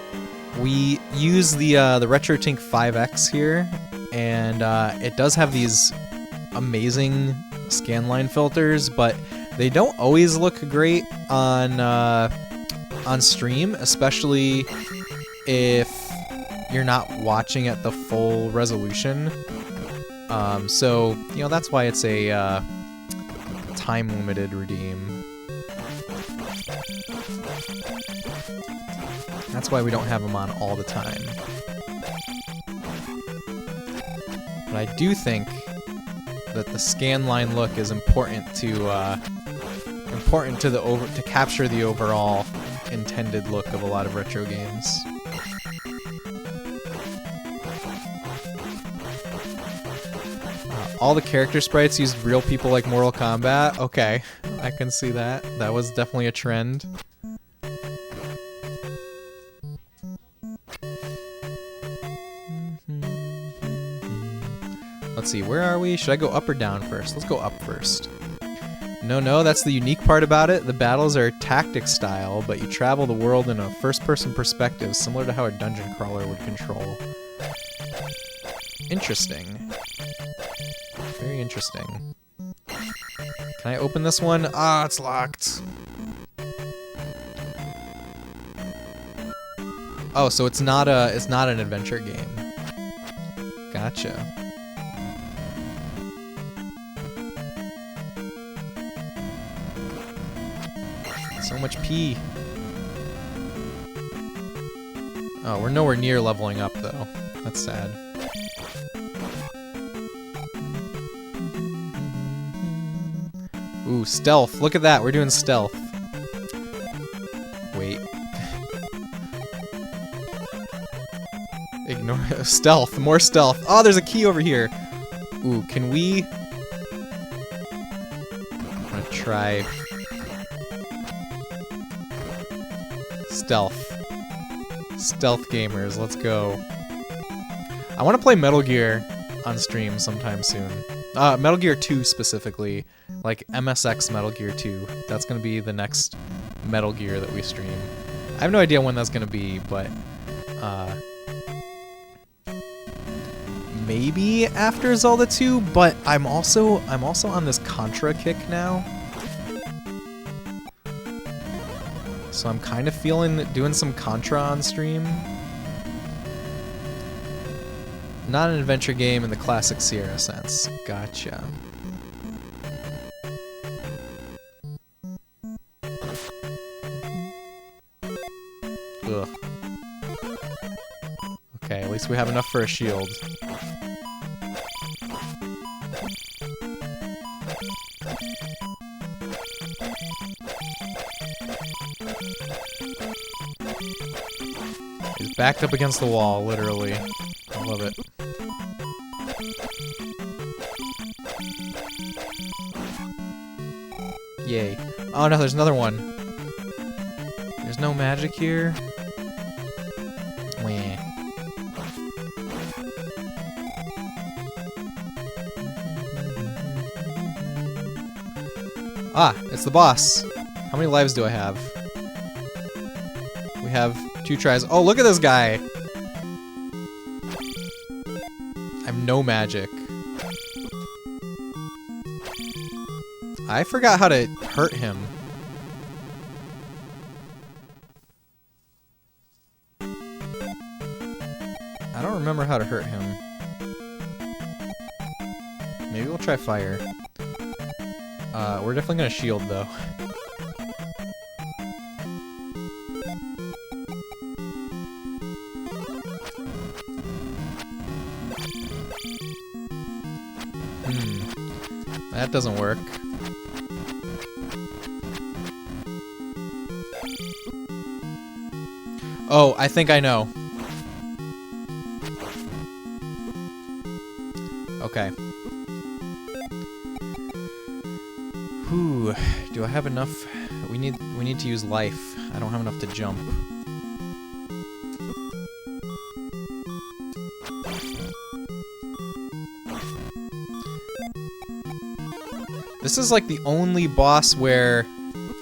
use the RetroTink 5X here, and it does have these amazing scanline filters, but they don't always look great on stream, especially if you're not watching at the full resolution. So you know, that's why it's a time-limited redeem. That's why we don't have them on all the time. But I do think that the scanline look is important to capture the overall intended look of a lot of retro games. All the character sprites used real people like Mortal Kombat. Okay, I can see that. That was definitely a trend. Let's see, where are we? Should I go up or down first? Let's go up first. No, that's the unique part about it. The battles are tactic style, but you travel the world in a first-person perspective, similar to how a dungeon crawler would control. Interesting. Very interesting. Can I open this one? Ah, it's locked. Oh, so it's not an adventure game. Gotcha. So much pee. Oh, we're nowhere near leveling up though. That's sad. Ooh, stealth. Look at that. We're doing stealth. Wait. Ignore stealth. More stealth. Oh, there's a key over here. Ooh, can we... I'm gonna try... Stealth. Stealth gamers, let's go. I want to play Metal Gear on stream sometime soon. Metal Gear 2 specifically. Like MSX Metal Gear 2. That's going to be the next Metal Gear that we stream. I have no idea when that's going to be, but maybe after Zelda 2, but I'm also on this Contra kick now. So I'm kind of feeling doing some Contra on stream. Not an adventure game in the classic Sierra sense. Gotcha. Ugh. Okay, at least we have enough for a shield. He's backed up against the wall, literally. I love it. Yay. Oh no, there's another one. There's no magic here. Wah. Ah, it's the boss. How many lives do I have? We have 2 tries. Oh, look at this guy! I have no magic. I forgot how to hurt him. I don't remember how to hurt him. Maybe we'll try fire. We're definitely gonna shield though. That doesn't work. Oh, I think I know. Okay. Whew. Do I have enough? We need to use life. I don't have enough to jump. This is like the only boss where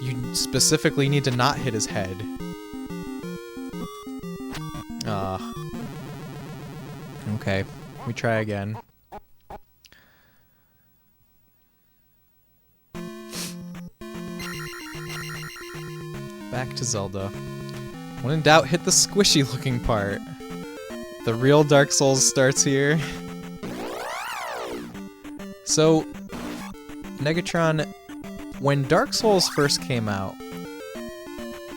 you specifically need to not hit his head. Okay, we try again. Back to Zelda. When in doubt, hit the squishy looking part. The real Dark Souls starts here. So, Negatron, when Dark Souls first came out,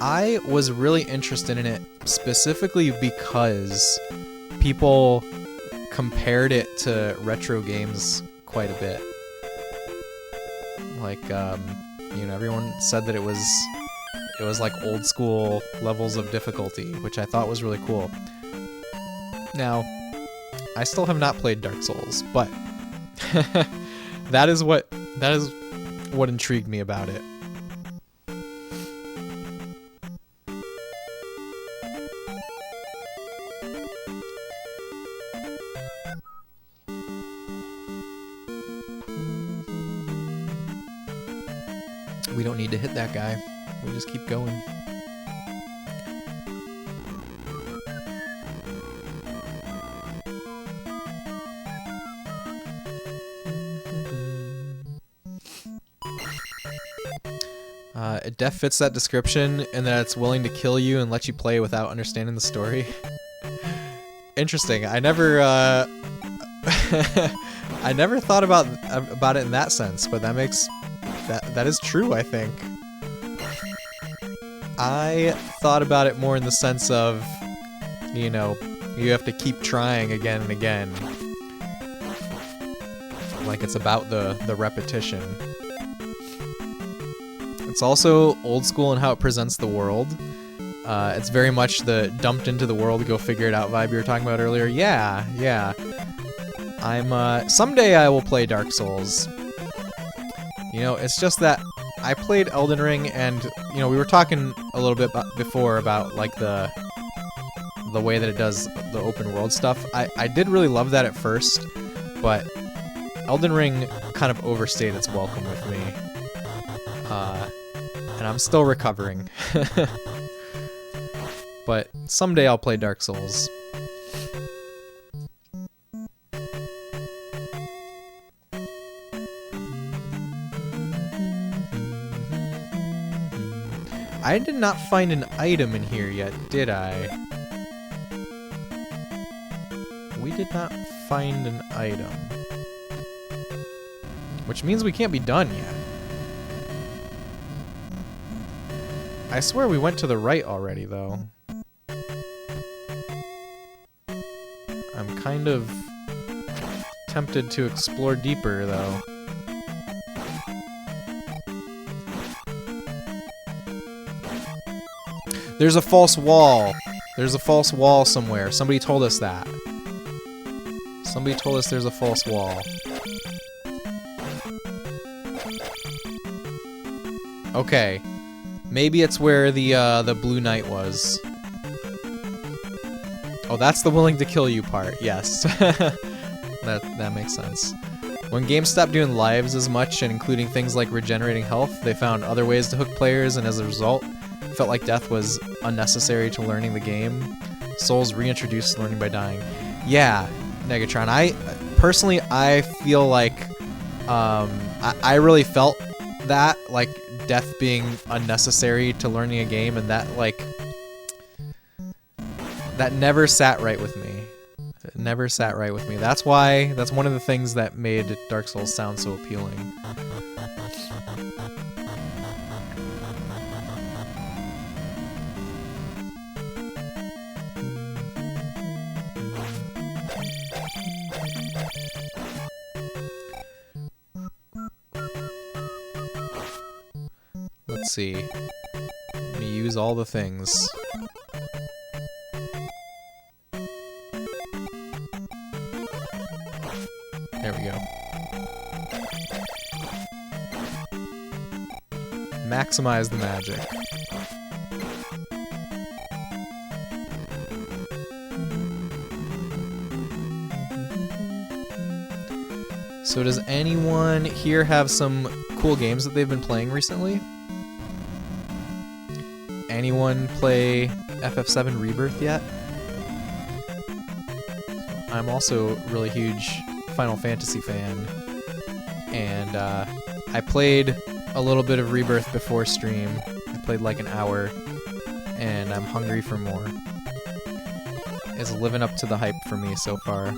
I was really interested in it specifically because people compared it to retro games quite a bit. Like, you know, everyone said that it was like old school levels of difficulty, which I thought was really cool. Now, I still have not played Dark Souls, but that is what intrigued me about it. We don't need to hit that guy. We just keep going. It def fits that description in that it's willing to kill you and let you play without understanding the story. Interesting. I never I never thought about it in that sense, but that makes that is true, I think. I thought about it more in the sense of, you know, you have to keep trying again and again. Like it's about the repetition. It's also old school in how it presents the world. It's very much the dumped into the world, go figure it out vibe you were talking about earlier. Yeah. Someday I will play Dark Souls. You know, it's just that I played Elden Ring, and you know, we were talking a little bit before about like the way that it does the open world stuff. I did really love that at first, but Elden Ring kind of overstayed its welcome with me, and I'm still recovering. But someday I'll play Dark Souls. I did not find an item in here yet, did I? We did not find an item. Which means we can't be done yet. I swear we went to the right already, though. I'm kind of tempted to explore deeper, though. There's a false wall. There's a false wall somewhere. Somebody told us that. Somebody told us there's a false wall. Okay. Maybe it's where the Blue Knight was. Oh, that's the willing to kill you part. Yes. that makes sense. When games stopped doing lives as much and including things like regenerating health, they found other ways to hook players, and as a result, felt like death was unnecessary to learning the game. Souls reintroduced learning by dying. Yeah, Negatron. I personally feel like I really felt that, like, death being unnecessary to learning a game, and that, like, that never sat right with me. It never sat right with me. That's why, that's one of the things that made Dark Souls sound so appealing. Let's see. Let me use all the things. There we go. Maximize the magic. So does anyone here have some cool games that they've been playing recently? Anyone play FF7 Rebirth yet? I'm also a really huge Final Fantasy fan, and I played a little bit of Rebirth before stream. I played like an hour, and I'm hungry for more. It's living up to the hype for me so far.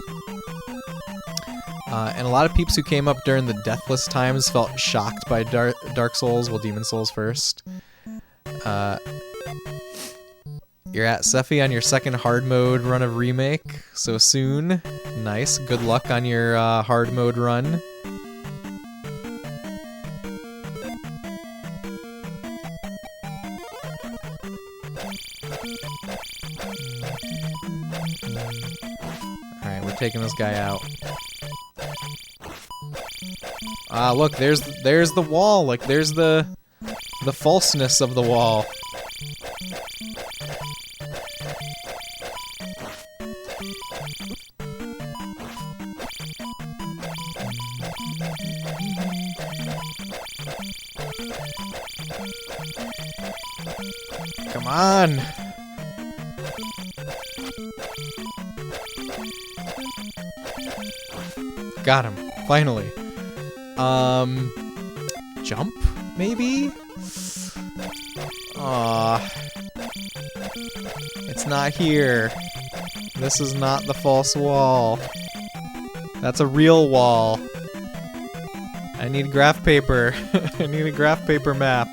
And a lot of peeps who came up during the Deathless times felt shocked by Dark Souls, well, Demon Souls first. You're at Sephi on your second hard mode run of Remake, so soon. Nice. Good luck on your hard mode run. Alright, we're taking this guy out. Ah, look, there's the wall. Like, there's the falseness of the wall. Come on! Got him, finally. Jump, maybe? Aw. It's not here. This is not the false wall. That's a real wall. I need graph paper. I need a graph paper map.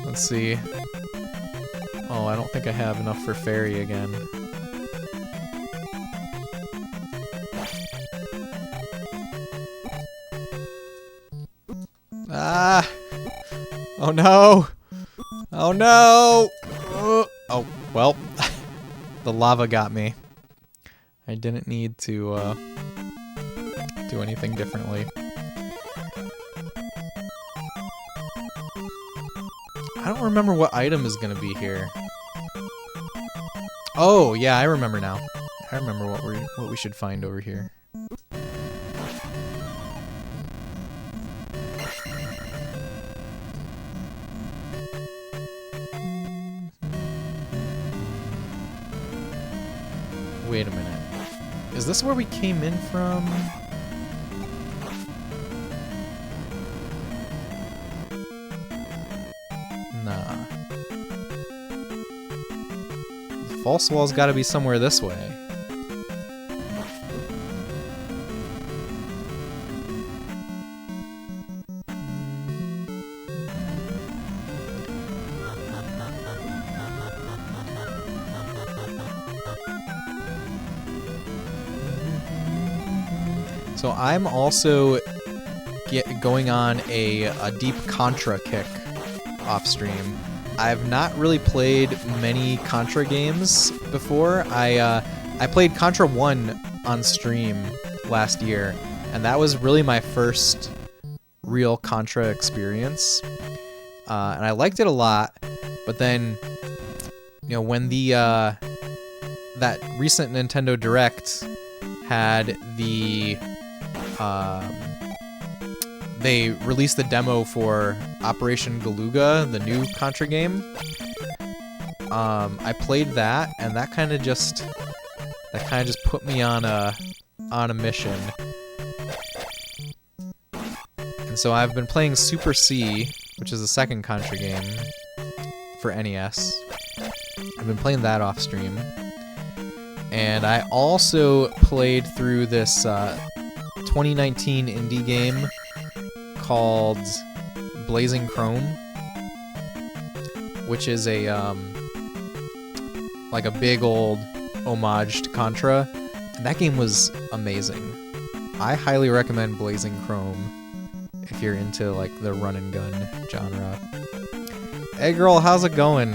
Let's see. Oh, I don't think I have enough for fairy again. Ah! Oh no! Oh no! Oh, well. The lava got me. I didn't need to do anything differently. I don't remember what item is gonna be here. Oh, yeah, I remember now. I remember what we should find over here. Wait a minute. Is this where we came in from? Nah. The false wall's gotta be somewhere this way. So I'm also going on a deep Contra kick off stream. I've not really played many Contra games before. I played Contra 1 on stream last year, and that was really my first real Contra experience. And I liked it a lot, but then, you know, when the that recent Nintendo Direct had the they released the demo for Operation Galuga, the new Contra game. I played that, and that kind of just put me on a mission. And so I've been playing Super C, which is the second Contra game for NES. I've been playing that off stream. And I also played through this 2019 indie game called Blazing Chrome, which is a like a big old homage to Contra, and that game was amazing. I highly recommend Blazing Chrome if you're into like the run and gun genre. Hey girl, how's it going?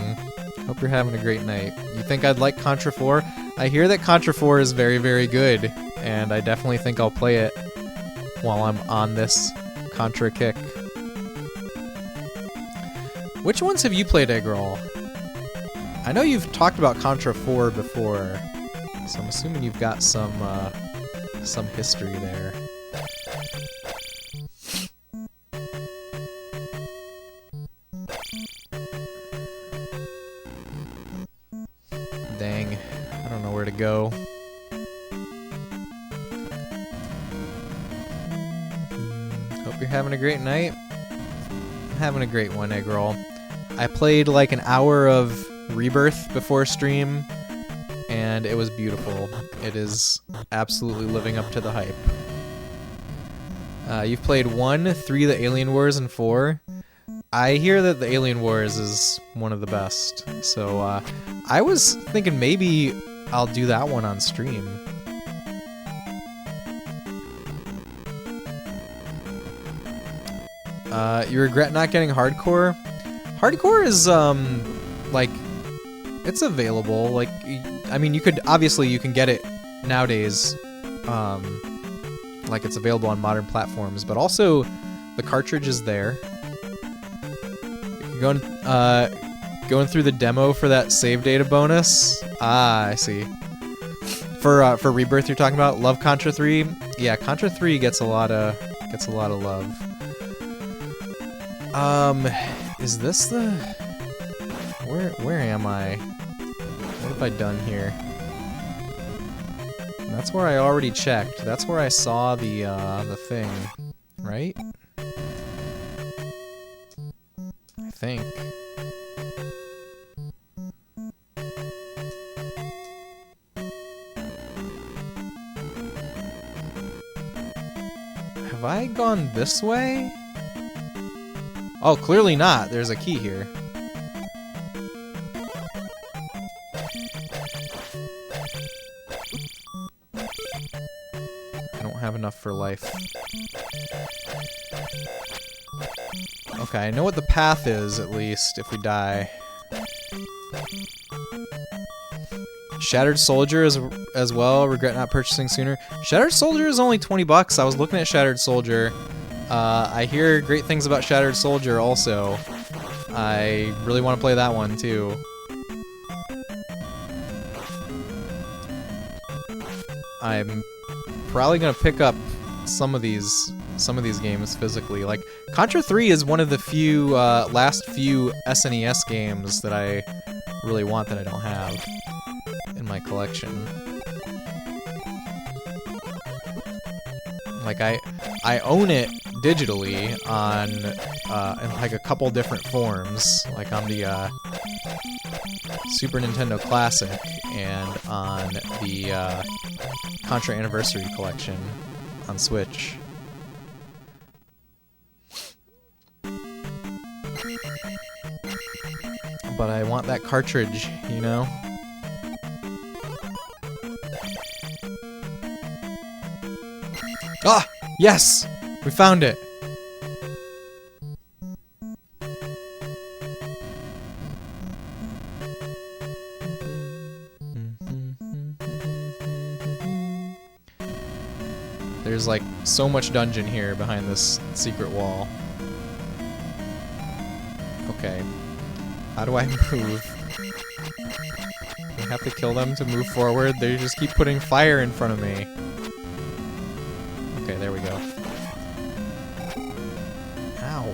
Hope you're having a great night. You think I'd like Contra 4? I hear that Contra 4 is very, very good, and I definitely think I'll play it while I'm on this Contra kick. Which ones have you played, Eggroll? I know you've talked about Contra 4 before, so I'm assuming you've got some history there. Dang, I don't know where to go. Hope you're having a great night. I'm having a great one, Eggroll. I played like an hour of Rebirth before stream, and it was beautiful. It is absolutely living up to the hype. You've played 1, 3, the Alien Wars, and 4. I hear that the Alien Wars is one of the best, so I was thinking maybe I'll do that one on stream. You regret not getting Hardcore? Hardcore is, like, it's available. Like, I mean, you could, obviously you can get it nowadays, like it's available on modern platforms, but also the cartridge is there. You're going through the demo for that save data bonus. Ah, I see. For Rebirth you're talking about? Love Contra 3? Yeah, Contra 3 gets a lot of love. Is this the... Where am I? What have I done here? That's where I already checked. That's where I saw the thing, right? I think. Have I gone this way? Oh, clearly not. There's a key here. I don't have enough for life. Okay, I know what the path is, at least, if we die. Shattered Soldier as well. Regret not purchasing sooner. Shattered Soldier is only 20 bucks. I was looking at Shattered Soldier. I hear great things about Shattered Soldier also. I really want to play that one too. I'm probably gonna pick up some of these games physically. Like Contra 3 is one of the few last few SNES games that I really want that I don't have in my collection. Like I own it digitally on in like a couple different forms, like on the Super Nintendo Classic and on the Contra Anniversary Collection on Switch. But I want that cartridge, you know? Ah! Yes! We found it! There's like so much dungeon here behind this secret wall. Okay. How do I move? I have to kill them to move forward. They just keep putting fire in front of me. Okay, there we go. Ow.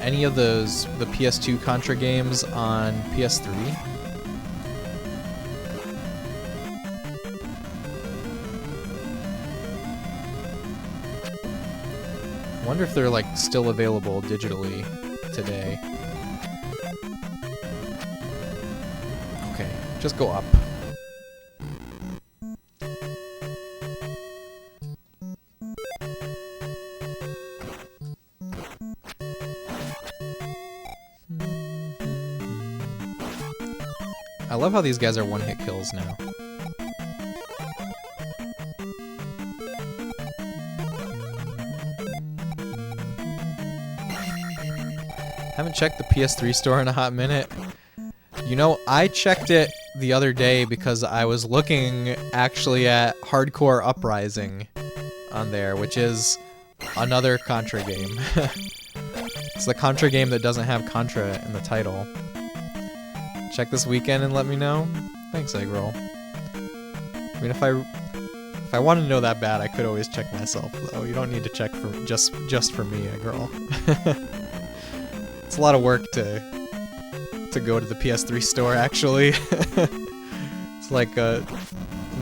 any of the PS2 Contra games on PS3? I wonder if they're like still available digitally today. Okay, just go up. I love how these guys are one-hit kills now. Haven't checked the PS3 store in a hot minute. You know, I checked it the other day because I was looking actually at Hardcore Uprising on there, which is another Contra game. It's the Contra game that doesn't have Contra in the title. Check this weekend and let me know. Thanks, Eggroll. I mean, if I wanted to know that bad, I could always check myself, though. You don't need to check for just for me, Eggroll. It's a lot of work to go to the PS3 store, actually. It's like a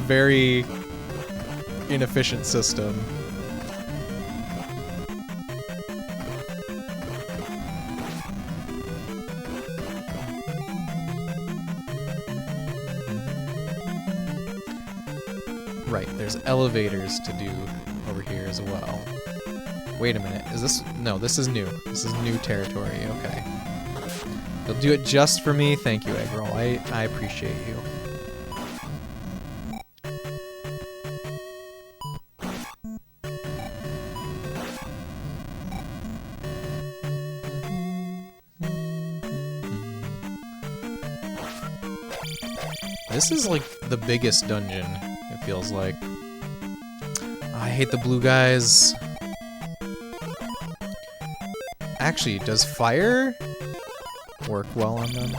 very inefficient system. Right, there's elevators to do over here as well. Wait a minute, is this... No, this is new. This is new territory, okay. You'll do it just for me? Thank you, Eggroll. I appreciate you. This is like the biggest dungeon, it feels like. I hate the blue guys. Actually, does fire work well on them?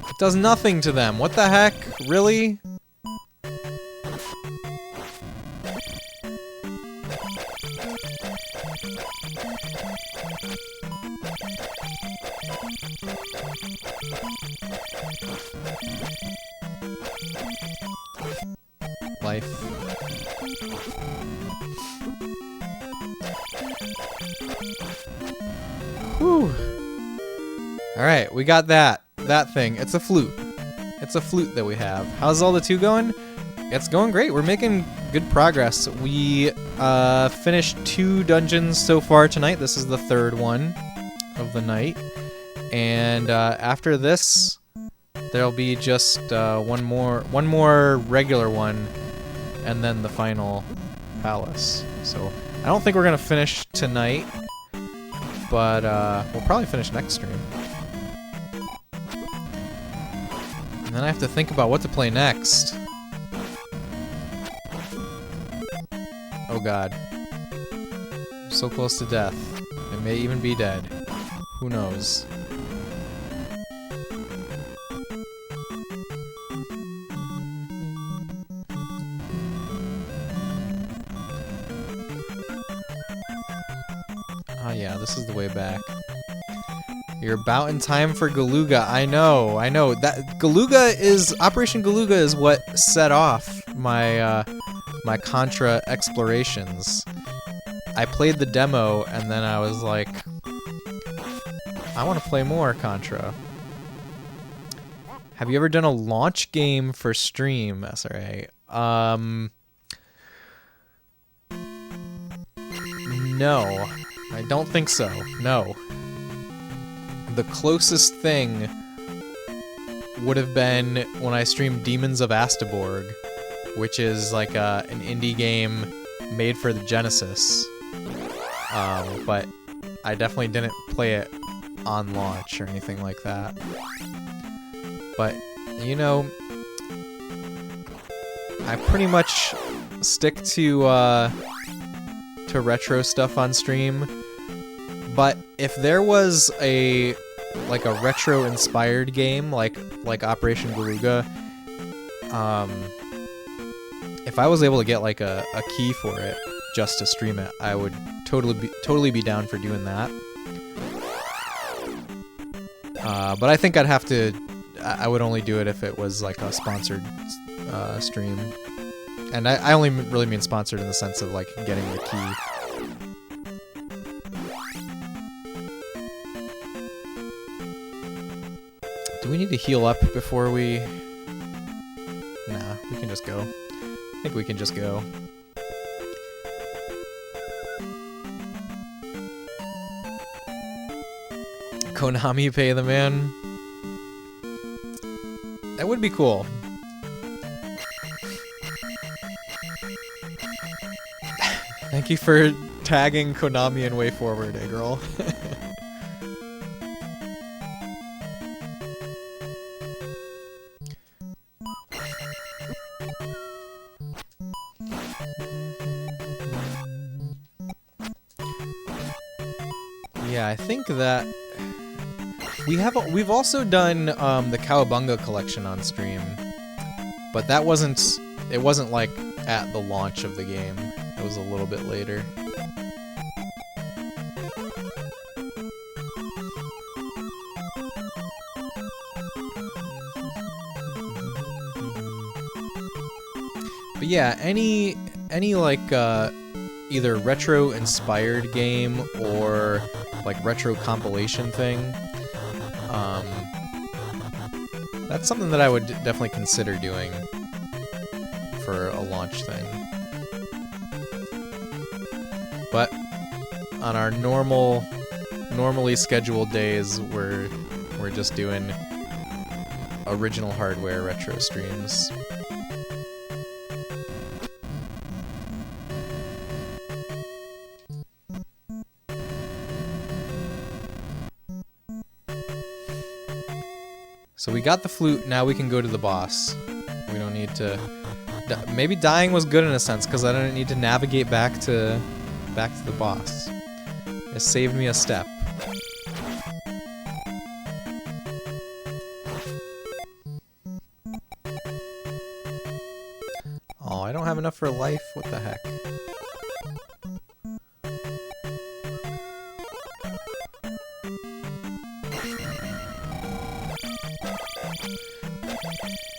It does nothing to them. What the heck? Really? Life. Whew. Alright, we got that thing. It's a flute. It's a flute that we have. How's Zelda 2 going? It's going great. We're making good progress. We finished 2 dungeons so far tonight. This is the 3rd one of the night. And after this, there'll be just one more regular one, and then the final palace. So I don't think we're gonna finish tonight, but we'll probably finish next stream. And then I have to think about what to play next. Oh god. I'm so close to death. I may even be dead. Who knows? Ah yeah, this is the way back. You're about in time for Galuga. I know. That Galuga is Operation Galuga is what set off my my Contra explorations. I played the demo and then I was like, I want to play more Contra. Have you ever done a launch game for stream, SRA? No. I don't think so. No. The closest thing would have been when I streamed Demons of Astaborg, which is like an indie game made for the Genesis. But I definitely didn't play it on launch or anything like that. But, you know, I pretty much stick to retro stuff on stream. But if there was a retro-inspired game like Operation Galuga, if I was able to get like a key for it just to stream it, I would totally be down for doing that. But I think I'd have to. I would only do it if it was like a sponsored stream, and I only really mean sponsored in the sense of like getting the key. Do we need to heal up before we? Nah, we can just go. I think we can just go. Konami pay the man. That would be cool. Thank you for tagging Konami in Way Forward, eh, girl? Yeah, I think that we've also done the Cowabunga collection on stream, but that wasn't like at the launch of the game. It was a little bit later. But yeah, any like either retro inspired game or like retro compilation thing, that's something that I would definitely consider doing for a launch thing. But on our normally scheduled days, we're just doing original hardware retro streams. So we got the flute, now we can go to the boss. We don't need to... Maybe dying was good in a sense, because I didn't need to navigate back to the boss. It saved me a step. Oh, I don't have enough for life? What the heck?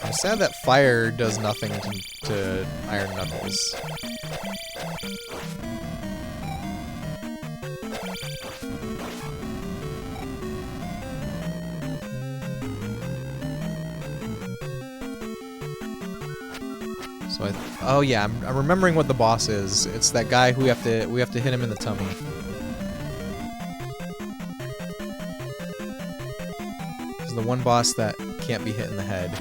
I'm sad that fire does nothing to Iron Knuckles. So oh yeah, I'm remembering what the boss is. It's that guy who we have to hit him in the tummy. It's the one boss that can't be hit in the head.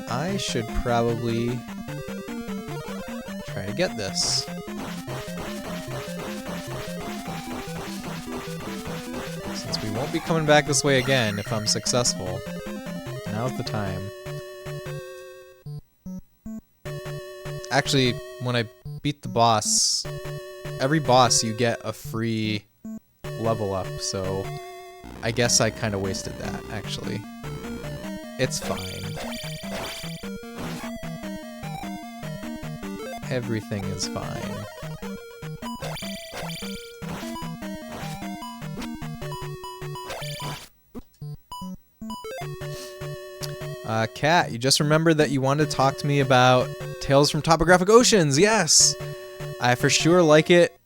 I should probably try to get this. Since we won't be coming back this way again if I'm successful, now's the time. Actually, when I beat the boss, every boss you get a free level up, so I guess I kind of wasted that, actually. It's fine. Everything is fine. Kat, you just remembered that you wanted to talk to me about Tales from Topographic Oceans. Yes! I for sure like it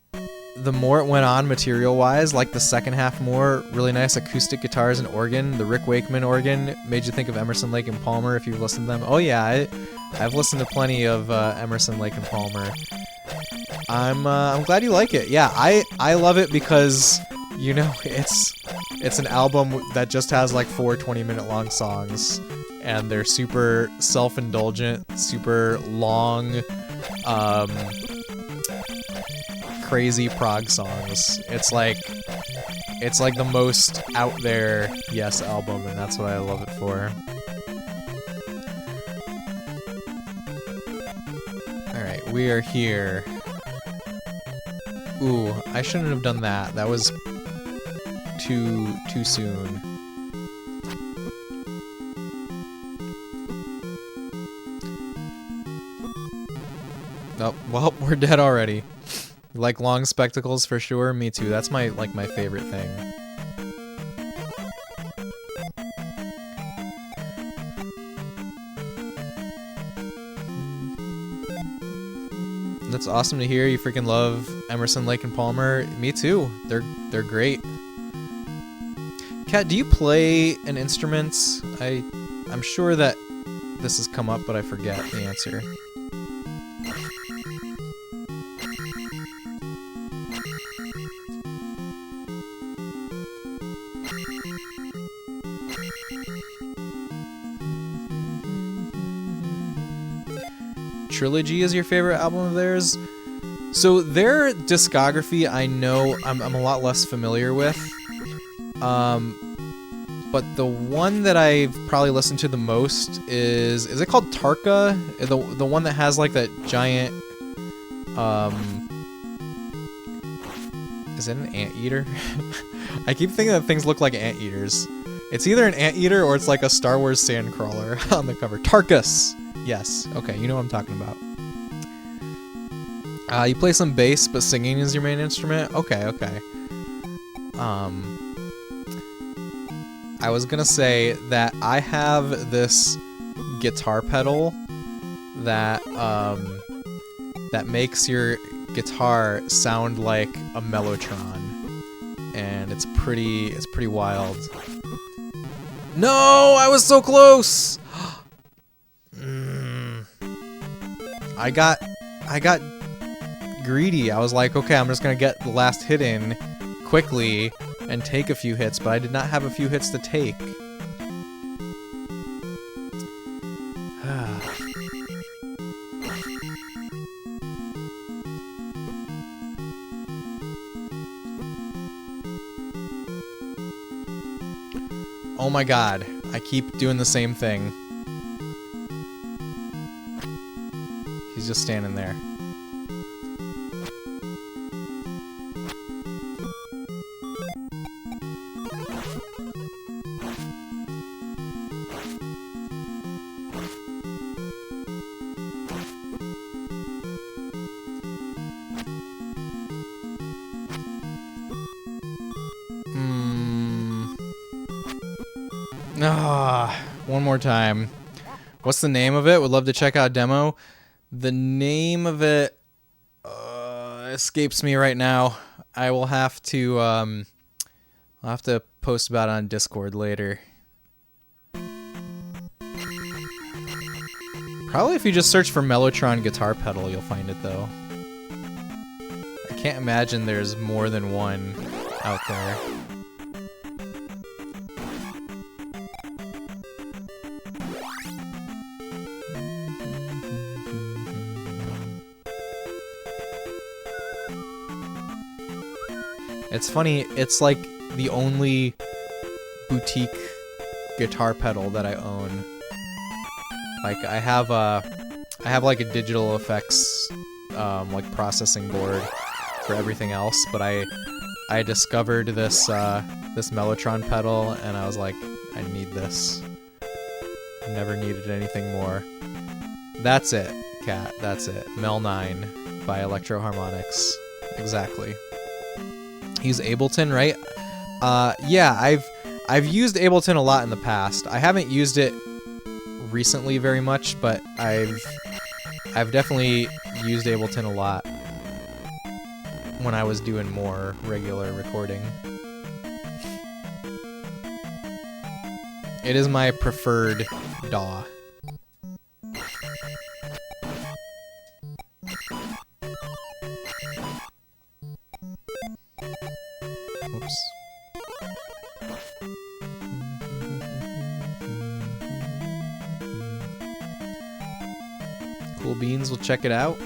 the more it went on material-wise, like the second half more. Really nice acoustic guitars and organ. The Rick Wakeman organ made you think of Emerson, Lake and Palmer if you've listened to them. Oh yeah, I've listened to plenty of Emerson, Lake and Palmer. I'm glad you like it. Yeah, I love it because, you know, it's an album that just has like 4 20-minute long songs, and they're super self-indulgent, super long, crazy prog songs. It's like the most out there Yes album, and that's what I love it for. Alright, we are here. Ooh, I shouldn't have done that. That was too soon. Oh, well, we're dead already. You like long spectacles for sure? Me too. That's my favorite thing. That's awesome to hear. You freaking love Emerson, Lake and Palmer. Me too. They're great. Kat, do you play an instrument? I'm sure that this has come up, but I forget the answer. Trilogy is your favorite album of theirs? So their discography, I know I'm a lot less familiar with. But the one that I've probably listened to the most is it called Tarka? The one that has like that giant is it an anteater? I keep thinking that things look like anteaters. It's either an anteater or it's like a Star Wars sandcrawler on the cover. Tarkus! Yes. Okay, you know what I'm talking about. You play some bass, but singing is your main instrument? Okay. I was gonna say that I have this guitar pedal that that makes your guitar sound like a mellotron, and it's pretty wild. No, I was so close. I got greedy. I was like, okay, I'm just gonna get the last hit in quickly and take a few hits, but I did not have a few hits to take. Oh my god, I keep doing the same thing. He's just standing there. One more time. What's the name of it? Would love to check out a demo. The name of it escapes me right now. I will have to I'll have to post about it on Discord later. Probably if you just search for Mellotron guitar pedal, you'll find it though. I can't imagine there's more than one out there. It's funny, it's like the only boutique guitar pedal that I own. Like I have like a digital effects like processing board for everything else, but I discovered this this Mellotron pedal and I was like, I need this. Never needed anything more. That's it, Cat. That's it. Mel 9 by Electro Harmonics. Exactly. Use Ableton, right? Yeah, I've used Ableton a lot in the past. I haven't used it recently very much, but I've definitely used Ableton a lot when I was doing more regular recording. It is my preferred DAW. Oops. Cool beans, we'll check it out.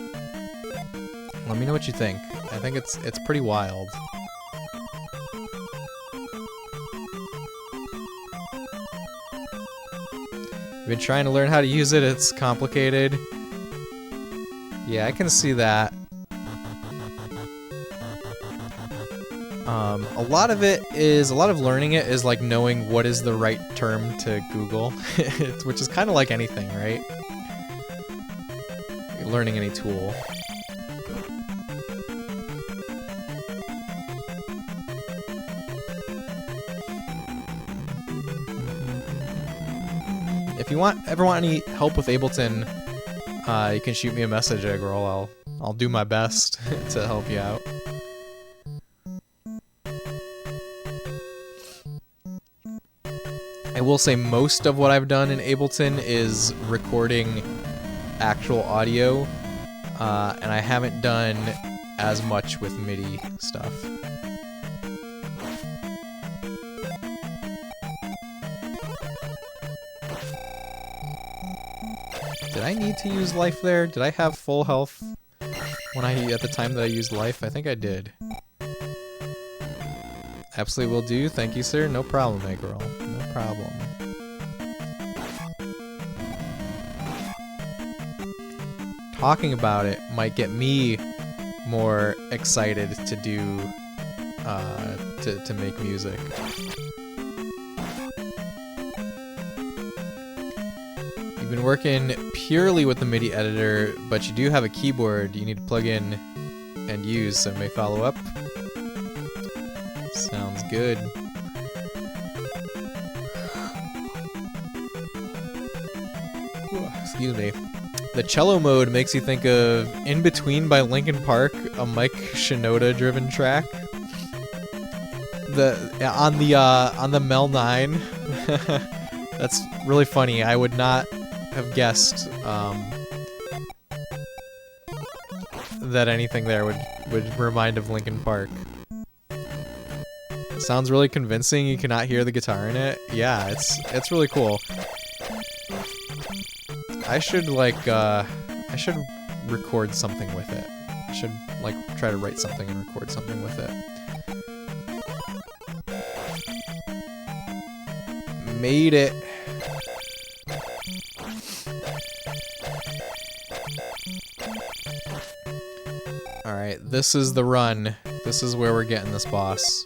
Let me know what you think. I think it's pretty wild. You've been trying to learn how to use it, it's complicated. Yeah, I can see that. A lot of learning it is like knowing what is the right term to Google, which is kind of like anything, right? Learning any tool. if you ever want any help with Ableton, you can shoot me a message, Eggroll. I'll do my best to help you out. I will say most of what I've done in Ableton is recording actual audio, and I haven't done as much with MIDI stuff. Did I need to use life there? Did I have full health at the time that I used life? I think I did. Absolutely will do. Thank you, sir. No problem, Eggroll. No problem. Talking about it might get me more excited to do to make music. You've been working purely with the MIDI editor, but you do have a keyboard you need to plug in and use, so may follow up. Sounds good. Excuse me. The cello mode makes you think of In Between by Linkin Park, a Mike Shinoda driven track. On the Mel 9. That's really funny. I would not have guessed that anything there would remind of Linkin Park. It sounds really convincing. You cannot hear the guitar in it. Yeah, it's really cool. I should record something with it. I should try to write something and record something with it. Made it. Alright, this is the run. This is where we're getting this boss.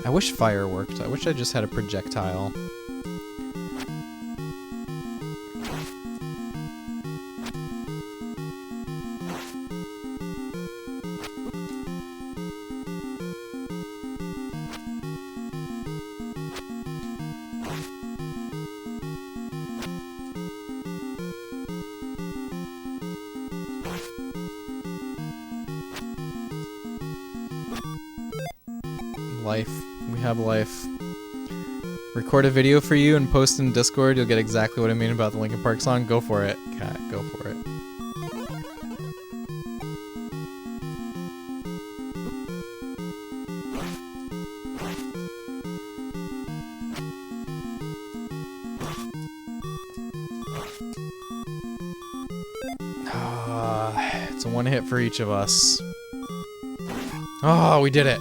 I wish fire worked. I wish I just had a projectile. Life. We have life. Record a video for you and post in Discord. You'll get exactly what I mean about the Linkin Park song. Go for it, Cat. Go for it. It's a one hit for each of us. Oh, we did it.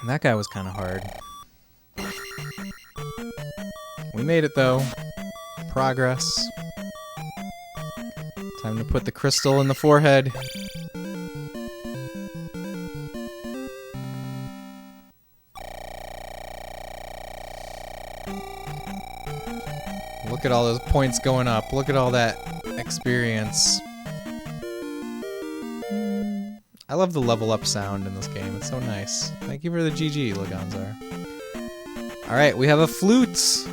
That guy was kind of hard. We made it though. Progress. Time to put the crystal in the forehead. Look at all those points going up. Look at all that experience. I love the level up sound in this game. It's so nice. Thank you for the GG, Laganzar. Alright, we have a flute!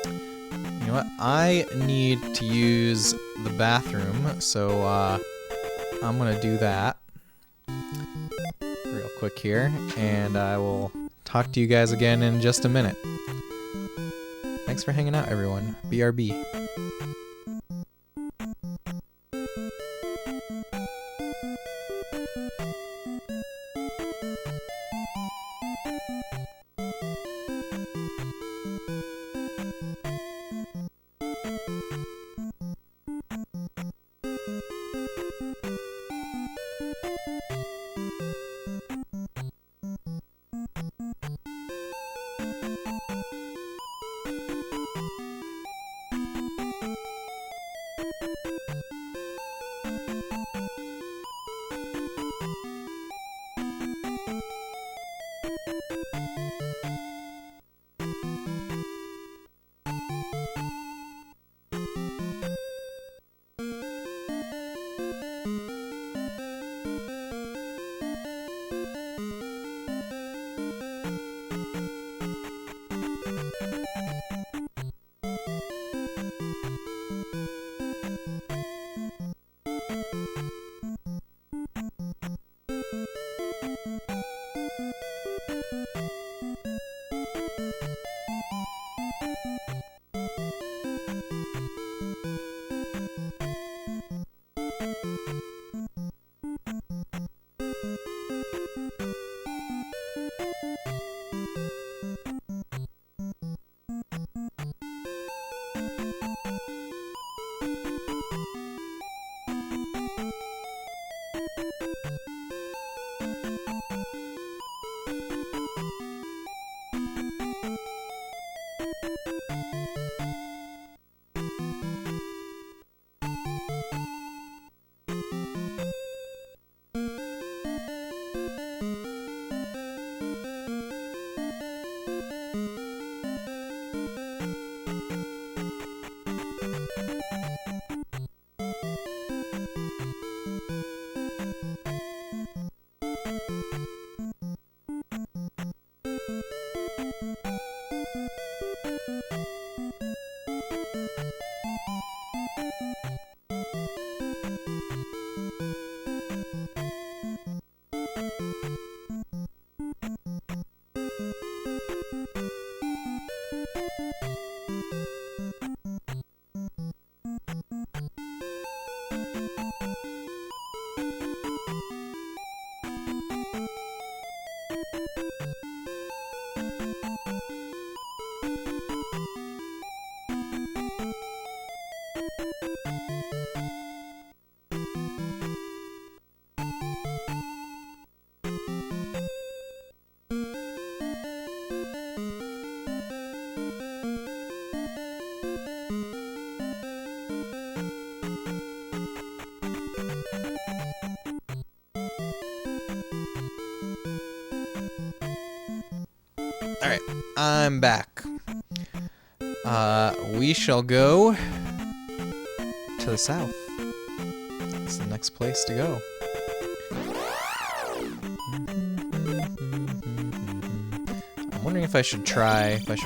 You know what? I need to use the bathroom, so I'm gonna do that real quick here, and I will talk to you guys again in just a minute. Thanks for hanging out, everyone. BRB. Alright, I'm back. We shall go to the south. It's the next place to go. I'm wondering if I should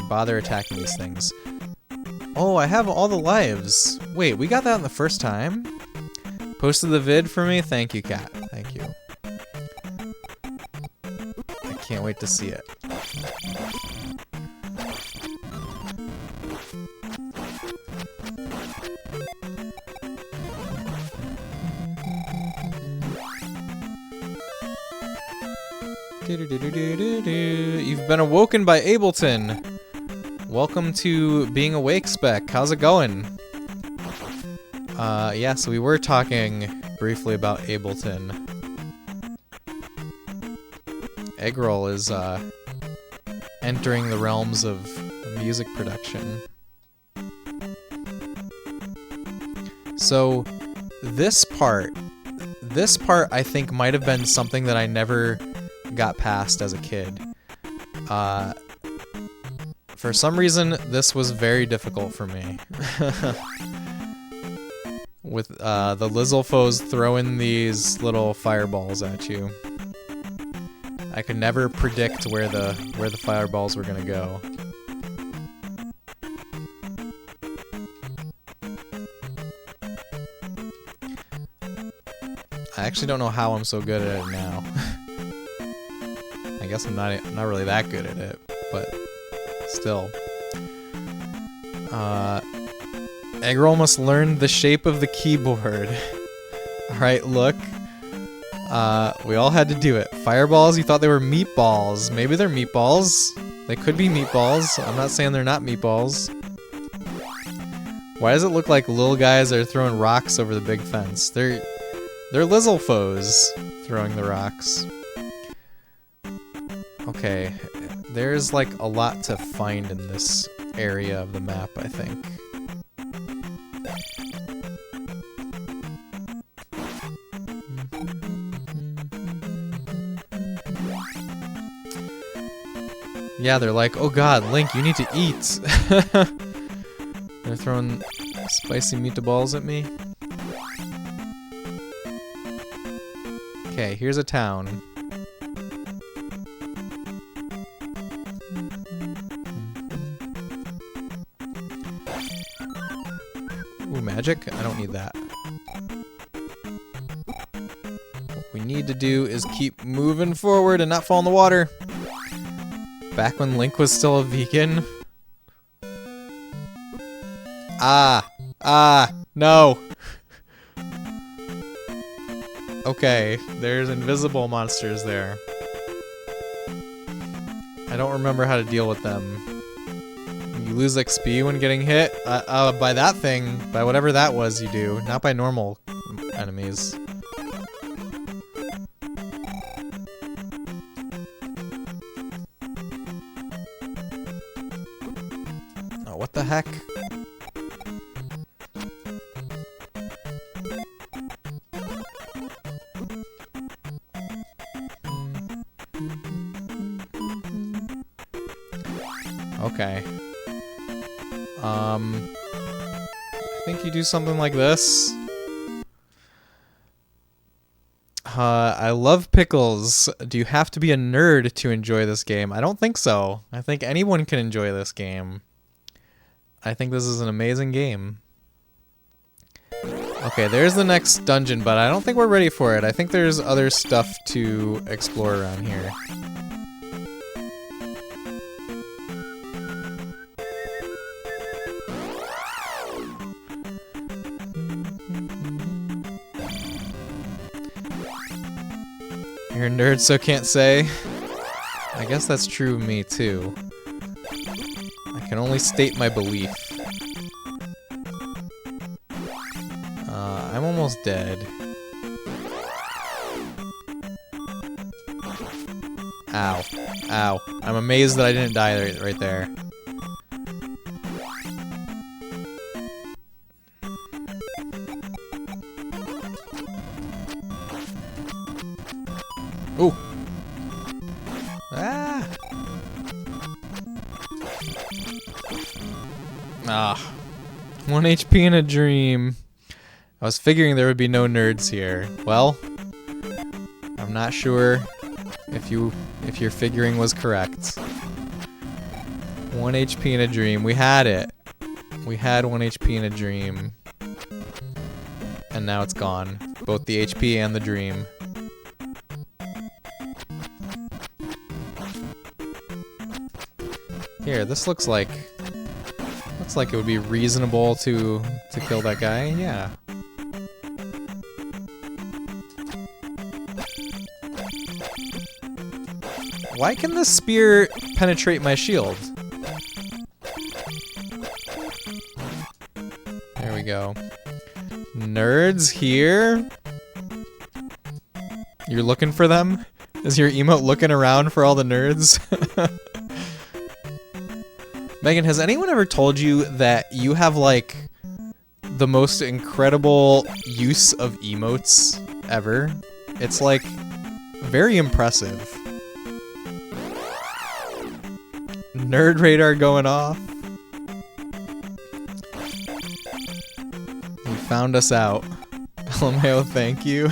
bother attacking these things. Oh, I have all the lives. Wait, we got that on the first time? Posted the vid for me? Thank you, Kat. Thank you. I can't wait to see it. You've been awoken by Ableton. Welcome to being awake, Spec. How's it going? Yeah, so we were talking briefly about Ableton. Eggroll is entering the realms of music production. So this part I think might have been something that I never got past as a kid. For some reason, this was very difficult for me. With the Lizzlefoes throwing these little fireballs at you. I could never predict where the fireballs were gonna go. I actually don't know how I'm so good at it now. I guess I'm not really that good at it, but still. Eggroll must learn the shape of the keyboard. Alright, look. We all had to do it. Fireballs, you thought they were meatballs. Maybe they're meatballs. They could be meatballs. I'm not saying they're not meatballs. Why does it look like little guys are throwing rocks over the big fence? They're Lizzlefoes throwing the rocks. Okay, there's like a lot to find in this area of the map, I think. Yeah, they're like, oh god, Link, you need to eat. They're throwing spicy meatballs at me. Okay, here's a town. Ooh, magic? I don't need that. What we need to do is keep moving forward and not fall in the water. Back when Link was still a vegan. No. Okay, there's invisible monsters there. I don't remember how to deal with them. You lose XP when getting hit? By that thing, by whatever that was you do, not by normal enemies. Oh, what the heck? Okay. I think you do something like this. I love pickles. Do you have to be a nerd to enjoy this game? I don't think so. I think anyone can enjoy this game. I think this is an amazing game. Okay, there's the next dungeon, but I don't think we're ready for it. I think there's other stuff to explore around here. You're a nerd, so can't say. I guess that's true of me, too. I can only state my belief. I'm almost dead. Ow. Ow. I'm amazed that I didn't die right there. Ooh. Ah. Ah. 1 HP in a dream. I was figuring there would be no nerds here. Well, I'm not sure if your figuring was correct. 1 HP in a dream. We had it. We had 1 HP in a dream. And now it's gone. Both the HP and the dream. Here, this looks like it would be reasonable to kill that guy. Yeah. Why can this spear penetrate my shield? There we go. Nerds here? You're looking for them? Is your emote looking around for all the nerds? Megan, has anyone ever told you that you have, like, the most incredible use of emotes ever? It's, like, very impressive. Nerd radar going off. You found us out. LMAO, thank you.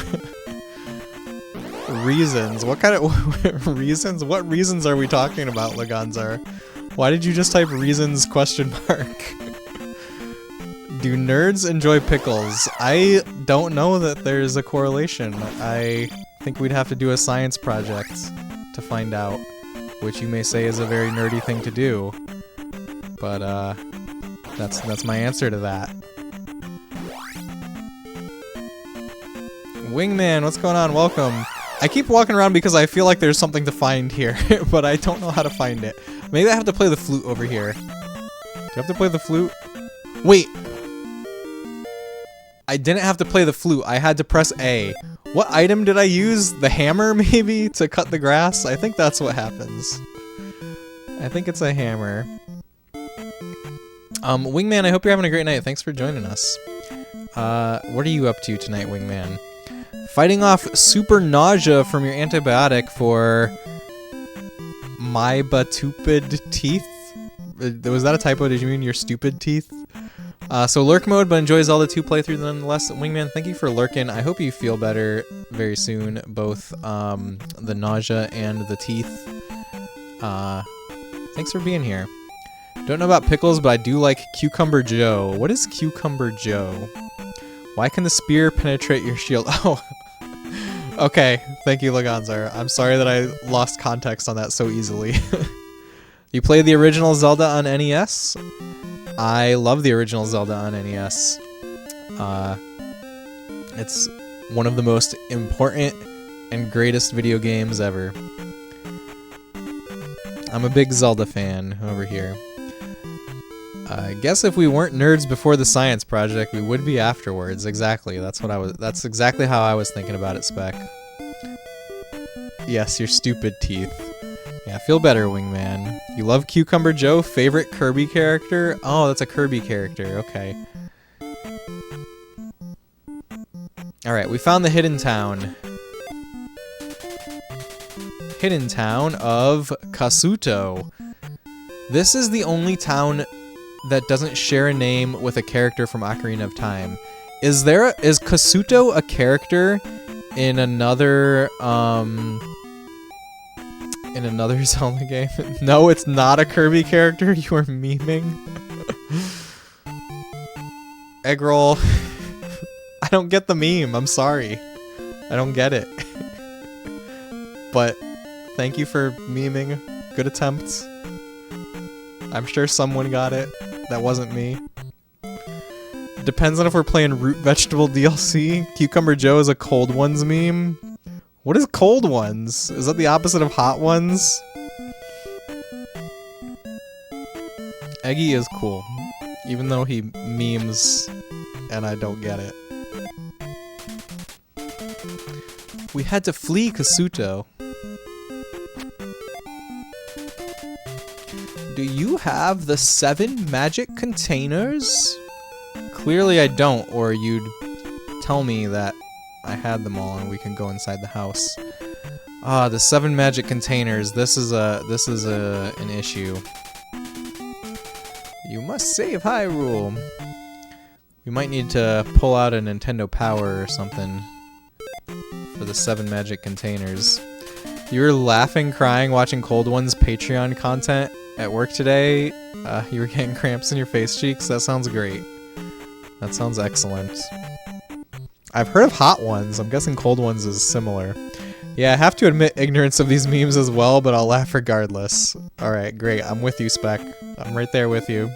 Reasons? What kind of reasons? What reasons are we talking about, Laganzar? Why did you just type reasons question mark? Do nerds enjoy pickles? I don't know that there's a correlation. I think we'd have to do a science project to find out, which you may say is a very nerdy thing to do. But that's my answer to that. Wingman, what's going on? Welcome. I keep walking around because I feel like there's something to find here, but I don't know how to find it. Maybe I have to play the flute over here. Do I have to play the flute? Wait! I didn't have to play the flute. I had to press A. What item did I use? The hammer, maybe? To cut the grass? I think that's what happens. I think it's a hammer. Wingman, I hope you're having a great night. Thanks for joining us. What are you up to tonight, Wingman? Fighting off super nausea from your antibiotic for my batupid teeth? Was that a typo? Did you mean your stupid teeth? So lurk mode, but enjoy Zelda 2 playthrough nonetheless. Wingman, thank you for lurking. I hope you feel better very soon, both the nausea and the teeth. Thanks for being here. Don't know about pickles, but I do like Cucumber Joe. What is Cucumber Joe? Why can the spear penetrate your shield? Oh, okay. Thank you, Laganzar. I'm sorry that I lost context on that so easily. You played the original Zelda on NES? I love the original Zelda on NES. It's one of the most important and greatest video games ever. I'm a big Zelda fan over here. I guess if we weren't nerds before the science project, we would be afterwards. Exactly. That's exactly how I was thinking about it, Spec. Yes, your stupid teeth. Yeah, feel better, Wingman. You love Cucumber Joe? Favorite Kirby character? Oh, that's a Kirby character. Okay. Alright, we found the hidden town. Hidden town of Kasuto. This is the only town that doesn't share a name with a character from Ocarina of Time. Is Kasuto a character in another Zelda game? No, it's not a Kirby character. You are memeing. Eggroll. I don't get the meme. I'm sorry. I don't get it. But thank you for memeing. Good attempt. I'm sure someone got it. That wasn't me. Depends on if we're playing Root Vegetable DLC. Cucumber Joe is a Cold Ones meme. What is Cold Ones? Is that the opposite of Hot Ones? Eggy is cool. Even though he memes and I don't get it. We had to flee Kasuto. Do you have the 7 magic containers? Clearly I don't, or you'd tell me that I had them all and we can go inside the house. Ah, the 7 magic containers. This is an issue. You must save Hyrule. We might need to pull out a Nintendo Power or something for the 7 magic containers. You were laughing, crying, watching Cold One's Patreon content at work today. You were getting cramps in your face cheeks. That sounds great. That sounds excellent. I've heard of Hot Ones. I'm guessing Cold Ones is similar. Yeah, I have to admit ignorance of these memes as well, but I'll laugh regardless. Alright, great. I'm with you, Spec. I'm right there with you.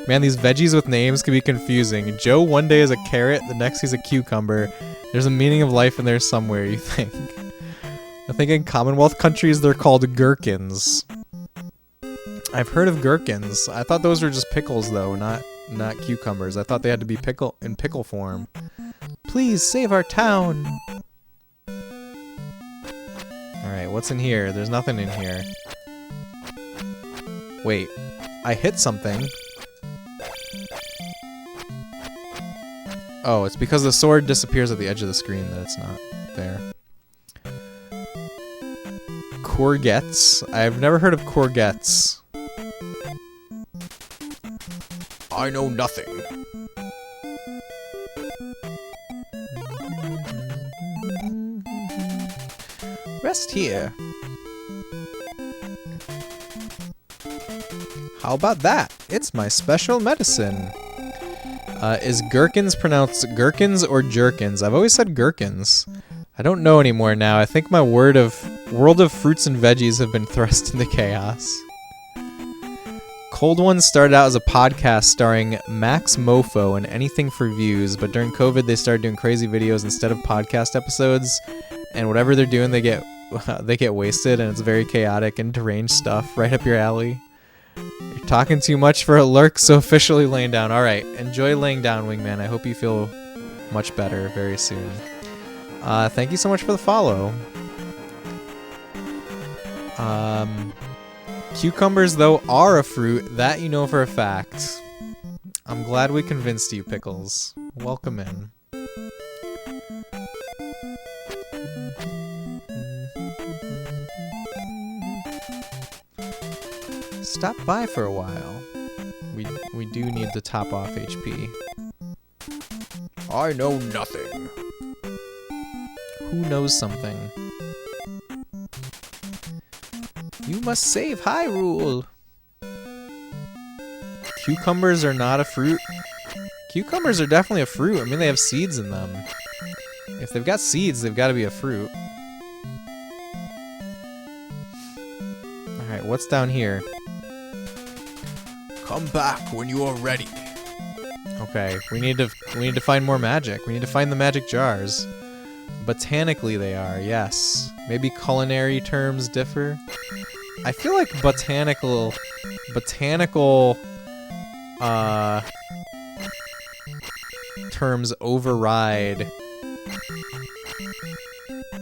Man, these veggies with names can be confusing. Joe one day is a carrot, the next he's a cucumber. There's a meaning of life in there somewhere, you think. I think in Commonwealth countries they're called gherkins. I've heard of gherkins. I thought those were just pickles though, not cucumbers. I thought they had to be in pickle form. Please save our town. Alright, what's in here? There's nothing in here. Wait, I hit something. Oh, it's because the sword disappears at the edge of the screen that it's not there. Courgettes. I've never heard of courgettes. I know nothing. Rest here. How about that? It's my special medicine. Is gherkins pronounced gherkins or jerkins? I've always said gherkins. I don't know anymore now. I think my world of fruits and veggies have been thrust into chaos. Cold Ones started out as a podcast starring Max Mofo and Anything for Views, but during COVID they started doing crazy videos instead of podcast episodes, and whatever they're doing they get wasted, and it's very chaotic and deranged stuff right up your alley. You're talking too much for a lurk, so officially laying down. Alright, enjoy laying down, Wingman. I hope you feel much better very soon. Thank you so much for the follow. Cucumbers, though, are a fruit. That you know for a fact. I'm glad we convinced you, Pickles. Welcome in. Stop by for a while. We do need to top off HP. I know nothing. Who knows something? You must save Hyrule. Cucumbers are not a fruit. Cucumbers are definitely a fruit. I mean, they have seeds in them. If they've got seeds, they've got to be a fruit. Alright, what's down here? Come back when you are ready. Okay, we need to find more magic. We need to find the magic jars. Botanically they are, yes. Maybe culinary terms differ. I feel like botanical terms override.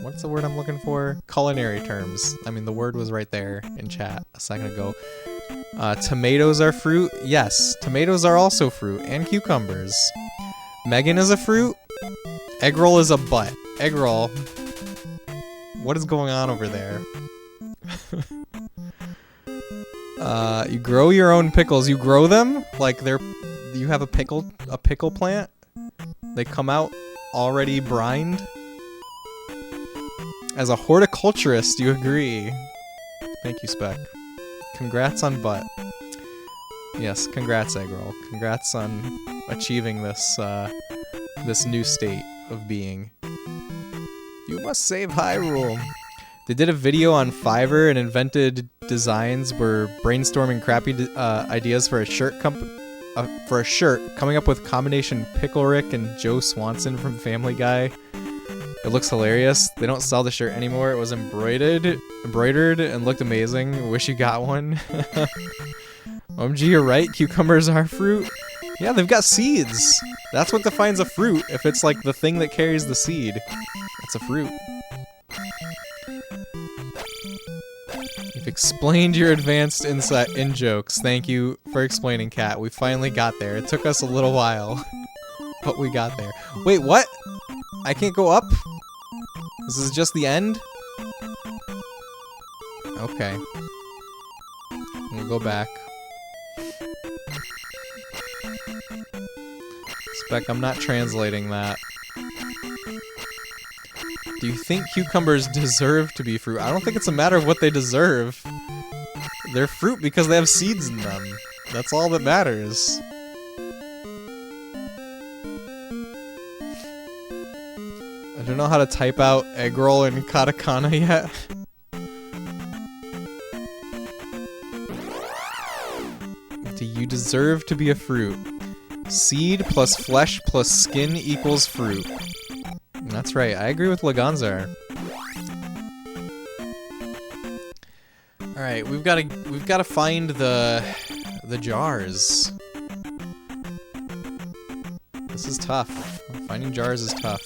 What's the word I'm looking for? Culinary terms. I mean, the word was right there in chat a second ago. Tomatoes are fruit. Yes, tomatoes are also fruit, and cucumbers. Megan is a fruit. Egg roll is a butt. Egg roll. What is going on over there? You grow your own pickles. You grow them like you have a pickle plant. They come out already brined. As a horticulturist, you agree. Thank you, Spec. Congrats on butt. Yes, congrats, Egg roll. Congrats on achieving this this new state of being. You must save Hyrule. They did a video on Fiverr and invented designs were brainstorming crappy ideas for a shirt coming up with combination Pickle Rick and Joe Swanson from Family Guy. It looks hilarious. They don't sell the shirt anymore. It was embroidered and looked amazing. Wish you got one. OMG, you're right. Cucumbers are fruit. Yeah, they've got seeds. That's what defines a fruit. If it's like the thing that carries the seed, it's a fruit. You've explained your advanced insight in jokes. Thank you for explaining, Kat. We finally got there. It took us a little while, but we got there. Wait, what? I can't go up? This is just the end? Okay. We'll go back. Spec, I'm not translating that. Do you think cucumbers deserve to be fruit? I don't think it's a matter of what they deserve. They're fruit because they have seeds in them. That's all that matters. I don't know how to type out egg roll in katakana yet. Do you deserve to be a fruit? Seed plus flesh plus skin equals fruit. That's right, I agree with Laganzar. Alright, we've gotta find the jars. This is tough. Finding jars is tough.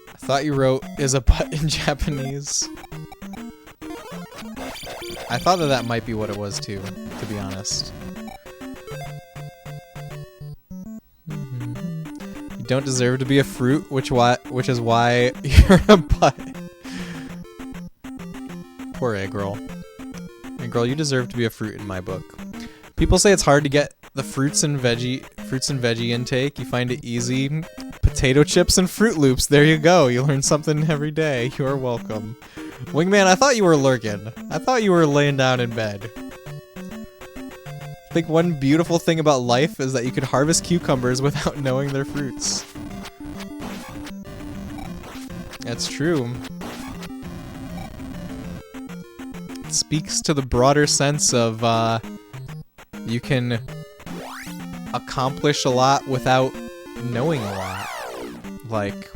I thought you wrote is a butt in Japanese. I thought that might be what it was too, to be honest. You don't deserve to be a fruit, which is why you're a butt. Poor Egg roll. Egg roll, you deserve to be a fruit in my book. People say it's hard to get the fruits and veggie intake. You find it easy. Potato chips and Fruit Loops. There you go. You learn something every day. You're welcome. Wingman, I thought you were lurking. I thought you were laying down in bed. I think one beautiful thing about life is that you could harvest cucumbers without knowing they're fruits. That's true. It speaks to the broader sense of, you can accomplish a lot without knowing a lot. Like,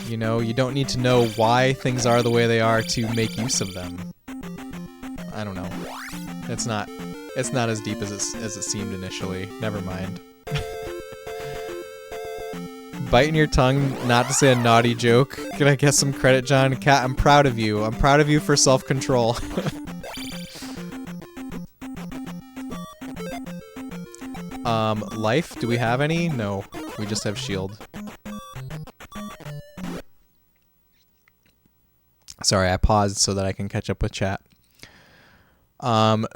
you know, you don't need to know why things are the way they are to make use of them. I don't know. It's not as deep as it seemed initially. Never mind. Biting your tongue not to say a naughty joke. Can I get some credit, John? Kat, I'm proud of you. I'm proud of you for self-control. Life? Do we have any? No. We just have shield. Sorry, I paused so that I can catch up with chat.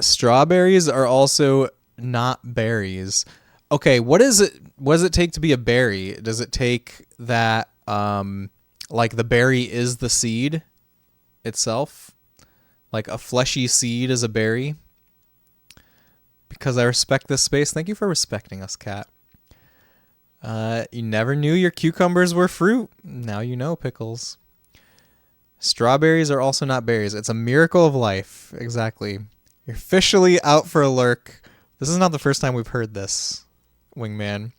Strawberries are also not berries. Okay, what does it take to be a berry? Does it take that like the berry is the seed itself? Like a fleshy seed is a berry? Because I respect this space. Thank you for respecting us, Cat. You never knew your cucumbers were fruit. Now you know, Pickles. Strawberries are also not berries. It's a miracle of life. Exactly. You're officially out for a lurk. This is not the first time we've heard this, Wingman.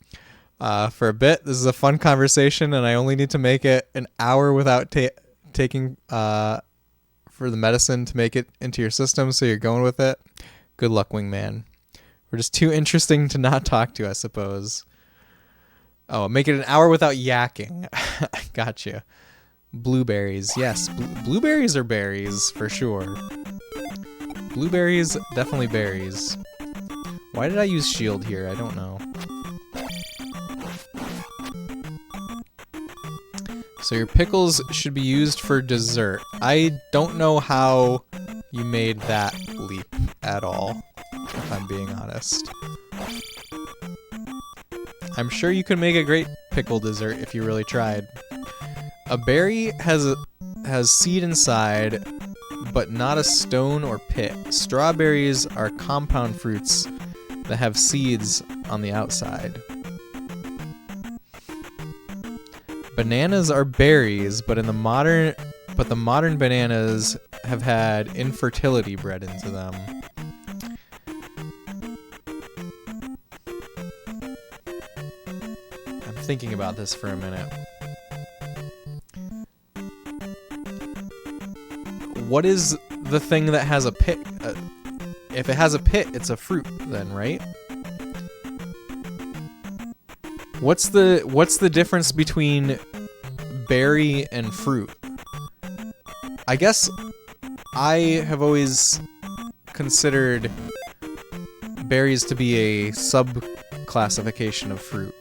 For a bit, this is a fun conversation, and I only need to make it an hour without taking for the medicine to make it into your system, so you're going with it. Good luck, Wingman. We're just too interesting to not talk to, I suppose. Oh, make it an hour without yakking. Gotcha. Blueberries. Yes, blueberries are berries, for sure. Blueberries, definitely berries. Why did I use shield here? I don't know. So your pickles should be used for dessert. I don't know how you made that leap at all, if I'm being honest. I'm sure you could make a great pickle dessert if you really tried. A berry has seed inside, but not a stone or pit. Strawberries are compound fruits that have seeds on the outside. Bananas are berries, but the modern bananas have had infertility bred into them. I'm thinking about this for a minute. What is the thing that has a pit? If it has a pit, it's a fruit then, right? What's the difference between berry and fruit? I guess I have always considered berries to be a sub-classification of fruit.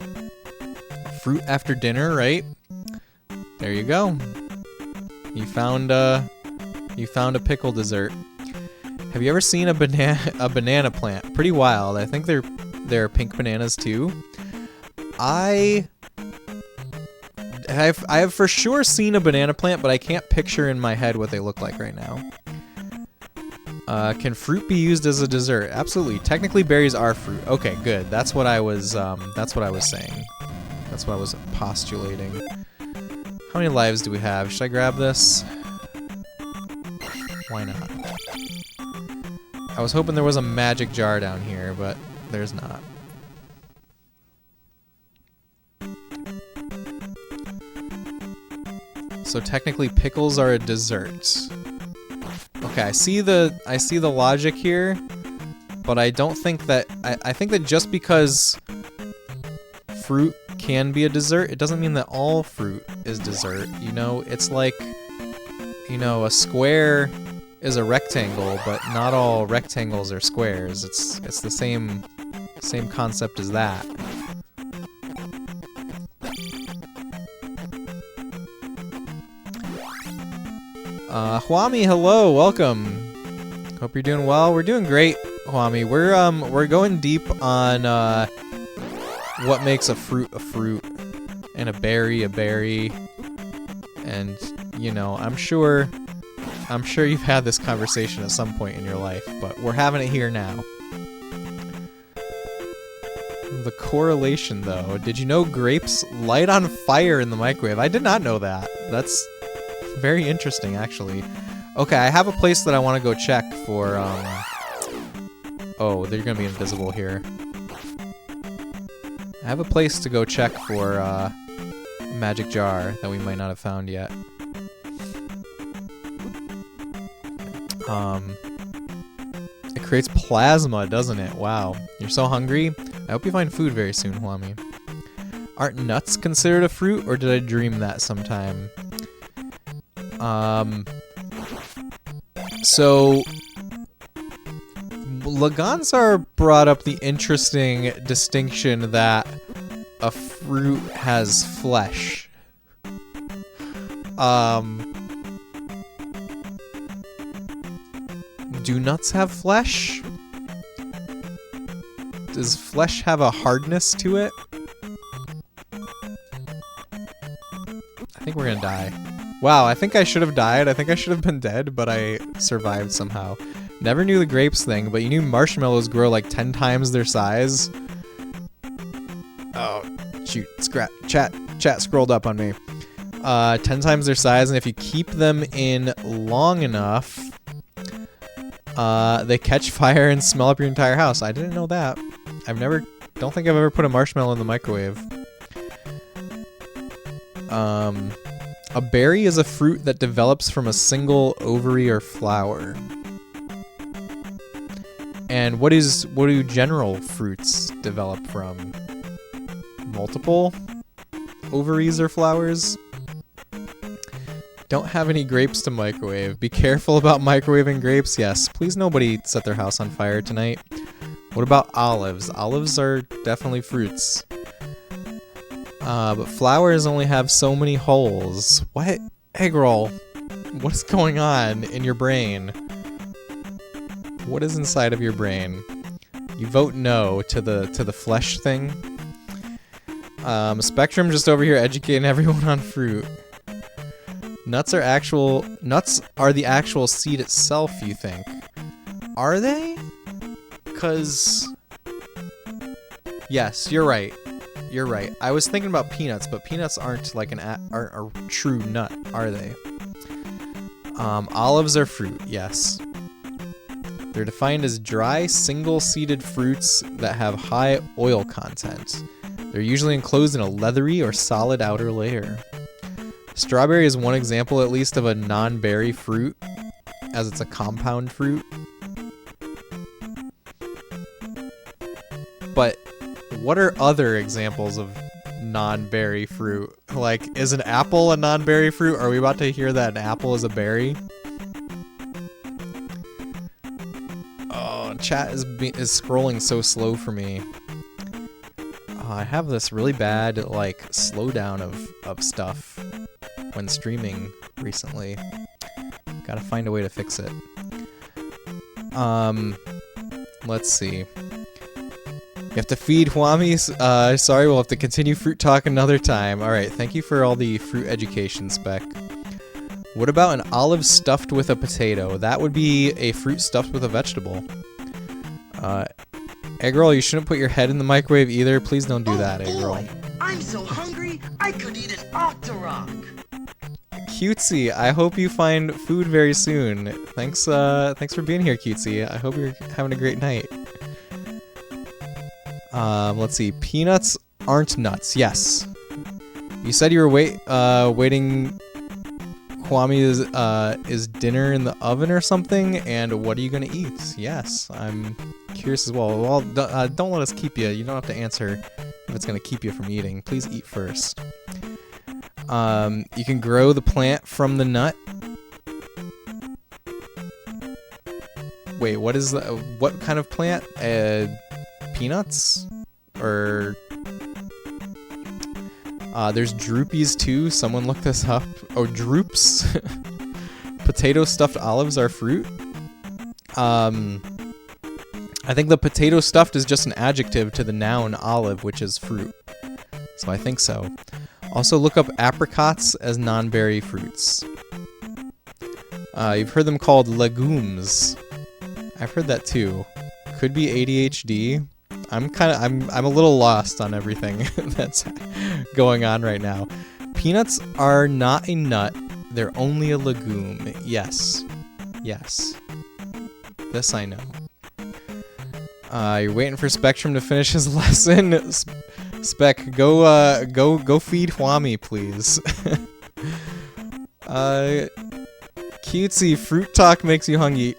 Fruit after dinner, right? There you go. You found a pickle dessert. Have you ever seen a banana plant? Pretty wild. I think they're pink bananas too. I have for sure seen a banana plant, but I can't picture in my head what they look like right now. Can fruit be used as a dessert? Absolutely. Technically, berries are fruit. Okay, good. That's what I was saying. That's what I was postulating. How many lives do we have? Should I grab this? Why not? I was hoping there was a magic jar down here, but there's not. So technically pickles are a dessert. Okay, I see the logic here, but I don't think that I think that just because fruit can be a dessert, it doesn't mean that all fruit is dessert. You know, it's like, you know, a square is a rectangle, but not all rectangles are squares. It's the same concept as that. Hwami, hello, welcome. Hope you're doing well. We're doing great, Hwami. We're going deep on what makes a fruit and a berry, and you know, I'm sure you've had this conversation at some point in your life, but we're having it here now. The correlation, though. Did you know grapes light on fire in the microwave? I did not know that. That's very interesting, actually. Okay, I have a place that I want to go check for, Oh, they're gonna be invisible here. I have a place to go check for, magic jar that we might not have found yet. It creates plasma, doesn't it? Wow. You're so hungry? I hope you find food very soon, Hwami. Aren't nuts considered a fruit, or did I dream that sometime? So Lagansar brought up the interesting distinction that a fruit has flesh. Do nuts have flesh? Does flesh have a hardness to it? I think we're gonna die. Wow, I think I should have died. I think I should have been dead, but I survived somehow. Never knew the grapes thing, but you knew marshmallows grow like 10 times their size. Oh, shoot. Chat scrolled up on me. 10 times their size, and if you keep them in long enough, they catch fire and smell up your entire house. I didn't know that. Don't think I've ever put a marshmallow in the microwave. A berry is a fruit that develops from a single ovary or flower. And what do general fruits develop from? Multiple ovaries or flowers? Don't have any grapes to microwave. Be careful about microwaving grapes. Yes, please nobody set their house on fire tonight. What about olives? Olives are definitely fruits. But flowers only have so many holes. What? Egg roll. What is going on in your brain? What is inside of your brain? You vote no to the flesh thing. Spectrum just over here educating everyone on fruit. Nuts are the actual seed itself, you think? Are they? 'Cause yes, you're right. You're right. I was thinking about peanuts, but peanuts aren't like aren't a true nut, are they? Olives are fruit, yes. They're defined as dry, single-seeded fruits that have high oil content. They're usually enclosed in a leathery or solid outer layer. Strawberry is one example, at least, of a non-berry fruit, as it's a compound fruit. But what are other examples of non-berry fruit? Like, is an apple a non-berry fruit? Are we about to hear that an apple is a berry? Oh, chat is scrolling so slow for me. Oh, I have this really bad, like, slowdown of stuff when streaming recently. Gotta find a way to fix it. Let's see. You have to feed Huami. Sorry, we'll have to continue fruit talk another time. Alright, thank you for all the fruit education, Spec. What about an olive stuffed with a potato? That would be a fruit stuffed with a vegetable. Eggroll, you shouldn't put your head in the microwave either. Please don't do that, Eggroll. I'm so hungry, I could eat an Octorok. Cutesy, I hope you find food very soon. Thanks for being here, Cutesy. I hope you're having a great night. Let's see. Peanuts aren't nuts. Yes. You said you were waiting. Kwame is dinner in the oven or something, and what are you gonna eat? Yes, I'm curious as well. Well, don't let us keep you. You don't have to answer if it's gonna keep you from eating. Please eat first. You can grow the plant from the nut. Wait, what kind of plant? Peanuts? Or there's droopies too. Someone look this up. Oh, droops. Potato stuffed olives are fruit. I think the potato stuffed is just an adjective to the noun olive, which is fruit. So I think so. Also look up apricots as non-berry fruits. You've heard them called legumes. I've heard that too. Could be ADHD. I'm a little lost on everything that's going on right now. Peanuts are not a nut. They're only a legume. Yes. Yes. This I know. You're waiting for Spectrum to finish his lesson. Spec, go feed Huami, please. Cutesy, fruit talk makes you hungry.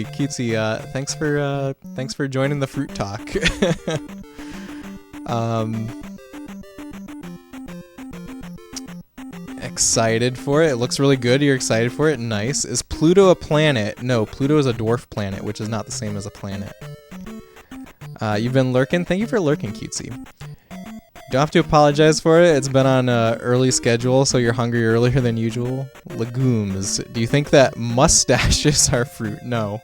Cutesy, thanks for joining the fruit talk. Excited for it. It looks really good. You're excited for it. Nice. Is Pluto a planet? No, Pluto is a dwarf planet, which is not the same as a planet. You've been lurking. Thank you for lurking, Cutesy. Don't have to apologize for it. It's been on an early schedule, so you're hungry earlier than usual. Legumes. Do you think that mustaches are fruit? No.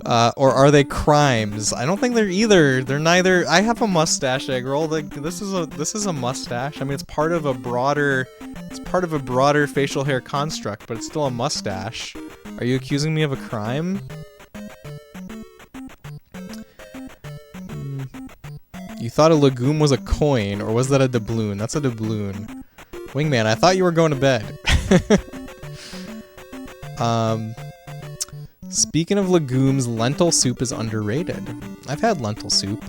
Or are they crimes? I don't think they're either. They're neither. I have a mustache, egg roll. Like this is a mustache. I mean, it's part of a broader facial hair construct, but it's still a mustache. Are you accusing me of a crime? You thought a legume was a coin, or was that a doubloon? That's a doubloon. Wingman, I thought you were going to bed. Speaking of legumes, lentil soup is underrated. I've had lentil soup.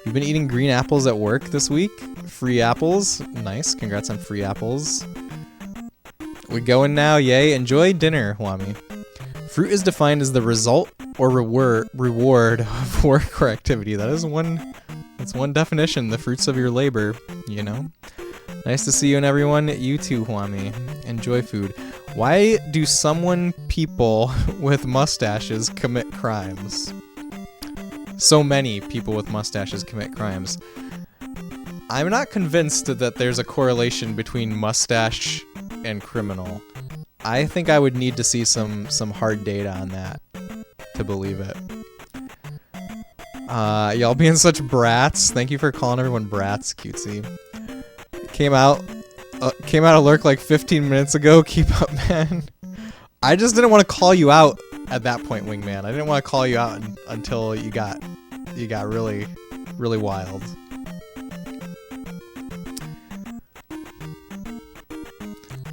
You've been eating green apples at work this week? Free apples. Nice. Congrats on free apples. We going now? Yay. Enjoy dinner, Huami. Fruit is defined as the result or reward of work or activity. That's one definition. The fruits of your labor, you know? Nice to see you and everyone. You too, Huami. Enjoy food. Why do people with mustaches commit crimes? So many people with mustaches commit crimes. I'm not convinced that there's a correlation between mustache and criminal. I think I would need to see some hard data on that to believe it. Y'all being such brats. Thank you for calling everyone brats, cutesy. Came out of lurk like 15 minutes ago. Keep up, man. I just didn't want to call you out at that point, Wingman. I didn't want to call you out until you got really, really wild.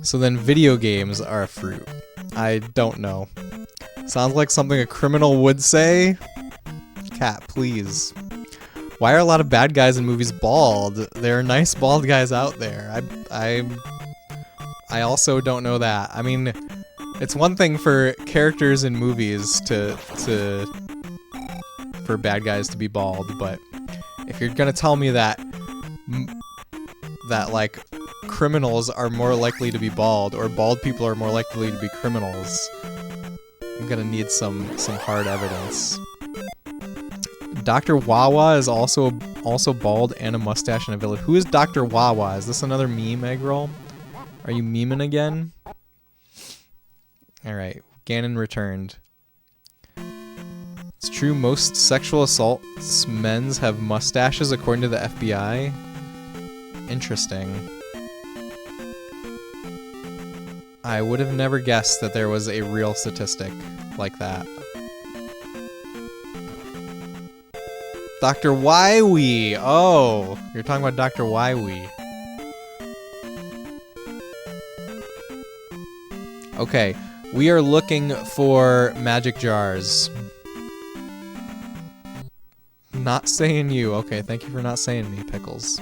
So then video games are a fruit. I don't know. Sounds like something a criminal would say. Cat, please. Why are a lot of bad guys in movies bald? There are nice bald guys out there. I also don't know that. I mean, it's one thing for characters in movies for bad guys to be bald, but if you're gonna tell me that like criminals are more likely to be bald, or bald people are more likely to be criminals, I'm gonna need some hard evidence. Dr. Wawa is also bald and a mustache and a village. Who is Dr. Wawa? Is this another meme, Eggroll? Are you memeing again? Alright, Ganon returned. It's true, most sexual assaults men's have mustaches according to the FBI. Interesting. I would have never guessed that there was a real statistic like that. Dr. Wywee! Oh, you're talking about Dr. Wywee. Okay, we are looking for magic jars. Not saying you. Okay, thank you for not saying me, Pickles.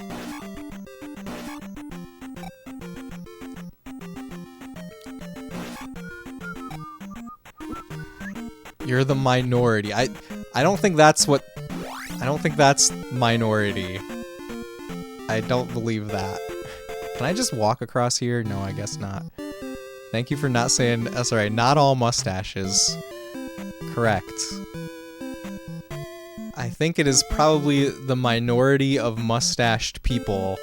You're the minority. I don't think that's what... I don't think that's minority. I don't believe that. Can I just walk across here? No, I guess not. Thank you for not saying... sorry, not all mustaches. Correct. I think it is probably the minority of mustached people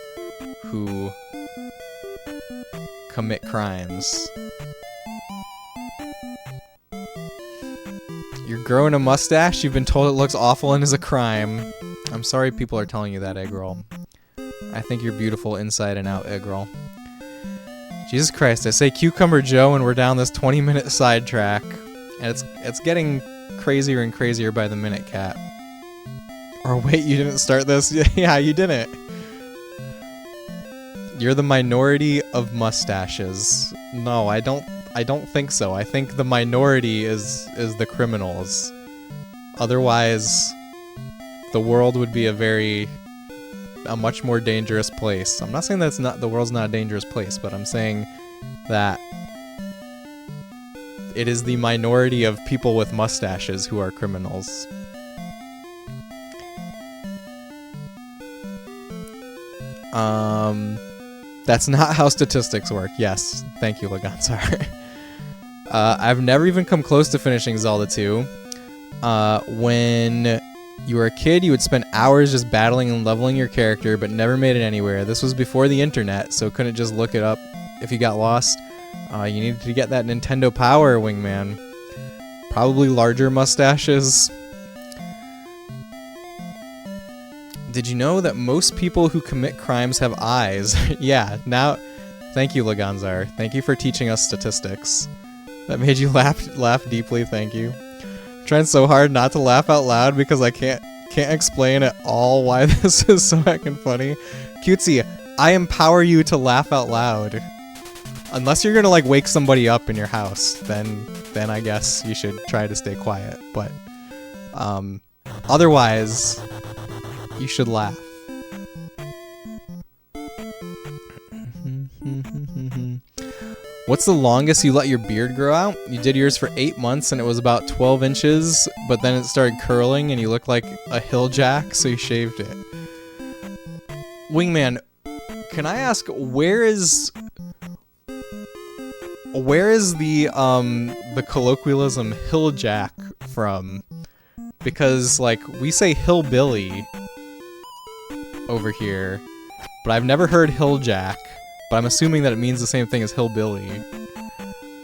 who commit crimes. You're growing a mustache? You've been told it looks awful and is a crime. I'm sorry people are telling you that, Eggroll. I think you're beautiful inside and out, Eggroll. Jesus Christ, I say Cucumber Joe and we're down this 20-minute sidetrack. And it's getting crazier and crazier by the minute, Cat. Or wait, you didn't start this? Yeah, you didn't. You're the minority of mustaches. No, I don't think so. I think the minority is the criminals. Otherwise, the world would be a much more dangerous place. I'm not saying that the world's not a dangerous place, but I'm saying that it is the minority of people with mustaches who are criminals. That's not how statistics work. Yes, thank you, Laganzar. I've never even come close to finishing Zelda 2. When you were a kid, you would spend hours just battling and leveling your character, but never made it anywhere. This was before the internet, so couldn't just look it up if you got lost. You needed to get that Nintendo Power, Wingman. Probably larger mustaches. Did you know that most people who commit crimes have eyes? Yeah, now... Thank you, Laganzar. Thank you for teaching us statistics. That made you laugh deeply, thank you. I'm trying so hard not to laugh out loud because I can't explain at all why this is so heckin' funny. Cutesy, I empower you to laugh out loud. Unless you're gonna like wake somebody up in your house, then I guess you should try to stay quiet. But otherwise, you should laugh. What's the longest you let your beard grow out? You did yours for 8 months and it was about 12 inches, but then it started curling and you looked like a hill jack, so you shaved it. Wingman, can I ask, where is the colloquialism hill jack from? Because like we say hillbilly over here, but I've never heard hill jack. But I'm assuming that it means the same thing as hillbilly.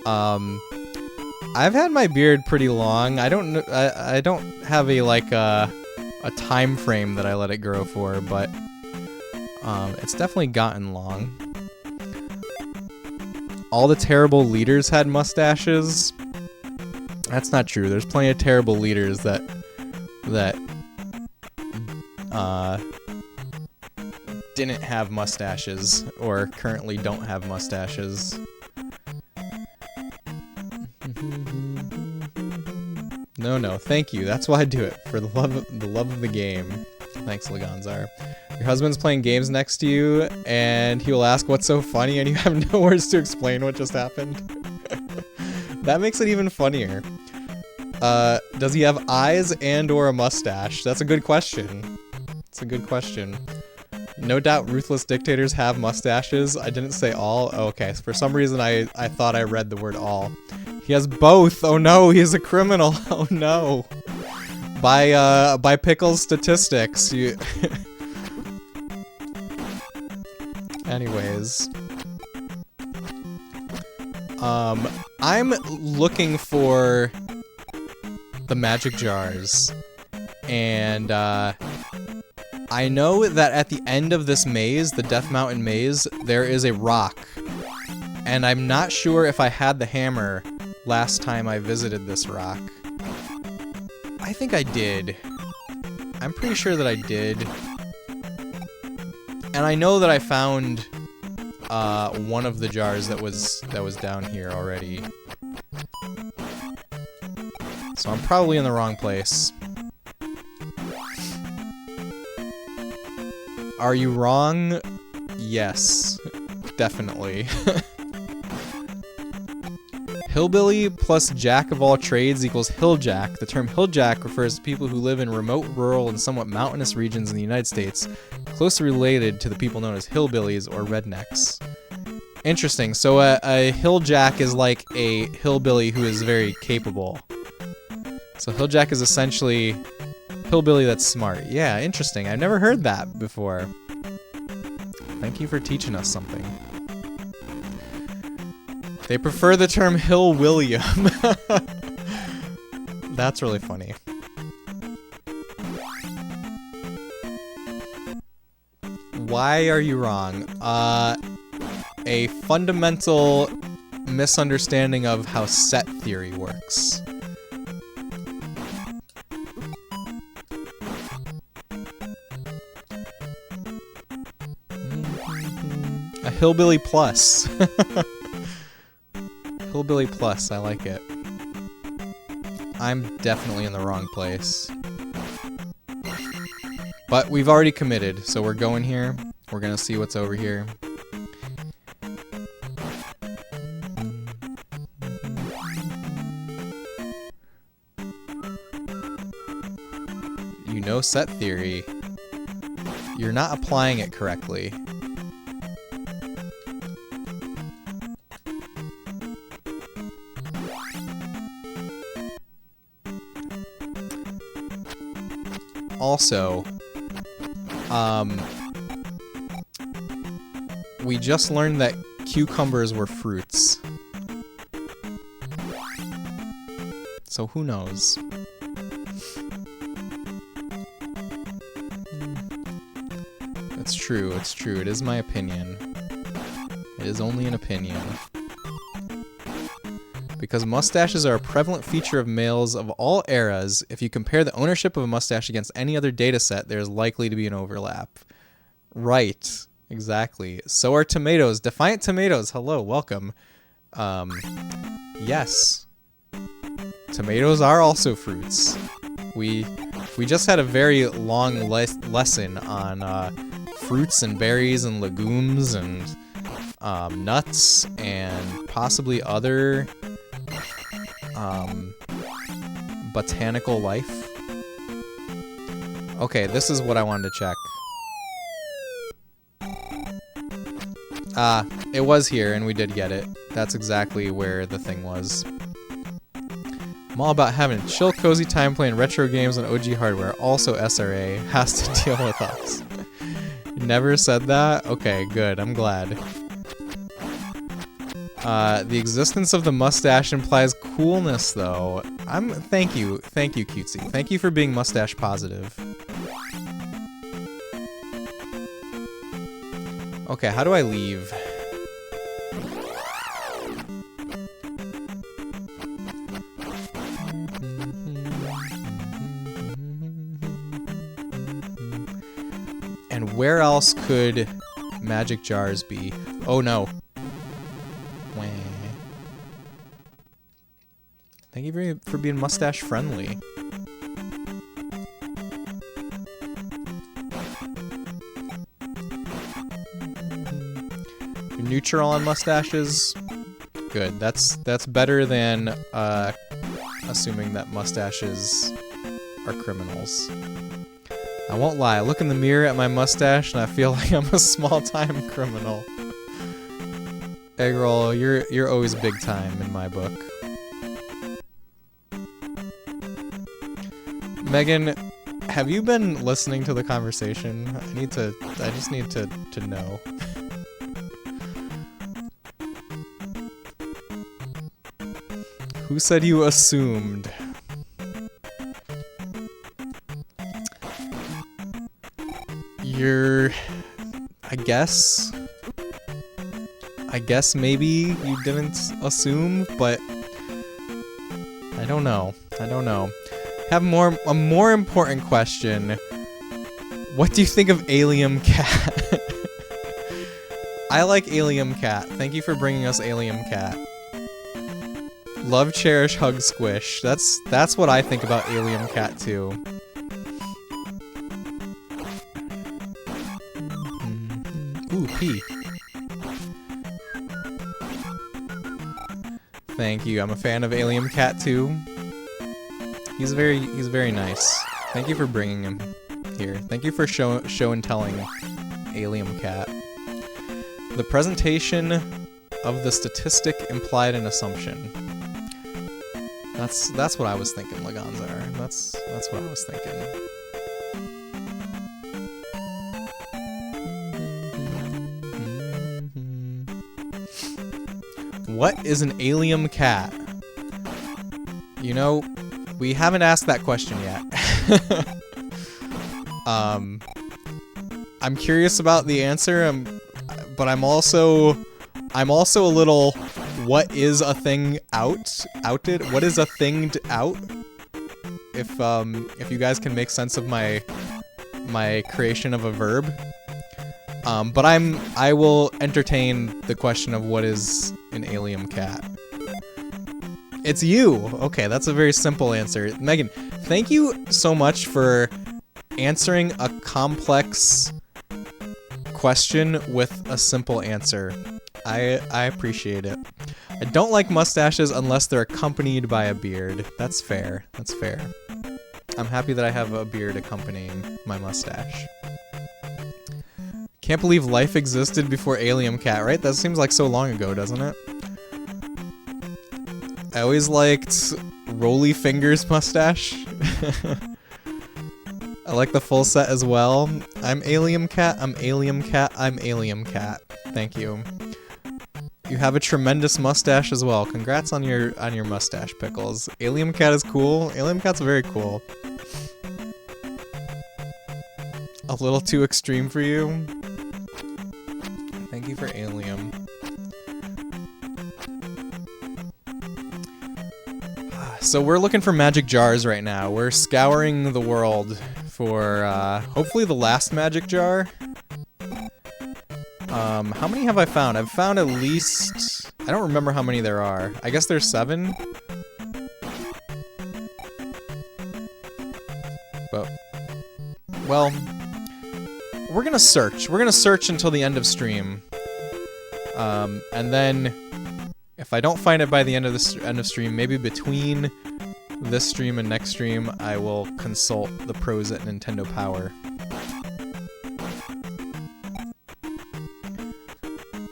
I've had my beard pretty long. I don't have a time frame that I let it grow for, but it's definitely gotten long. All the terrible leaders had mustaches. That's not true. There's plenty of terrible leaders that didn't have mustaches or currently don't have mustaches. No, thank you. That's why I do it, for the love of the game. Thanks, Laganzar. Your husband's playing games next to you, and he will ask what's so funny, and you have no words to explain what just happened. That makes it even funnier. Does he have eyes and/or a mustache? That's a good question. It's a good question. No doubt ruthless dictators have mustaches. I didn't say all. Oh, okay, so for some reason I thought I read the word all. He has both. Oh no, he is a criminal. Oh no. By Pickle's statistics, you... Anyways. I'm looking for the magic jars. And, I know that at the end of this maze, the Death Mountain maze, there is a rock. And I'm not sure if I had the hammer last time I visited this rock. I think I did. I'm pretty sure that I did. And I know that I found one of the jars that was down here already. So I'm probably in the wrong place. Are you wrong? Yes, definitely. Hillbilly plus jack of all trades equals hilljack. The term hilljack refers to people who live in remote, rural, and somewhat mountainous regions in the United States, closely related to the people known as hillbillies or rednecks. Interesting. So a hilljack is like a hillbilly who is very capable. So hilljack is essentially hillbilly that's smart. Yeah, interesting. I've never heard that before. Thank you for teaching us something. They prefer the term Hill William. That's really funny. Why are you wrong? A fundamental misunderstanding of how set theory works. A hillbilly plus. Hillbilly plus, I like it. I'm definitely in the wrong place. But we've already committed, so we're going here. We're gonna see what's over here. You know set theory. You're not applying it correctly. Also, we just learned that cucumbers were fruits. So who knows? It's true, it's true. It is my opinion. It is only an opinion. Because mustaches are a prevalent feature of males of all eras, if you compare the ownership of a mustache against any other data set, there is likely to be an overlap. Right. Exactly. So are tomatoes. Defiant tomatoes. Hello, welcome. Yes. Tomatoes are also fruits. We just had a very long lesson on fruits and berries and legumes and nuts and possibly other botanical life. Okay, this is what I wanted to check. It was here, and we did get it. That's exactly where the thing was. I'm all about having a chill, cozy time playing retro games on OG hardware. Also, SRA has to deal with us. Never said that? Okay, good. I'm glad. The existence of the mustache implies coolness, though. Thank you, Cutesy. Thank you for being mustache positive. Okay, how do I leave? And where else could magic jars be? Oh no. Wah. Thank you for being mustache friendly. You're neutral on mustaches? Good. That's better than assuming that mustaches are criminals. I won't lie, I look in the mirror at my mustache and I feel like I'm a small-time criminal. Eggroll, you're always big time in my book. Megan, have you been listening to the conversation? I just need to know. Who said you assumed? I guess maybe you didn't assume, but I don't know. Have a more important question. What do you think of Alien Cat? I like Alien Cat. Thank you for bringing us Alien Cat. Love, cherish, hug, squish. That's what I think about Alien Cat too. Ooh, pee. Thank you. I'm a fan of Alien Cat too. He's very nice. Thank you for bringing him here. Thank you for show and telling Alien Cat. The presentation of the statistic implied an assumption. That's what I was thinking, Laganzar. That's what I was thinking. What is an alien cat? You know, we haven't asked that question yet. I'm curious about the answer, but I'm also a little, what is a thing outed? What is a thinged out? If you guys can make sense of my creation of a verb. But I will entertain the question of what is an alien cat. It's you! Okay, that's a very simple answer. Megan, thank you so much for answering a complex question with a simple answer. I appreciate it. I don't like mustaches unless they're accompanied by a beard. That's fair. That's fair. I'm happy that I have a beard accompanying my mustache. Can't believe life existed before Alien Cat, right? That seems like so long ago, doesn't it? I always liked Rolly Fingers mustache. I like the full set as well. I'm Alien Cat, I'm Alien Cat, I'm Alien Cat. Thank you. You have a tremendous mustache as well. Congrats on your mustache, Pickles. Alien Cat is cool. Alien Cat's very cool. A little too extreme for you. Thank you for Alien. So we're looking for magic jars right now. We're scouring the world for hopefully the last magic jar. How many have I found? I've found at least... I don't remember how many there are. I guess there's 7. But... well... we're gonna search. We're gonna search until the end of stream. And then... if I don't find it by the end of stream, maybe between this stream and next stream, I will consult the pros at Nintendo Power.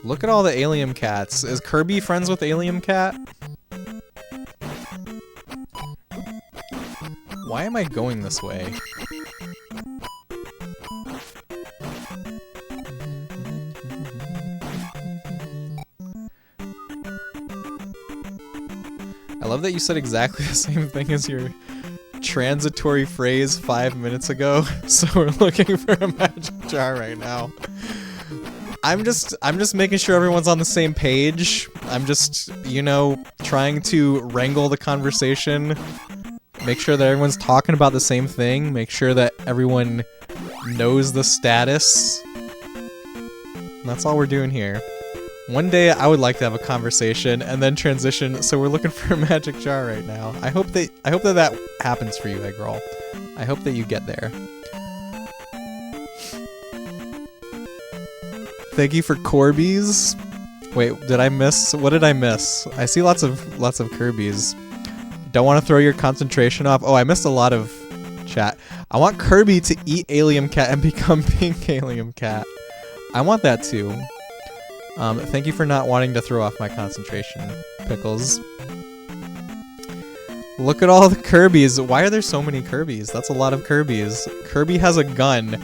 Look at all the Alien Cats. Is Kirby friends with Alien Cat? Why am I going this way? I love that you said exactly the same thing as your transitory phrase 5 minutes ago. So we're looking for a magic jar right now. I'm just making sure everyone's on the same page. I'm just, you know, trying to wrangle the conversation. Make sure that everyone's talking about the same thing. Make sure that everyone knows the status. And that's all we're doing here. One day I would like to have a conversation and then transition, so we're looking for a magic jar right now. I hope that happens for you, Eggroll. I hope that you get there. Thank you for Corbies. Wait, did I miss? What did I miss? I see lots of Kirby's. Don't want to throw your concentration off. Oh, I missed a lot of chat. I want Kirby to eat Alien Cat and become Pink Alien Cat. I want that too. Thank you for not wanting to throw off my concentration, Pickles. Look at all the Kirby's. Why are there so many Kirby's? That's a lot of Kirby's. Kirby has a gun.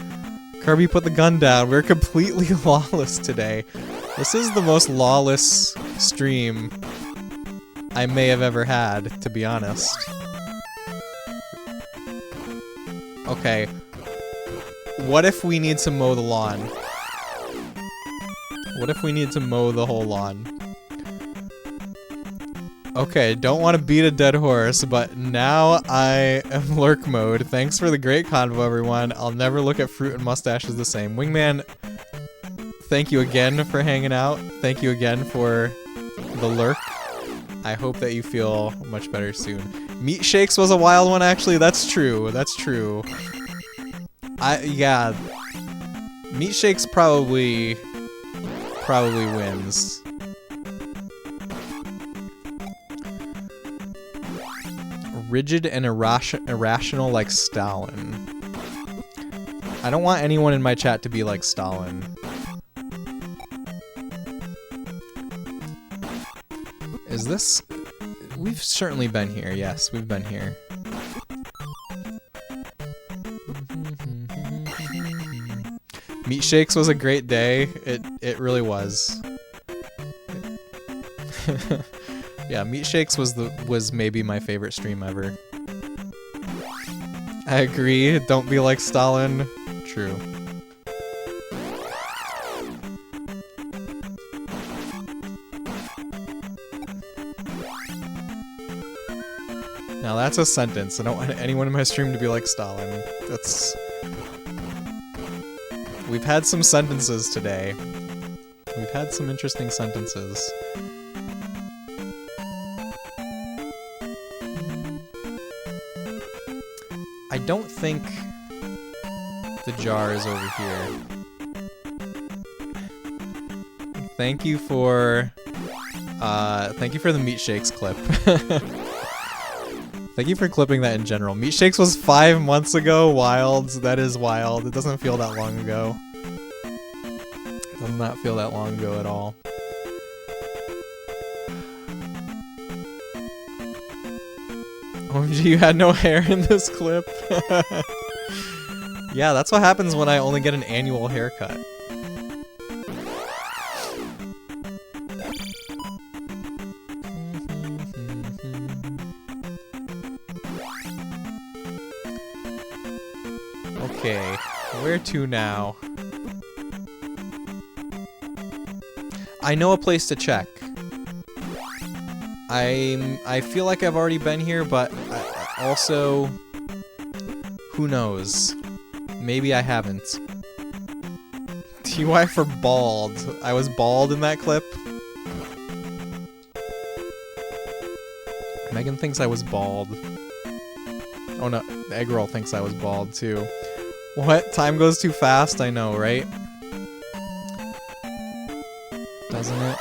Kirby, put the gun down. We're completely lawless today. This is the most lawless stream I may have ever had, to be honest. Okay. What if we need to mow the lawn? What if we need to mow the whole lawn? Okay, don't want to beat a dead horse, but now I am lurk mode. Thanks for the great convo, everyone. I'll never look at fruit and mustaches the same. Wingman, thank you again for hanging out. Thank you again for the lurk. I hope that you feel much better soon. Meat Shakes was a wild one, actually. That's true. That's true. Yeah. Meat Shakes probably wins. Rigid and irrational like Stalin. I don't want anyone in my chat to be like Stalin. Is this... We've certainly been here. Yes, we've been here. Meat Shakes was a great day. It really was. Yeah, Meat Shakes was maybe my favorite stream ever. I agree. Don't be like Stalin. True. Now that's a sentence. I don't want anyone in my stream to be like Stalin. That's... We've had some sentences today. We've had some interesting sentences. I don't think the jar is over here. Thank you for the Meat Shakes clip. Thank you for clipping that in general. Meat Shakes was 5 months ago. Wild. That is wild. It doesn't feel that long ago. It does not feel that long ago at all. OMG, you had no hair in this clip. Yeah, that's what happens when I only get an annual haircut. Okay, where to now? I know a place to check. I feel like I've already been here, but also, who knows? Maybe I haven't. TY for bald. I was bald in that clip. Megan thinks I was bald. Oh no, Egg Roll thinks I was bald too. What? Time goes too fast? I know, right? Doesn't it?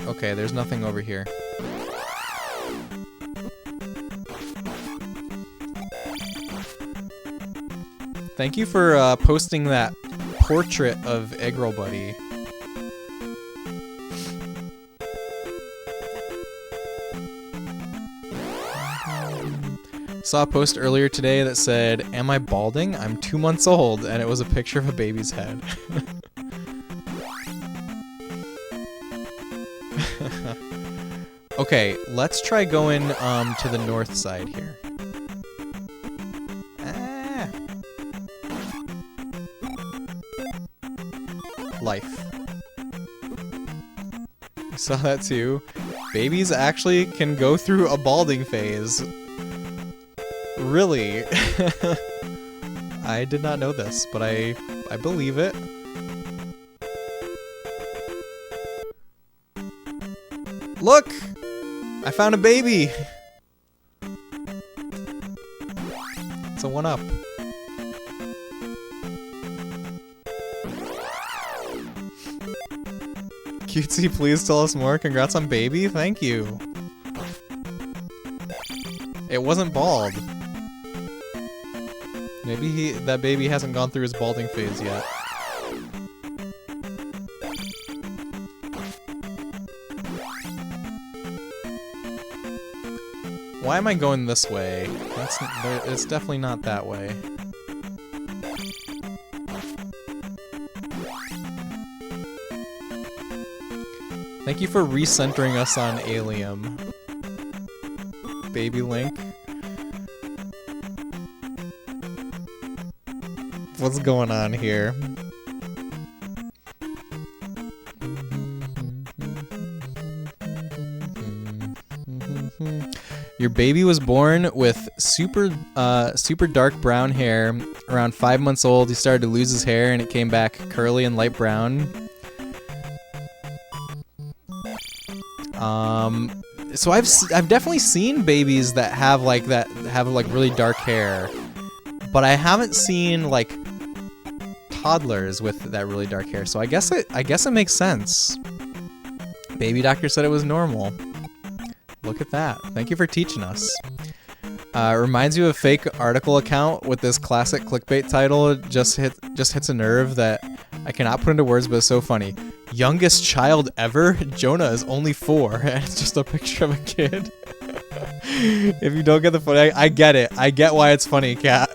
Okay, there's nothing over here. Thank you for posting that portrait of Eggroll Buddy. Saw a post earlier today that said, "Am I balding? I'm 2 months old," and it was a picture of a baby's head. Okay, let's try going to the north side here. Ah. Life. You saw that too? Babies actually can go through a balding phase. Really? I did not know this, but I believe it. Look! I found a baby! It's a 1-up. Cutesy, please tell us more. Congrats on baby. Thank you. It wasn't bald. Maybe that baby hasn't gone through his balding phase yet. Why am I going this way? It's definitely not that way. Thank you for recentering us on Alium. Baby Link. What's going on here? Your baby was born with super dark brown hair. Around 5 months old, he started to lose his hair, and it came back curly and light brown. So I've definitely seen babies that have like really dark hair, but I haven't seen like toddlers with that really dark hair. So I guess it makes sense. Baby doctor said it was normal. Look at that. Thank you for teaching us. Reminds you of a fake article account with this classic clickbait title. Just hits a nerve that I cannot put into words, but it's so funny. Youngest child ever? Jonah is only 4, and it's just a picture of a kid. If you don't get the funny, I get it. I get why it's funny, Cat.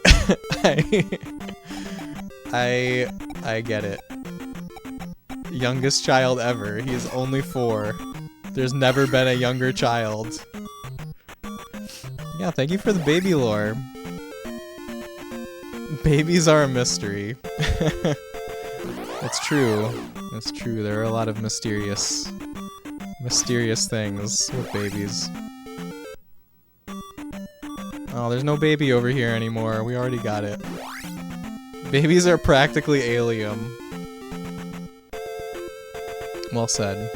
I get it. Youngest child ever. He's only 4. There's never been a younger child. Yeah, thank you for the baby lore. Babies are a mystery. It's true. It's true. There are a lot of mysterious things with babies. Oh, there's no baby over here anymore. We already got it. Babies are practically alien. Well said.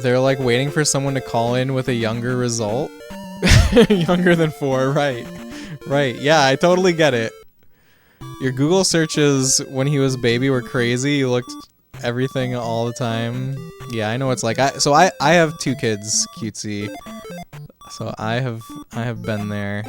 They're like waiting for someone to call in with a younger result. Younger than 4, right. Right, yeah, I totally get it. Your Google searches when he was a baby were crazy. You looked everything all the time. Yeah, I know what it's like. I have 2 kids, Cutesy. So I have been there.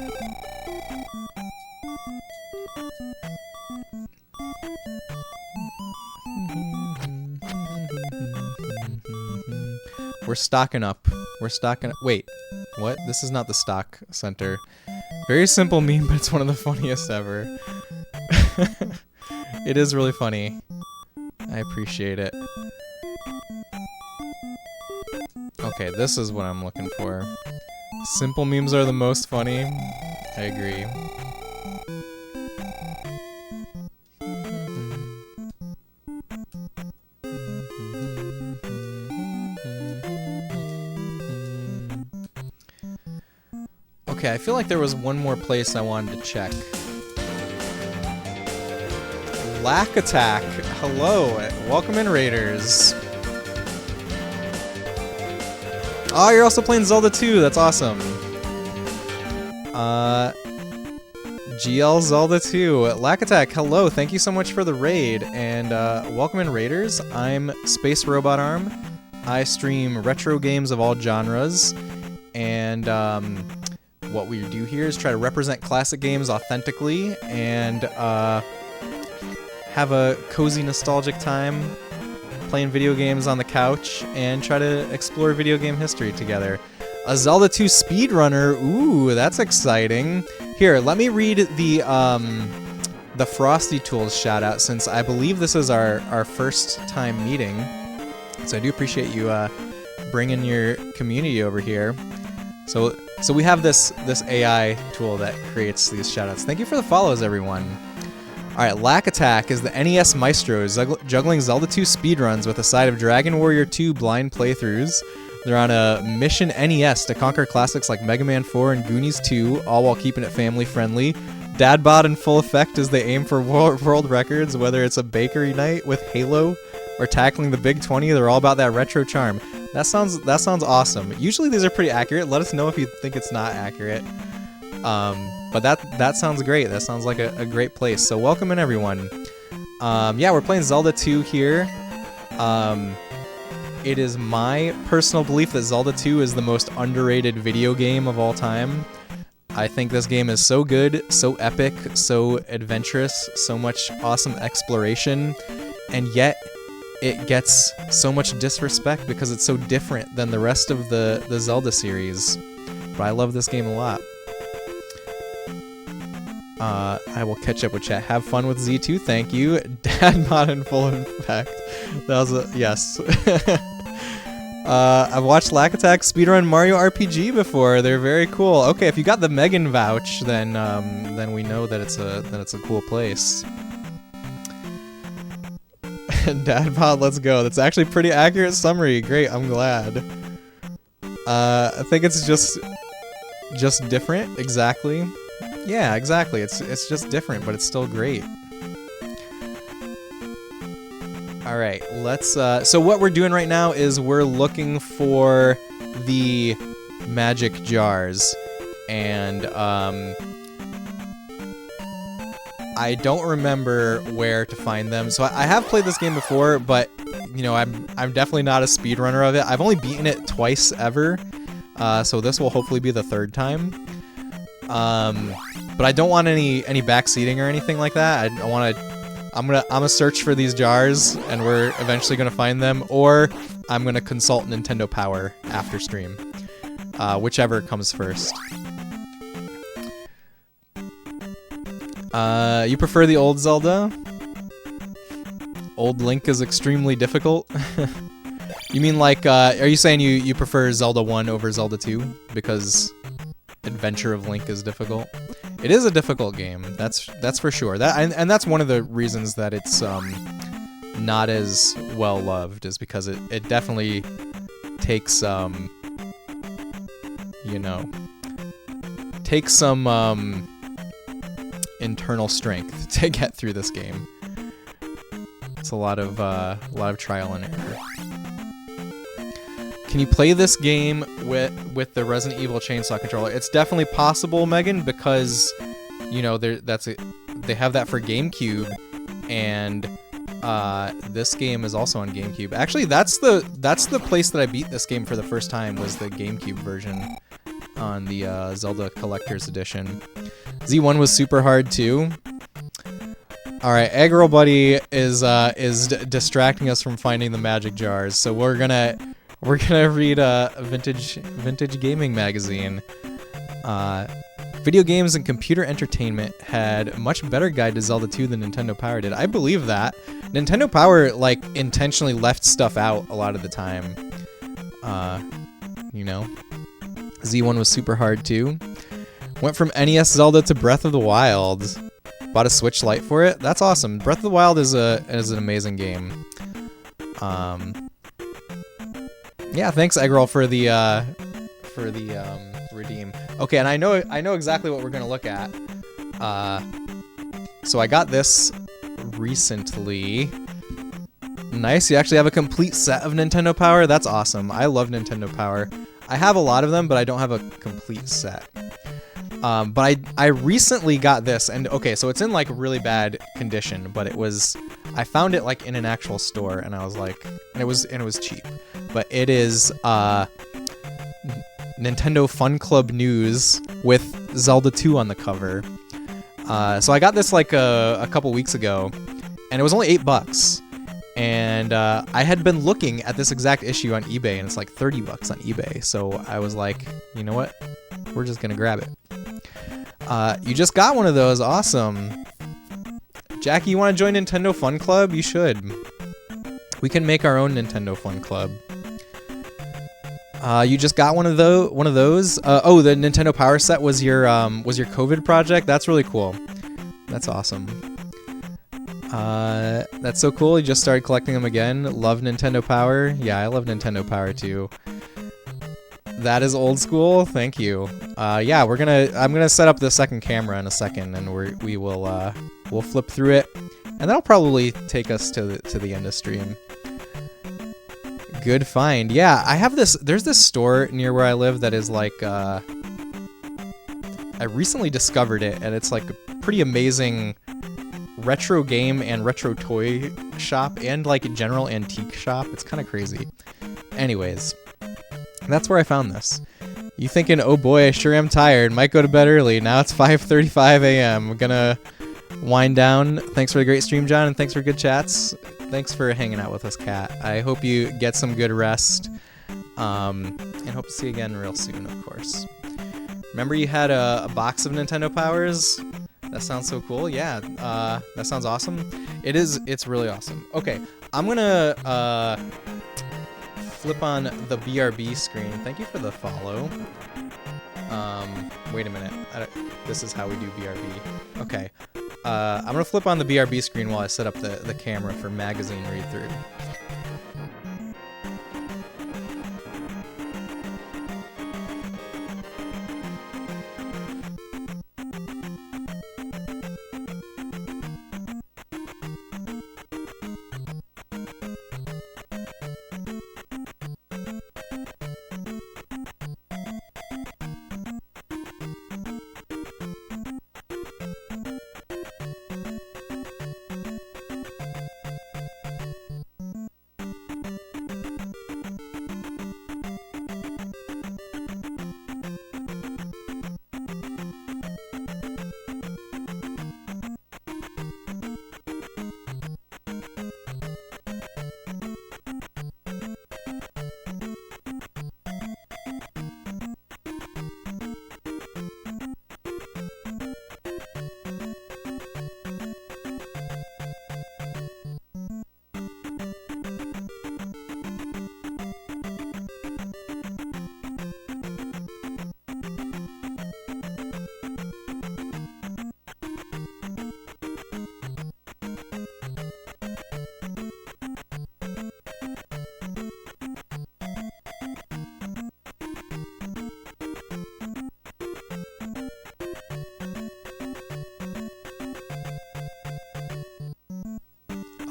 We're stocking up. We're stocking up. Wait, what? This is not the stock center. Very simple meme, but it's one of the funniest ever. It is really funny. I appreciate it. Okay, this is what I'm looking for. Simple memes are the most funny. I agree. Okay, I feel like there was one more place I wanted to check. Lack Attack. Hello. Welcome in, Raiders. Oh, you're also playing Zelda 2. That's awesome. GL Zelda 2. Lack Attack, hello. Thank you so much for the raid. And welcome in, Raiders. I'm Space Robot Arm. I stream retro games of all genres. And what we do here is try to represent classic games authentically and have a cozy, nostalgic time playing video games on the couch and try to explore video game history together. A Zelda 2 speedrunner, ooh, that's exciting. Here, let me read the Frosty Tools shout out, since I believe this is our first time meeting. So I do appreciate you bringing your community over here. So we have this AI tool that creates these shout outs. Thank you for the follows, everyone. Alright, Lack Attack is the NES maestros juggling Zelda 2 speedruns with a side of Dragon Warrior 2 blind playthroughs. They're on a mission NES to conquer classics like Mega Man 4 and Goonies 2, all while keeping it family friendly. Dad bod in full effect as they aim for world records, whether it's a bakery night with Halo or tackling the Big 20, they're all about that retro charm. That sounds awesome. Usually these are pretty accurate. Let us know if you think it's not accurate. But that sounds great. That sounds like a great place. So welcome in, everyone. Yeah, we're playing Zelda 2 here. It is my personal belief that Zelda 2 is the most underrated video game of all time. I think this game is so good, so epic, so adventurous, so much awesome exploration, and yet it gets so much disrespect because it's so different than the rest of the Zelda series. But I love this game a lot. I will catch up with chat. Have fun with Z2, thank you. Dad mod in full effect. That was a yes. I've watched Lack Attack speedrun Mario RPG before. They're very cool. Okay, if you got the Megan vouch, then we know that it's a cool place. Dad mod, let's go. That's actually pretty accurate summary. Great, I'm glad. I think it's just different. Exactly. Yeah, exactly. It's just different, but it's still great. All right, let's. So what we're doing right now is we're looking for the magic jars, and I don't remember where to find them. So I have played this game before, but you know, I'm definitely not a speedrunner of it. I've only beaten it twice ever, so this will hopefully be the third time. But I don't want any backseating or anything like that. I'm gonna search for these jars, and we're eventually gonna find them, or I'm gonna consult Nintendo Power after stream, whichever comes first. You prefer the old Zelda? Old Link is extremely difficult. You mean like, are you saying you prefer Zelda 1 over Zelda 2 because Adventure of Link is difficult? It is a difficult game, that's for sure. And that's one of the reasons that it's not as well loved, is because it definitely takes you know, takes some internal strength to get through this game. It's a lot of trial and error. Can you play this game with the Resident Evil Chainsaw controller? It's definitely possible, Megan, because you know they have that for GameCube, and this game is also on GameCube. Actually, that's the place that I beat this game for the first time, was the GameCube version on the Zelda Collector's Edition. Z1 was super hard too. All right, Egg Roll Buddy is distracting us from finding the magic jars, so we're gonna read a vintage gaming magazine. Video games and computer entertainment had a much better guide to Zelda 2 than Nintendo Power did. I believe that. Nintendo Power, like, intentionally left stuff out a lot of the time. You know. Z1 was super hard, too. Went from NES Zelda to Breath of the Wild. Bought a Switch Lite for it. That's awesome. Breath of the Wild is an amazing game. Yeah, thanks Eggroll for the redeem. Okay, and I know exactly what we're gonna look at. So I got this recently. Nice, you actually have a complete set of Nintendo Power. That's awesome. I love Nintendo Power. I have a lot of them, but I don't have a complete set. But I recently got this, and okay, so it's in like really bad condition, but I found it like in an actual store, and I was like, and it was cheap. But it is Nintendo Fun Club News with Zelda 2 on the cover. So I got this like a couple weeks ago, and it was only $8. And I had been looking at this exact issue on eBay, and it's like $30 on eBay. So I was like, you know what? We're just gonna grab it. You just got one of those. Awesome. Jackie, you want to join Nintendo Fun Club? You should. We can make our own Nintendo Fun Club. You just got one of those. Oh, the Nintendo Power set was your COVID project. That's really cool. That's awesome. That's so cool. You just started collecting them again. Love Nintendo Power. Yeah, I love Nintendo Power too. That is old school. Thank you. Yeah, I'm gonna set up the second camera in a second, and we'll flip through it, and that'll probably take us to the end of stream. Good find. Yeah, I have this. There's this store near where I live that is like. I recently discovered it, and it's like a pretty amazing retro game and retro toy shop, and like a general antique shop. It's kind of crazy. Anyways, that's where I found this. You thinking, oh boy, I sure am tired. Might go to bed early. Now it's 5:35 a.m. I'm gonna wind down. Thanks for the great stream, John, and thanks for good chats. Thanks for hanging out with us, Kat. I hope you get some good rest, and hope to see you again real soon, of course. Remember you had a box of Nintendo Powers? That sounds so cool. Yeah, that sounds awesome. It's really awesome. Okay, I'm gonna flip on the BRB screen. Thank you for the follow. Wait a minute. This is how we do BRB. Okay. I'm gonna flip on the BRB screen while I set up the camera for magazine read-through.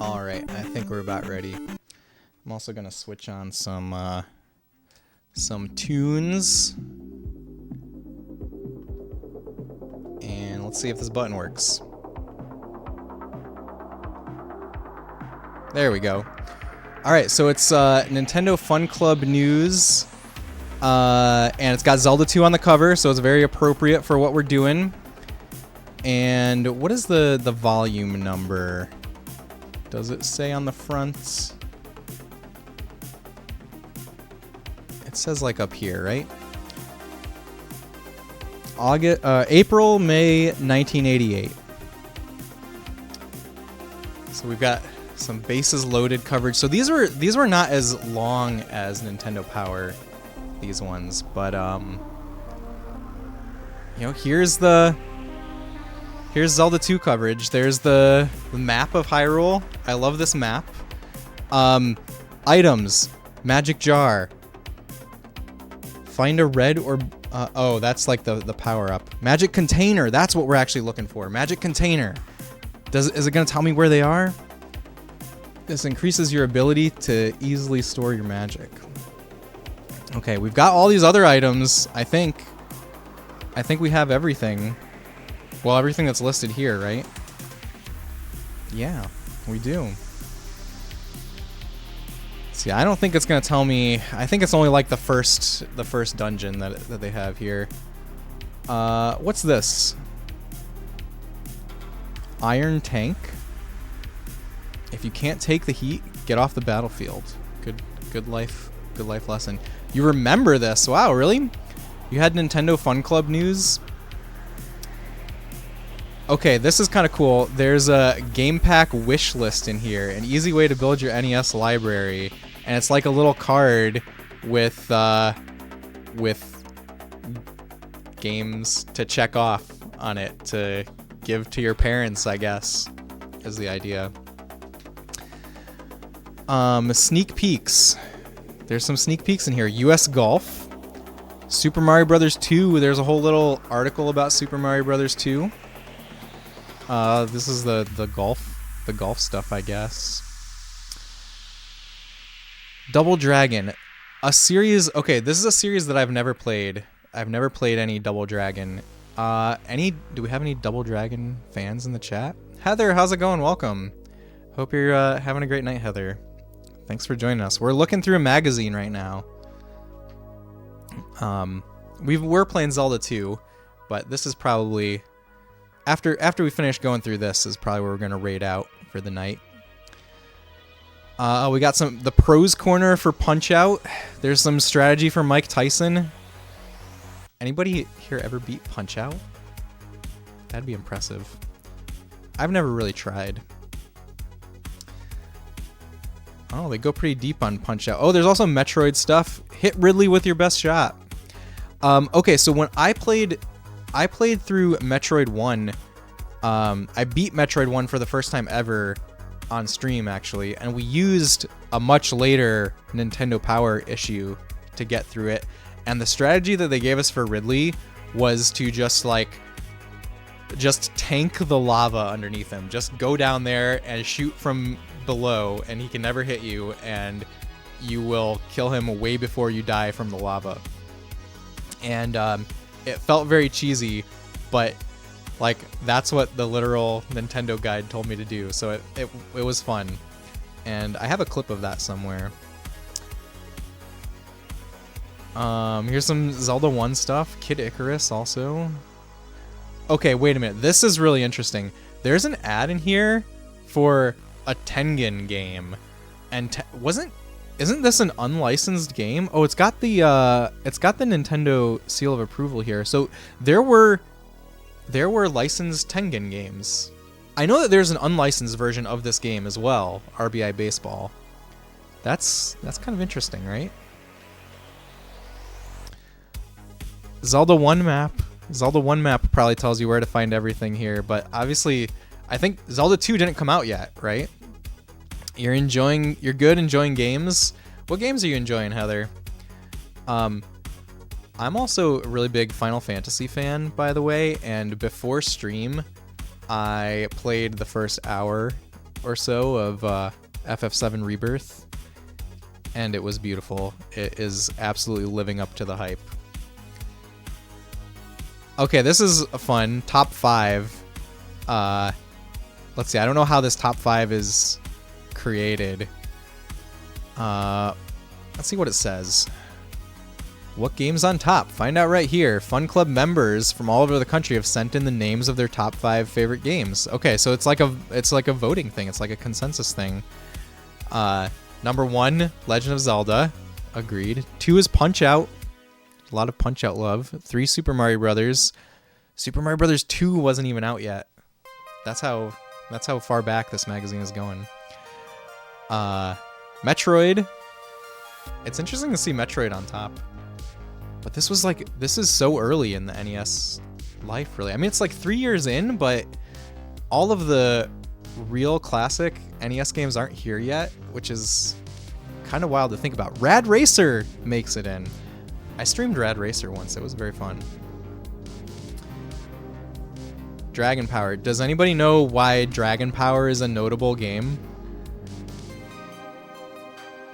Alright, I think we're about ready. I'm also gonna switch on some tunes. And let's see if this button works. There we go. Alright, so it's Nintendo Fun Club News. And it's got Zelda 2 on the cover, so it's very appropriate for what we're doing. And what is the volume number? Does it say on the front? It says like up here, right? April, May 1988. So we've got some bases loaded coverage. So these were not as long as Nintendo Power, these ones, but you know, here's Zelda 2 coverage. There's the map of Hyrule. I love this map. Items, magic jar. Find a red or oh, that's like the power up. Magic container. That's what we're actually looking for. Magic container. Is it going to tell me where they are? This increases your ability to easily store your magic. Okay, we've got all these other items. I think we have everything. Well, everything that's listed here, right? Yeah, we do. See, I don't think it's gonna tell me. I think it's only like the first dungeon that they have here. What's this? Iron tank. If you can't take the heat, get off the battlefield. Good life lesson. You remember this? Wow, really? You had Nintendo Fun Club news? Okay, this is kind of cool. There's a Game Pack wish list in here, an easy way to build your NES library, and it's like a little card with games to check off on it to give to your parents, I guess, is the idea. Sneak peeks. There's some sneak peeks in here. US Golf. Super Mario Brothers 2. There's a whole little article about Super Mario Brothers 2. This is the golf stuff, I guess. Double Dragon. A series. Okay, this is a series that I've never played. I've never played any Double Dragon. Do we have any Double Dragon fans in the chat? Heather, how's it going? Welcome. Hope you're having a great night, Heather. Thanks for joining us. We're looking through a magazine right now. We're playing Zelda 2, but this is probably after we finish going through this is probably where we're gonna raid out for the night. We got the pros corner for Punch Out. There's some strategy for Mike Tyson. Anybody here ever beat Punch Out? That'd be impressive. I've never really tried. Oh, they go pretty deep on Punch Out. Oh, there's also Metroid stuff. Hit Ridley with your best shot. Okay, so when I played through Metroid 1. I beat Metroid 1 for the first time ever on stream, actually, and we used a much later Nintendo Power issue to get through it. And the strategy that they gave us for Ridley was to just tank the lava underneath him. Just go down there and shoot from below, and he can never hit you, and you will kill him way before you die from the lava. And it felt very cheesy, but like that's what the literal Nintendo guide told me to do. So it was fun, and I have a clip of that somewhere. Here's some Zelda 1 stuff. Kid Icarus also. Okay, wait a minute. This is really interesting. There's an ad in here for a Tengen game, and isn't this an unlicensed game? Oh, it's got the Nintendo seal of approval here. So there were licensed Tengen games. I know that there's an unlicensed version of this game as well, RBI Baseball. That's kind of interesting, right? Zelda 1 map. Zelda 1 map probably tells you where to find everything here, but obviously I think Zelda 2 didn't come out yet, right? You're good enjoying games. What games are you enjoying, Heather? I'm also a really big Final Fantasy fan, by the way, and before stream, I played the first hour or so of FF7 Rebirth, and it was beautiful. It is absolutely living up to the hype. Okay, this is a fun top 5. Let's see. I don't know how this top 5 is created. Let's see what it says. What game's on top? Find out right here. Fun Club members from all over the country have sent in the names of their top 5 favorite games. Okay, so it's like a voting thing. It's like a consensus thing. Number 1, Legend of Zelda. Agreed. 2 is Punch Out. A lot of Punch Out love. 3, Super Mario Brothers. Super Mario Brothers 2 wasn't even out yet. That's how far back this magazine is going. Metroid. It's interesting to see Metroid on top. But this is so early in the NES life, really. I mean, it's like 3 years in, but all of the real classic NES games aren't here yet, which is kind of wild to think about. Rad Racer makes it in. I streamed Rad Racer once. It was very fun. Dragon Power. Does anybody know why Dragon Power is a notable game?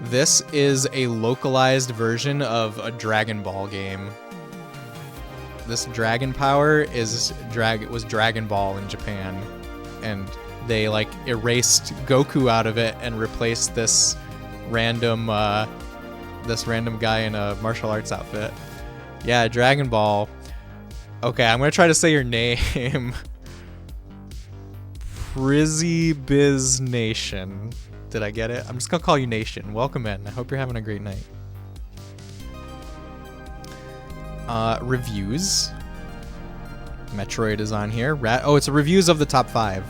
This is a localized version of a Dragon Ball game. This Dragon Power was Dragon Ball in Japan, and they like erased Goku out of it and replaced this random guy in a martial arts outfit. Yeah, Dragon Ball. Okay, I'm gonna try to say your name. Prizzy Nation. Did I get it? I'm just gonna call you Nation. Welcome in. I hope you're having a great night. Reviews. Metroid is on here. It's reviews of the top 5.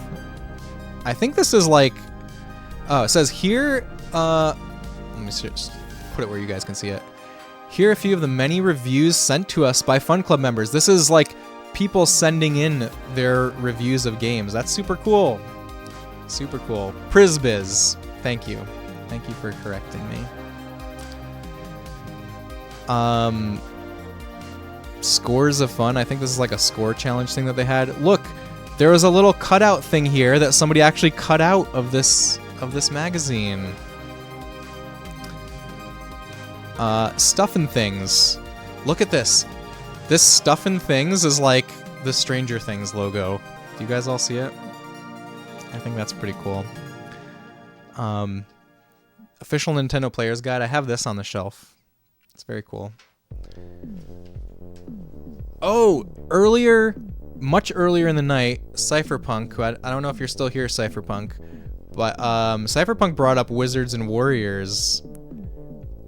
I think this is like... Oh, it says here... let me just put it where you guys can see it. Here are a few of the many reviews sent to us by Fun Club members. This is like people sending in their reviews of games. That's super cool. Super cool. Prizbiz. Thank you. Thank you for correcting me. Scores of fun. I think this is like a score challenge thing that they had. Look, there was a little cutout thing here that somebody actually cut out of this magazine. Stuff and Things. Look at this. This Stuff and Things is like the Stranger Things logo. Do you guys all see it? I think that's pretty cool. Official Nintendo Player's Guide. I have this on the shelf. It's very cool. Oh, much earlier in the night, Cypherpunk, who I don't know if you're still here, Cypherpunk, but Cypherpunk brought up Wizards and Warriors,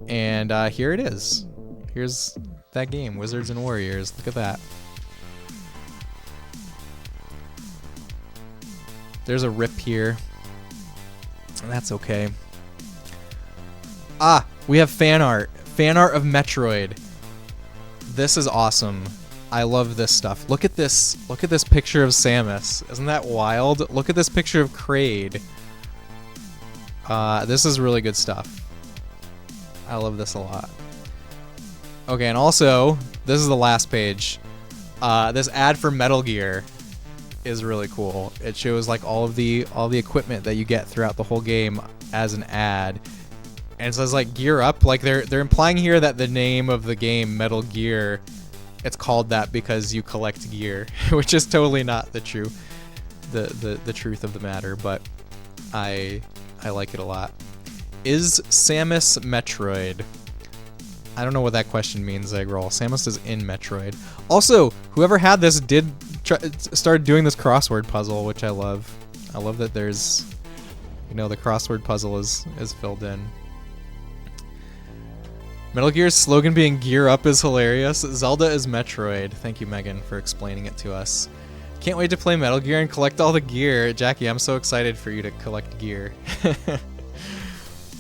and here it is. Here's that game, Wizards and Warriors. Look at that. There's a rip here. That's okay. We have fan art. Fan art of Metroid. This is awesome. I love this stuff. Look at this. Look at this picture of Samus. Isn't that wild? Look at this picture of Kraid. This is really good stuff. I love this a lot. Okay, and also, this is the last page. This ad for Metal Gear is really cool. It shows like all the equipment that you get throughout the whole game as an ad. And it says like Gear Up. Like they're implying here that the name of the game, Metal Gear, it's called that because you collect gear, which is totally not the truth of the matter, but I like it a lot. Is Samus Metroid? I don't know what that question means, Eggroll. Samus is in Metroid. Also, whoever had this started doing this crossword puzzle, which I love. I love that there's, the crossword puzzle is filled in. Metal Gear's slogan being Gear Up is hilarious. Zelda is Metroid. Thank you, Megan, for explaining it to us. Can't wait to play Metal Gear and collect all the gear. Jackie, I'm so excited for you to collect gear.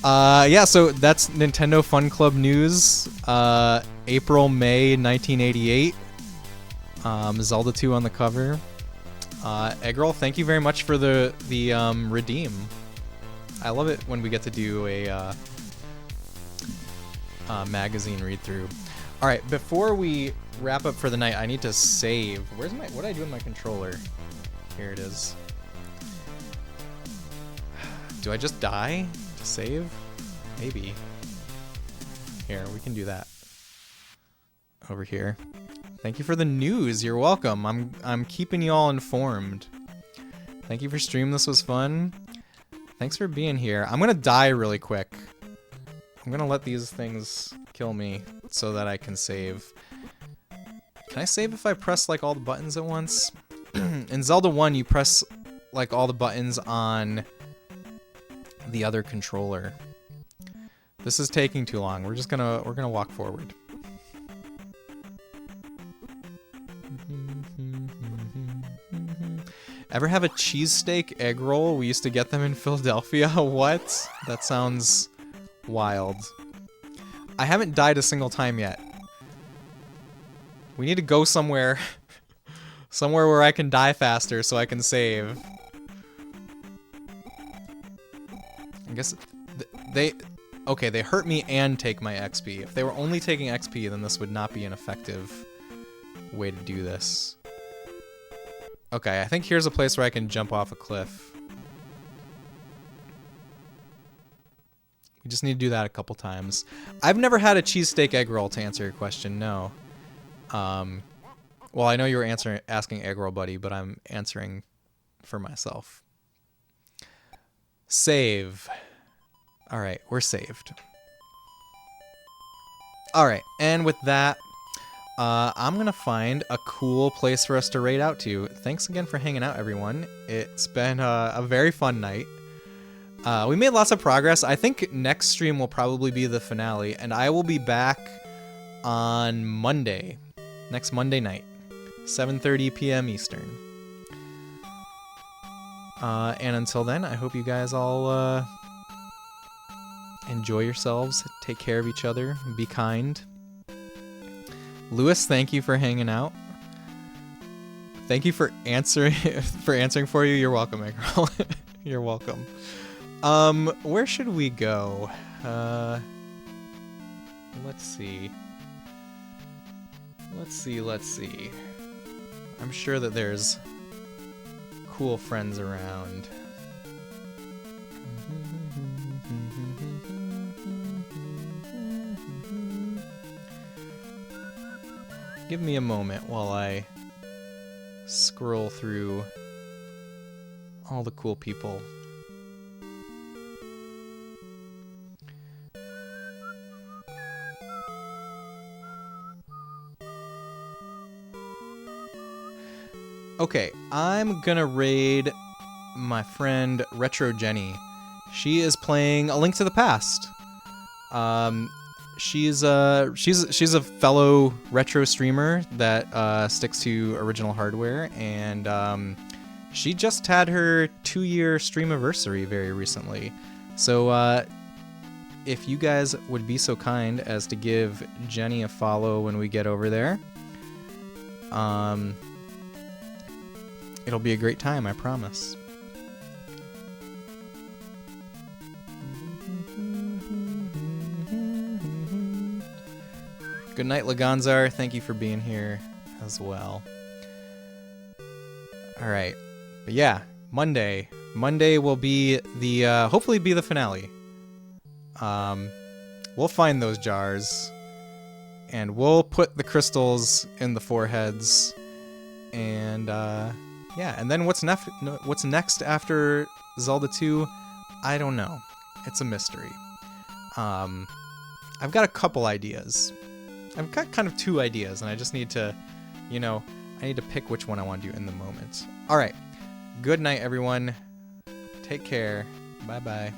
Yeah, so that's Nintendo Fun Club news. April, May 1988. Zelda 2 on the cover. Eggroll, thank you very much for the redeem. I love it when we get to do a magazine read through. All right, before we wrap up for the night, I need to save. What did I do with my controller? Here it is. Do I just die to save? Maybe. Here, we can do that. Over here. Thank you for the news. You're welcome. I'm keeping you all informed. Thank you for stream. This was fun. Thanks for being here. I'm gonna die really quick. I'm gonna let these things kill me so that I can save. Can I save if I press like all the buttons at once? In Zelda 1, you press like all the buttons on the other controller. This is taking too long. We're gonna walk forward. Ever have a cheesesteak egg roll? We used to get them in Philadelphia. What? That sounds wild. I haven't died a single time yet. We need to go somewhere. Somewhere where I can die faster so I can save. I guess okay, they hurt me and take my XP. If they were only taking XP, then this would not be an effective way to do this. Okay, I think here's a place where I can jump off a cliff. We just need to do that a couple times. I've never had a cheesesteak egg roll, to answer your question, no. Well, I know you were asking egg roll buddy, but I'm answering for myself. Save. Alright, we're saved. Alright, and with that, I'm gonna find a cool place for us to raid out to. Thanks again for hanging out, everyone. It's been a very fun night. We made lots of progress. I think next stream will probably be the finale, and I will be back on Monday. Next Monday night. 7:30 p.m. Eastern. And until then, I hope you guys all enjoy yourselves, take care of each other, be kind. Lewis, thank you for hanging out. Thank you for answering for you. You're welcome, Eggroll. You're welcome. Where should we go? Let's see. Let's see. I'm sure that there's cool friends around. Give me a moment while I scroll through all the cool people. Okay, I'm gonna raid my friend Retro Jenny. She is playing A Link to the Past. She's a fellow retro streamer that sticks to original hardware, and she just had her 2-year streamiversary very recently. So if you guys would be so kind as to give Jenny a follow when we get over there, it'll be a great time, I promise. Good night, Laganzar. Thank you for being here as well. All right, but yeah, Monday will be the hopefully be the finale. We'll find those jars, and we'll put the crystals in the foreheads, and yeah, and then what's next after Zelda 2? I don't know. It's a mystery. I've got a couple ideas. I've got kind of 2 ideas, and I just need to, I need to pick which one I want to do in the moment. All right. Good night, everyone. Take care. Bye-bye.